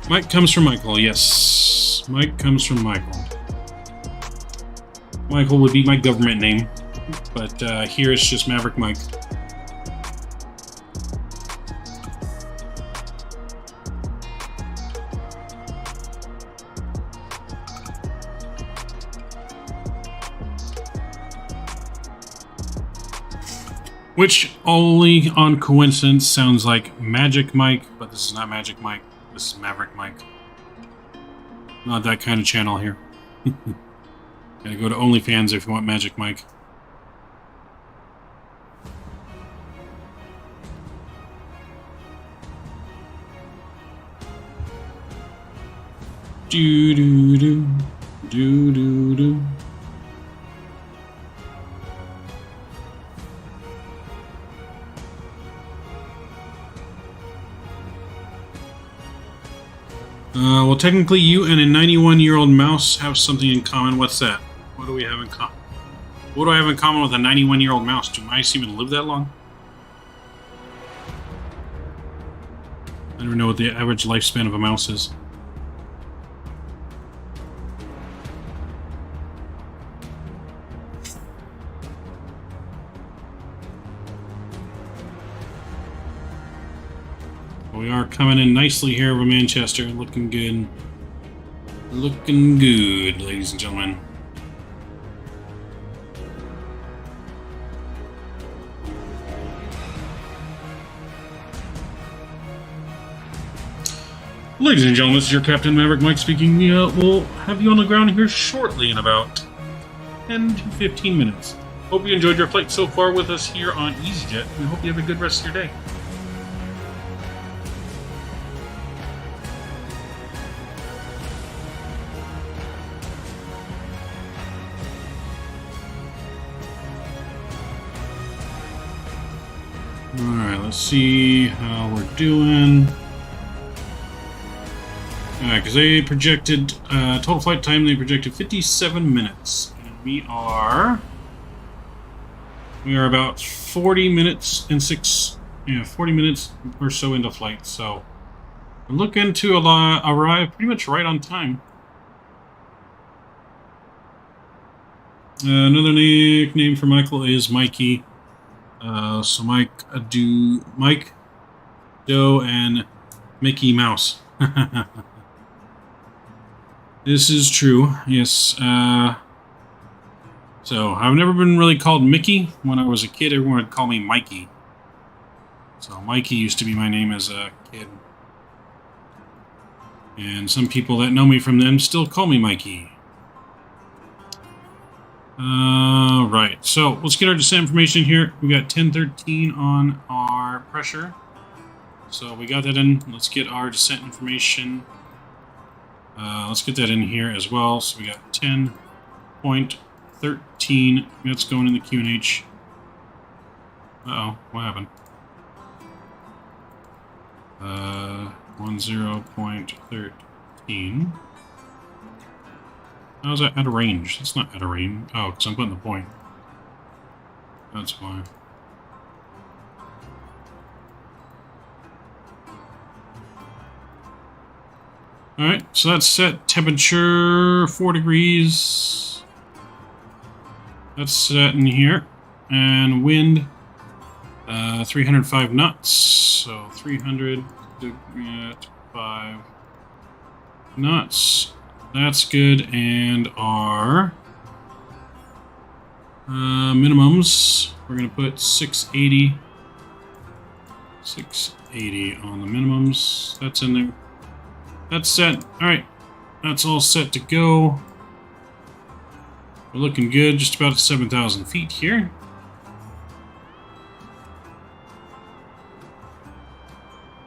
Mike comes from Michael, yes. Mike comes from Michael. Michael would be my government name, but here it's just Maverick Mike. Which only on coincidence sounds like Magic Mike, but this is not Magic Mike. This is Maverick Mike. Not that kind of channel here. Gotta go to OnlyFans if you want Magic Mike. Do do do do do do. Well, technically, you and a 91-year-old mouse have something in common. What's that? What do we have in common? What do I have in common with a 91-year-old mouse? Do mice even live that long? I don't know what the average lifespan of a mouse is. we are coming in nicely here over Manchester. Looking good. Looking good, ladies and gentlemen. Ladies and gentlemen, this is your Captain Maverick Mike speaking. We'll have you on the ground here shortly in about 10 to 15 minutes. Hope you enjoyed your flight so far with us here on EasyJet. We hope you have a good rest of your day. Alright, let's see how we're doing. Alright, because they projected total flight time, they projected 57 minutes. And we are about 40 minutes and 40 minutes or so into flight. So we're looking to arrive pretty much right on time. Another nickname for Michael is Mikey. So Mike, Doe, and Mickey Mouse. This is true, yes. So, I've never been really called Mickey. When I was a kid, everyone would call me Mikey. So, Mikey used to be my name as a kid. And some people that know me from then still call me Mikey. Right, so let's get our descent information here. We got 1013 on our pressure. So, we got that in. Let's get our descent information. Let's get that in here as well. So we got 10.13. That's going in the QNH. Uh-oh, what happened? 10.13. How is that out of range? It's not out of range. Oh, because I'm putting the point. That's why. Alright, so that's set. Temperature 4 degrees. That's set in here. And wind 305 knots. So 305 knots. That's good. And our minimums, we're going to put 680. 680 on the minimums. That's in there. That's set. Alright. That's all set to go. We're looking good. Just about 7,000 feet here.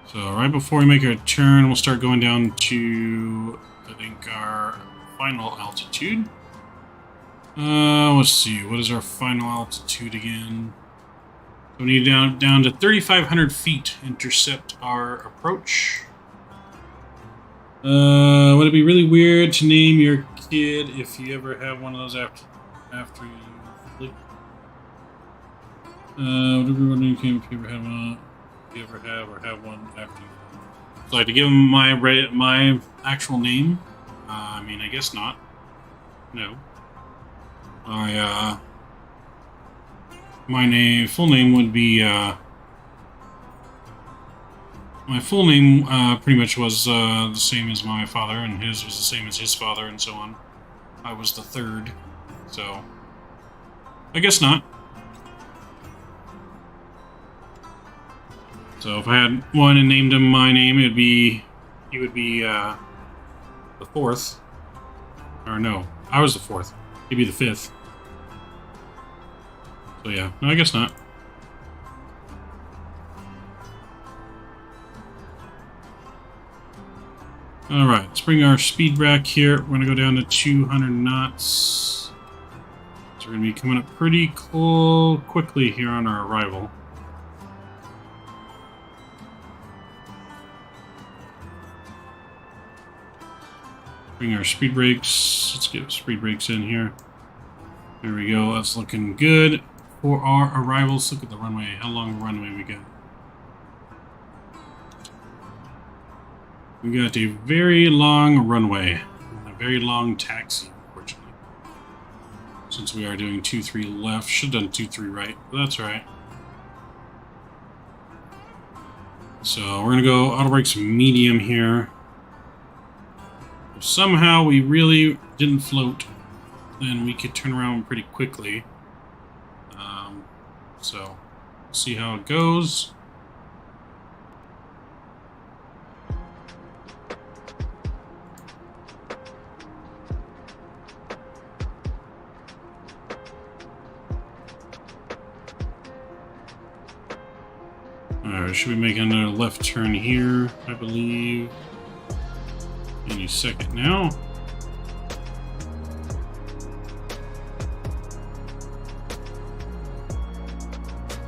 So right before we make our turn, we'll start going down to, I think, our final altitude. Let's see. What is our final altitude again? So we need down to 3,500 feet. Intercept our approach. Would it be really weird to name your kid if you ever have one of those after you flick? Would it be weird if you ever have one? If you ever have or have one after you? So to give him my actual name? I mean, I guess not. No. My full name would be my full name pretty much was the same as my father, and his was the same as his father, and so on. I was the third, so I guess not. So if I had one and named him my name, he would be the fourth. Or no, I was the fourth. He'd be the fifth. So yeah, no, I guess not. Alright, let's bring our speed back here. We're going to go down to 200 knots. So we're going to be coming up pretty quickly here on our arrival. Bring our speed brakes. Let's get speed brakes in here. There we go. That's looking good for our arrival. Let's look at the runway. How long a runway we got? We got a very long runway. And a very long taxi, unfortunately. Since we are doing 2-3 left. Should have done 2-3 right, but that's alright. So we're going to go auto brakes medium here. If somehow we really didn't float, then we could turn around pretty quickly. So see how it goes. Alright, should be making another left turn here, I believe. Any second now.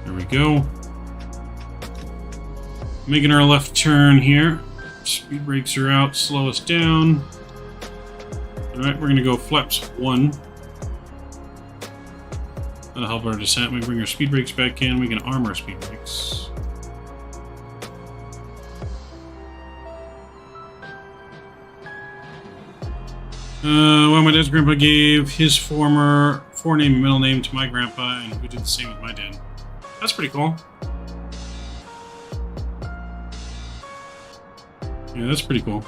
There we go. Making our left turn here. Speed brakes are out, slow us down. Alright, we're gonna go flaps 1. That'll help our descent. We bring our speed brakes back in, we can arm our speed brakes. Well, my dad's grandpa gave his former forename and middle name to my grandpa, and we did the same with my dad. That's pretty cool. Yeah, that's pretty cool.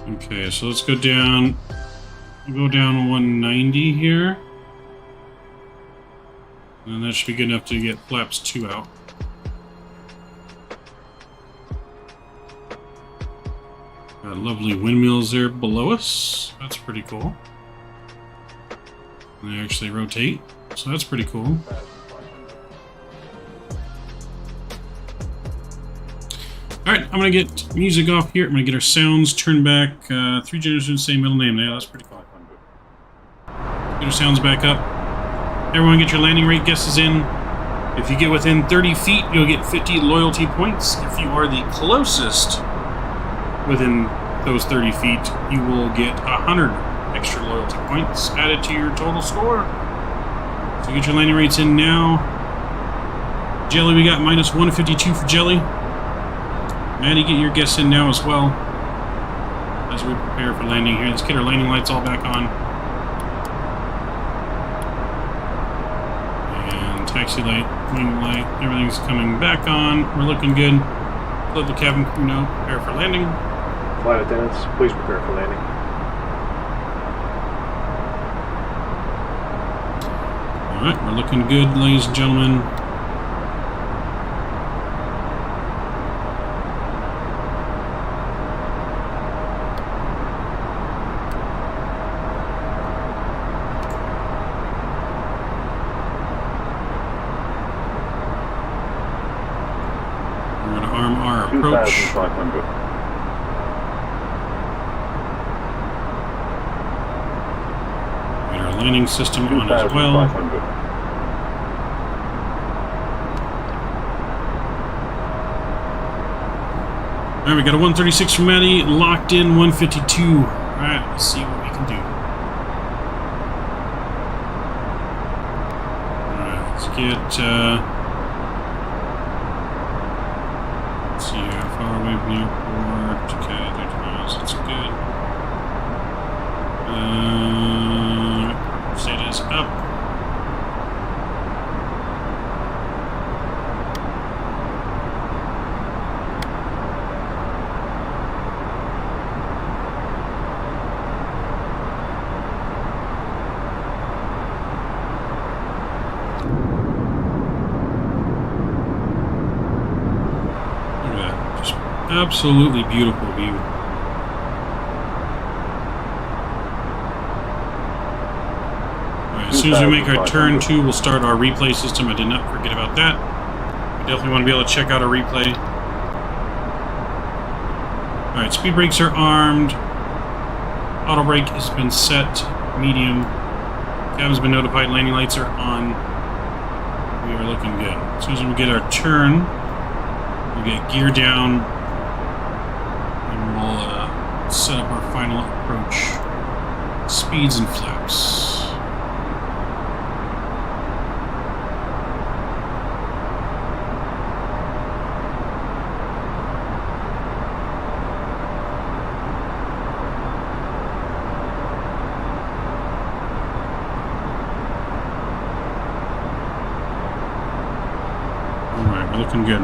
Okay, so let's go down. We'll go down 190 here. And that should be good enough to get flaps 2 out. Got lovely windmills there below us. That's pretty cool. And they actually rotate, so that's pretty cool. Alright, I'm gonna get music off here. I'm gonna get our sounds turned back. 3 generations, same middle name. Yeah, that's pretty cool. Get our sounds back up. Everyone get your landing rate guesses in. If you get within 30 feet, you'll get 50 loyalty points. If you are the closest within those 30 feet, you will get 100 extra loyalty points added to your total score. So get your landing rates in now. Jelly, we got minus 152 for Jelly. Maddie, get your guess in now as well. As we prepare for landing here. Let's get our landing lights all back on. And taxi light, wing light, everything's coming back on. We're looking good. Let the cabin crew know. Prepare for landing. Flight attendants, please prepare for landing. Alright, we're looking good, ladies and gentlemen. We're going to arm our approach. 2,500. Landing system on as well. Alright, we got a 136 from Maddie, locked in 152. Alright, let's see what we can do. Alright, let's get, let's see how far away from the airport. Okay, 30 miles, that's good. Status up. Look at that. Just absolutely beautiful view. As soon as we make our turn 2, we'll start our replay system. I did not forget about that. We definitely want to be able to check out our replay. Alright, speed brakes are armed. Auto brake has been set. Medium. Cabin's been notified. Landing lights are on. We are looking good. As soon as we get our turn, we'll get gear down. And we'll set up our final approach. Speeds and flaps. We're looking good.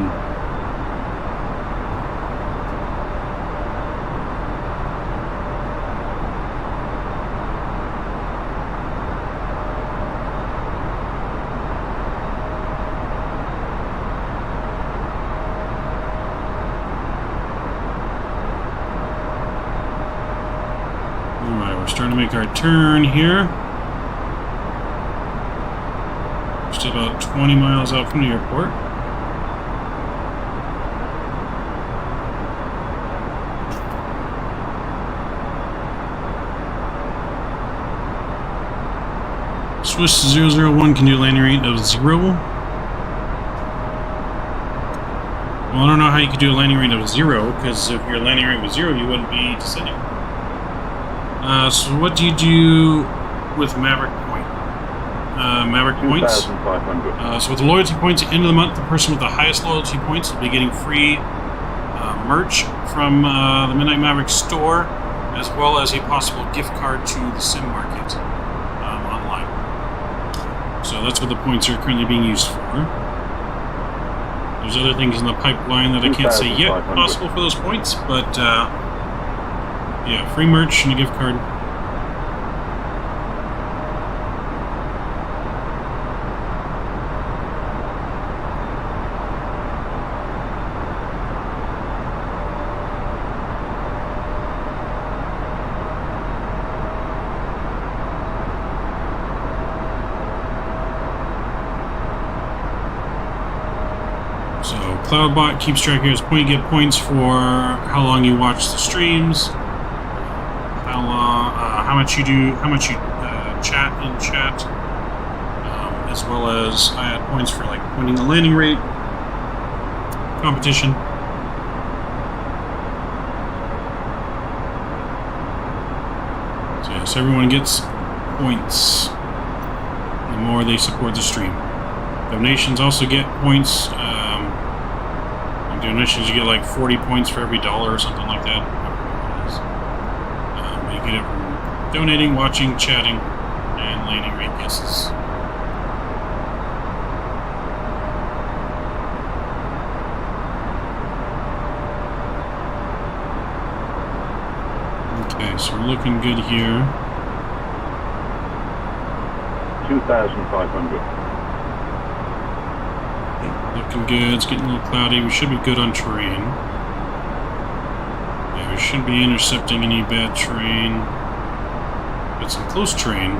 Alright, we're starting to make our turn here. Just about 20 miles out from the airport. Swiss 001 can do a landing rate of 0. Well, I don't know how you could do a landing rate of 0, because if your landing rate was 0, you wouldn't be descending. So what do you do with Maverick Point? Maverick Points. 2,500. So with the loyalty points at the end of the month, the person with the highest loyalty points will be getting free merch from the Midnight Maverick store, as well as a possible gift card to the sim market online. So that's what the points are currently being used for. There's other things in the pipeline that I can't say yet possible for those points, but yeah, free merch and a gift card. So CloudBot keeps track of his point. You get points for how long you watch the streams, how much you do, how much you chat in chat, as well as I had points for like winning the landing rate competition. So yes, everyone gets points the more they support the stream. Donations also get points. Donations, you get like 40 points for every dollar or something like that. You get it from donating, watching, chatting, and landing rate guesses. Okay, so we're looking good here. 2,500. Looking good. It's getting a little cloudy. We should be good on terrain. Yeah, we shouldn't be intercepting any bad terrain. Got some close terrain,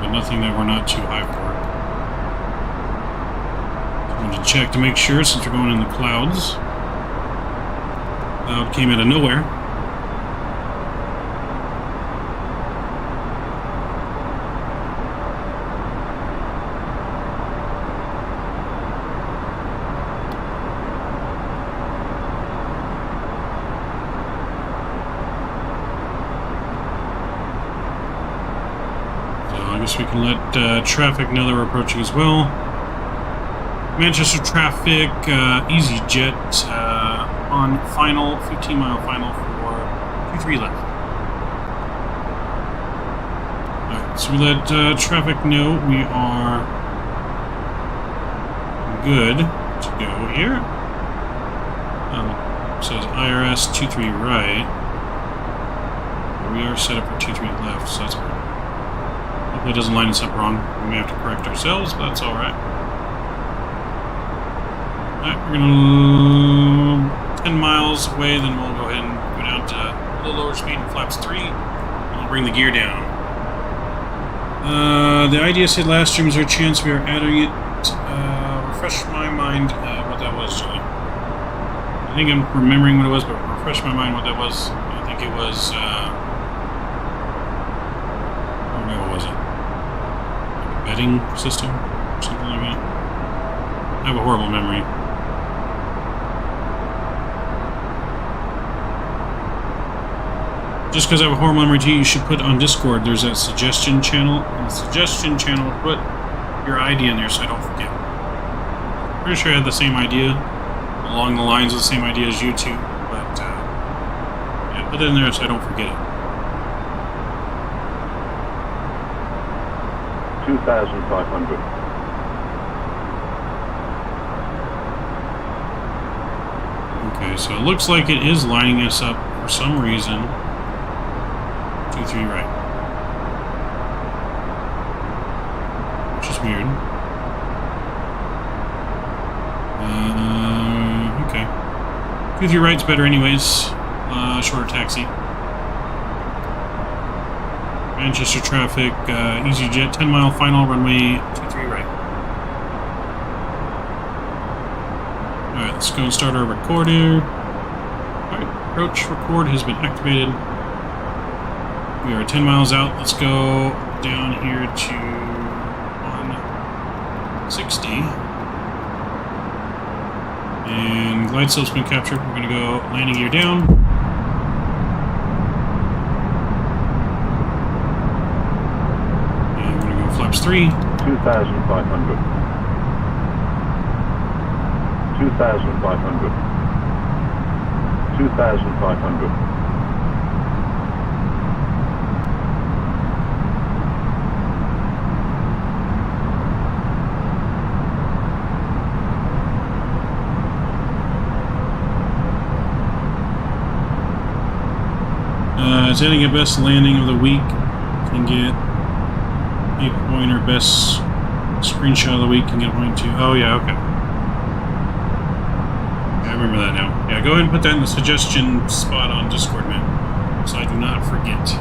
but nothing that we're not too high for. I wanted to check to make sure since we're going in the clouds. Cloud came out of nowhere. We can let traffic know that we're approaching as well. Manchester traffic, EasyJet on final, 15-mile final for 2-3 left. Alright, so we let traffic know we are good to go here. It says IRS 23 right. We are set up for 23 left, so that's good. It doesn't line us up wrong. We may have to correct ourselves, but that's alright. Alright, we're gonna 10 miles away, then we'll go ahead and go down to a little lower speed in flaps 3, and we'll bring the gear down. The idea said last stream, is there a chance we are adding it? Refresh my mind what that was, Joey. I think I'm remembering what it was, but refresh my mind what that was. I think it was, what was it? Betting system, or something like that. I have a horrible memory. Just because I have a horrible memory, you should put on Discord. There's that suggestion channel. In the suggestion channel, put your ID in there so I don't forget. Pretty sure I had the same idea, along the lines of the same idea as YouTube, but yeah, put it in there so I don't forget it. 2,500. Okay, so it looks like it is lining us up for some reason. 23 right. Which is weird. Okay. 23 right's better anyways. Shorter taxi. Manchester traffic, EasyJet, 10-mile final, runway 23 right. Alright, let's go and start our recorder. Alright, approach record has been activated. We are 10 miles out. Let's go down here to 160. And glide slope's been captured. We're going to go landing gear down. And we're going to go flaps 3. 2,500. 2,500. 2,500. Setting a best landing of the week. Can get a point, or best screenshot of the week can get a point too. Oh yeah, okay. Yeah, I remember that now. Yeah, go ahead and put that in the suggestion spot on Discord, man, so I do not forget.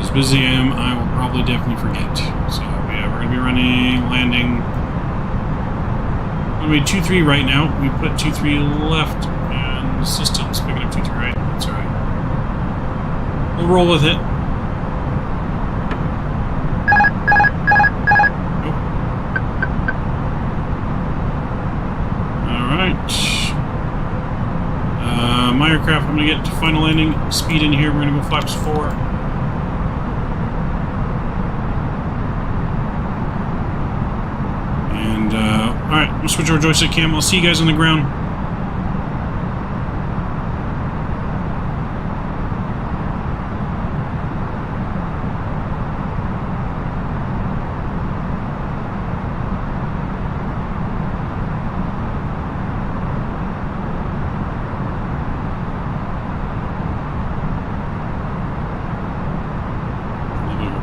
As busy I am, I will probably definitely forget. So yeah, we're gonna be running landing. Runway 23 right now. We put 23 left. The system's picking up 23 right. That's alright. We'll roll with it. Nope. Alright. My aircraft, I'm going to get to final landing. Speed in here. We're going to go flaps 4. And, alright. I'm going to switch over joystick cam. I'll see you guys on the ground.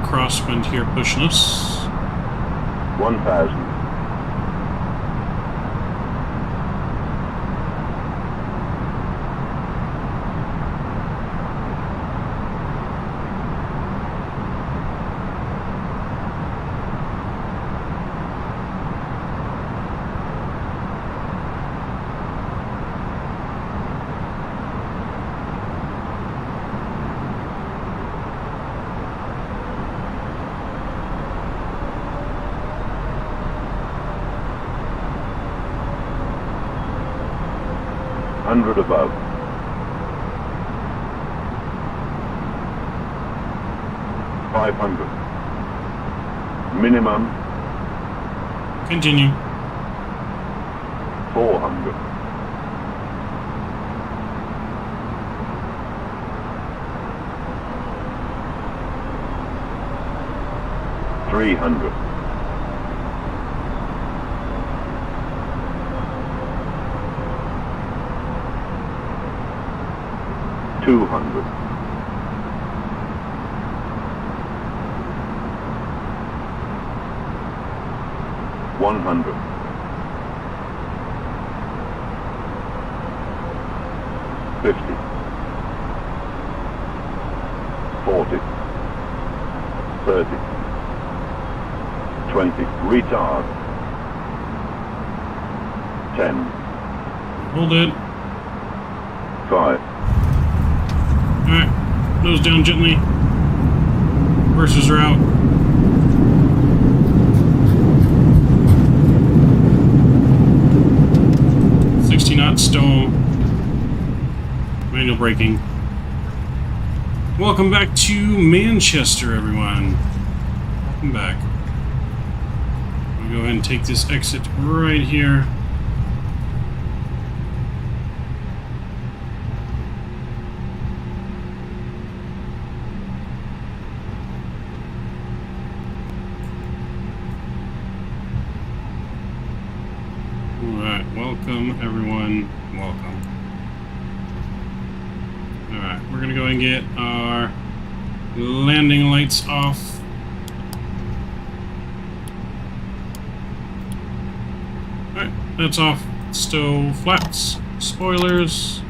Crosswind here pushing us. 1,000. 100 above. 500. Minimum. Continue. 400. 300. 200. 100. 50. 40. 30. 20. Retard. 10. Hold it. 5. Alright. Nose down gently. Reversers are out. Knot stone. Manual braking. Welcome back to Manchester, everyone. Welcome back. We'll go ahead and take this exit right here. Welcome, everyone. Welcome. Alright, we're gonna go and get our landing lights off. Alright, that's off. Stow flaps, spoilers.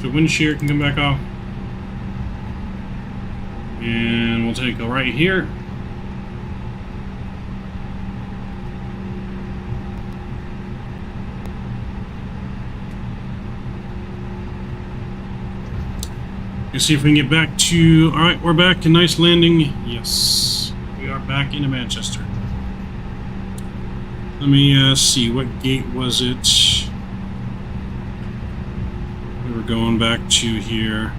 The wind shear can come back off. And we'll take a right here. Let's see if we can get back to... Alright, we're back. A nice landing. Yes. We are back into Manchester. Let me see. What gate was it? We were going back to here.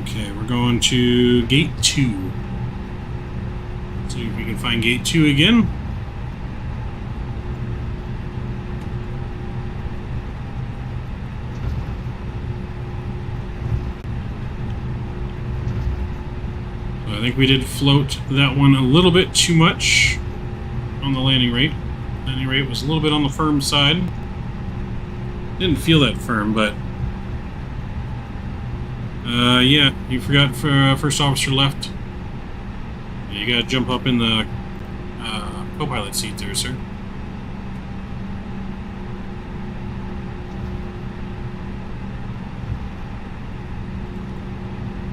Okay, we're going to gate 2. See if we can find gate 2 again. I think we did float that one a little bit too much on the landing rate. Landing rate was a little bit on the firm side. Didn't feel that firm, but yeah, you forgot for first officer left. You gotta jump up in the co-pilot seat there, sir.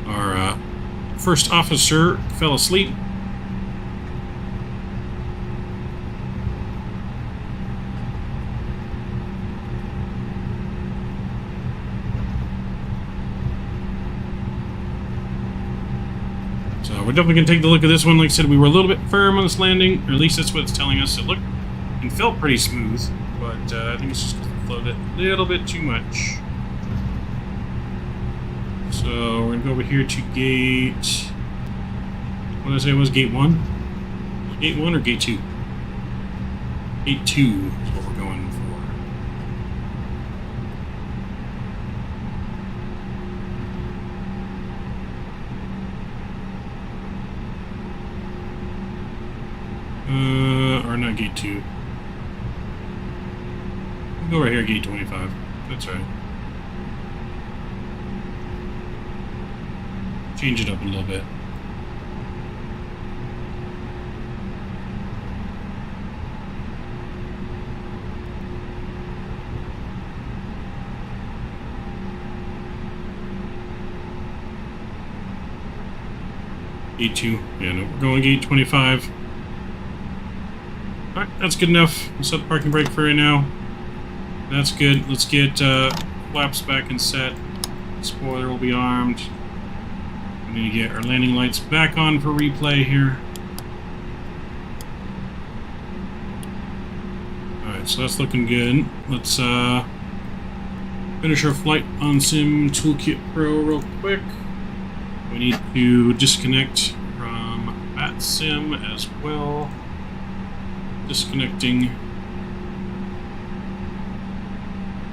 Our first officer fell asleep. So we're definitely going to take a look at this one. Like I said, we were a little bit firm on this landing, or at least that's what it's telling us. It looked and felt pretty smooth, but I think it's just floated a little bit too much. So we're going to go over here to gate... What did I say it was? Gate 1? Gate 1 or gate 2? Gate 2 is what we're going for. Or not gate 2. We'll go right here, gate 25. That's right. Change it up a little bit. Gate 2. Yeah, no, we're going gate 25. Alright, that's good enough. We'll set the parking brake for right now. That's good. Let's get flaps back and set. Spoiler will be armed. We need to get our landing lights back on for replay here. Alright, so that's looking good. Let's finish our flight on Sim Toolkit Pro real quick. We need to disconnect from that sim as well. Disconnecting.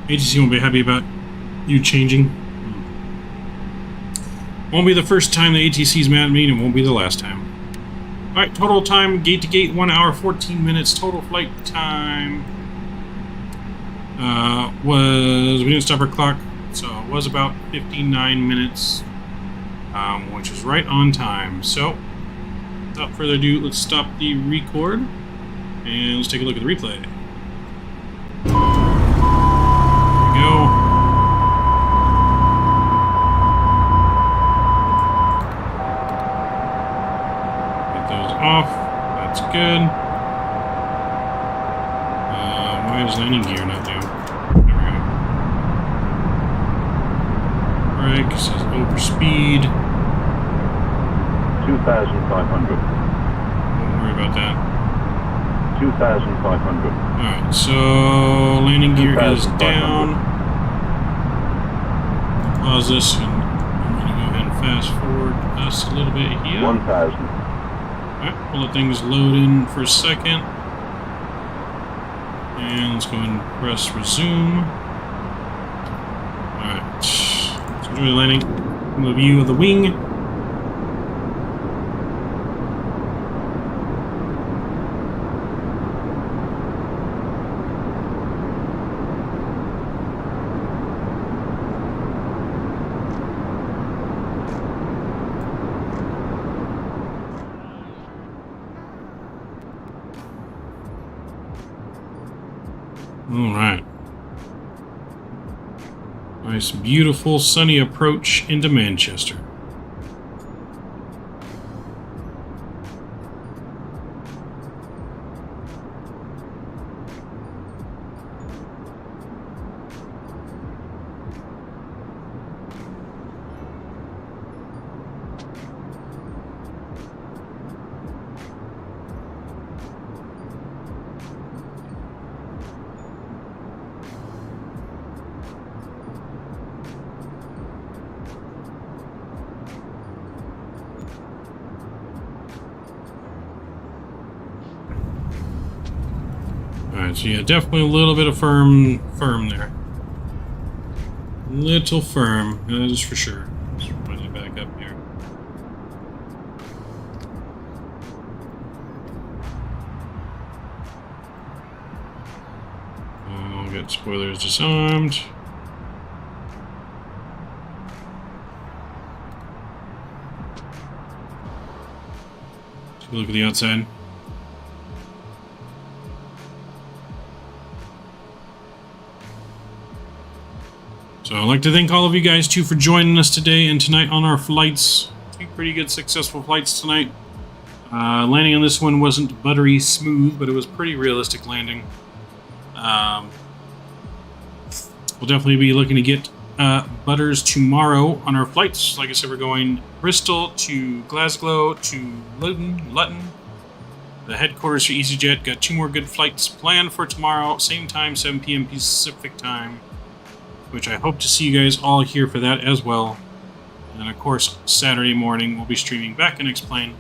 ATC won't be happy about you changing. Won't be the first time the ATC's mad at me, and it won't be the last time. Alright, total time, gate to gate, 1 hour, 14 minutes. Total flight time was, we didn't stop our clock, so it was about 59 minutes, which is right on time. So, without further ado, let's stop the record, and let's take a look at the replay. There we go. Off. That's good. Why is landing gear not doing? There we go. Brake says over speed. 2,500. Don't worry about that. 2,500. Alright, so landing gear is down. Pause this and I'm going to go ahead and fast forward us a little bit here. 1,000. Alright, we'll let things load in for a second. And let's go ahead and press resume. Alright. So enjoy the landing from the view of the wing. All right. Nice, beautiful, sunny approach into Manchester. Alright, so yeah, definitely a little bit of firm there. Little firm, that is for sure. Just run it back up here. I'll get spoilers disarmed. Take a look at the outside. So I'd like to thank all of you guys too for joining us today and tonight on our flights. Two pretty good successful flights tonight. Landing on this one wasn't buttery smooth, but it was pretty realistic landing. We'll definitely be looking to get butters tomorrow on our flights. Like I said, we're going Bristol to Glasgow to Luton. The headquarters for EasyJet. Got 2 more good flights planned for tomorrow. Same time, 7 p.m. Pacific time. Which I hope to see you guys all here for that as well. And of course, Saturday morning we'll be streaming back and explain.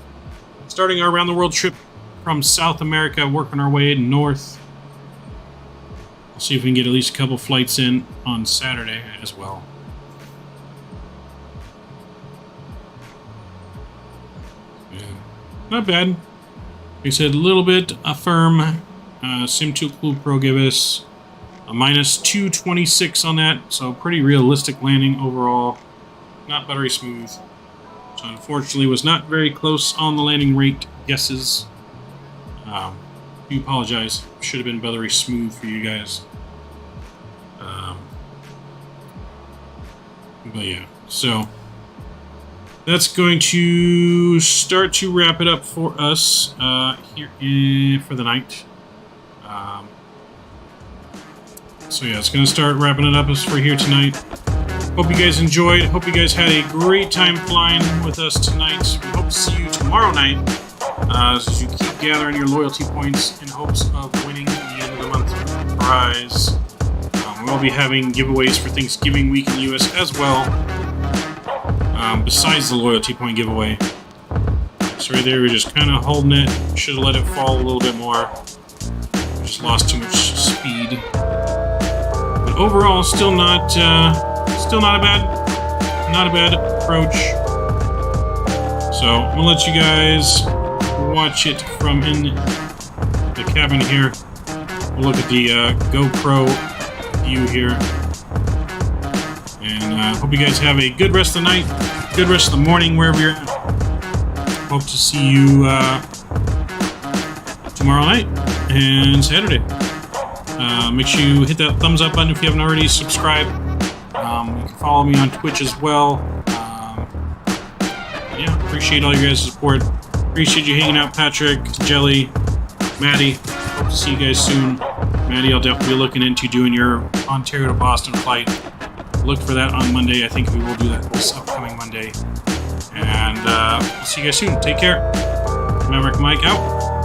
Starting our around the world trip from South America, working our way north. We'll see if we can get at least a couple flights in on Saturday as well. Yeah, not bad. Like I said, a little bit firm. Sim2 Pro gave us a minus 226 on that, so pretty realistic landing overall. Not buttery smooth. So unfortunately was not very close on the landing rate guesses. Do apologize. Should have been buttery smooth for you guys. But yeah, so that's going to start to wrap it up for us here for the night. So yeah, it's going to start wrapping it up as for here tonight. Hope you guys enjoyed. Hope you guys had a great time flying with us tonight. We hope to see you tomorrow night as you keep gathering your loyalty points in hopes of winning the end of the month prize. We'll be having giveaways for Thanksgiving week in the US as well, besides the loyalty point giveaway. So right there, we're just kind of holding it. Should have let it fall a little bit more. We just lost too much speed. Overall, still not a bad approach. So I'm gonna let you guys watch it from in the cabin here. We'll look at the GoPro view here, and hope you guys have a good rest of the night, good rest of the morning wherever you're at. Hope to see you tomorrow night and Saturday. Make sure you hit that thumbs up button if you haven't already. Subscribe. You can follow me on Twitch as well. Yeah, appreciate all your guys' support. Appreciate you hanging out, Patrick, Jelly, Maddie. Hope to see you guys soon. Maddie, I'll definitely be looking into doing your Ontario to Boston flight. Look for that on Monday. I think we will do that this upcoming Monday. And we'll see you guys soon. Take care. Maverick Mike out.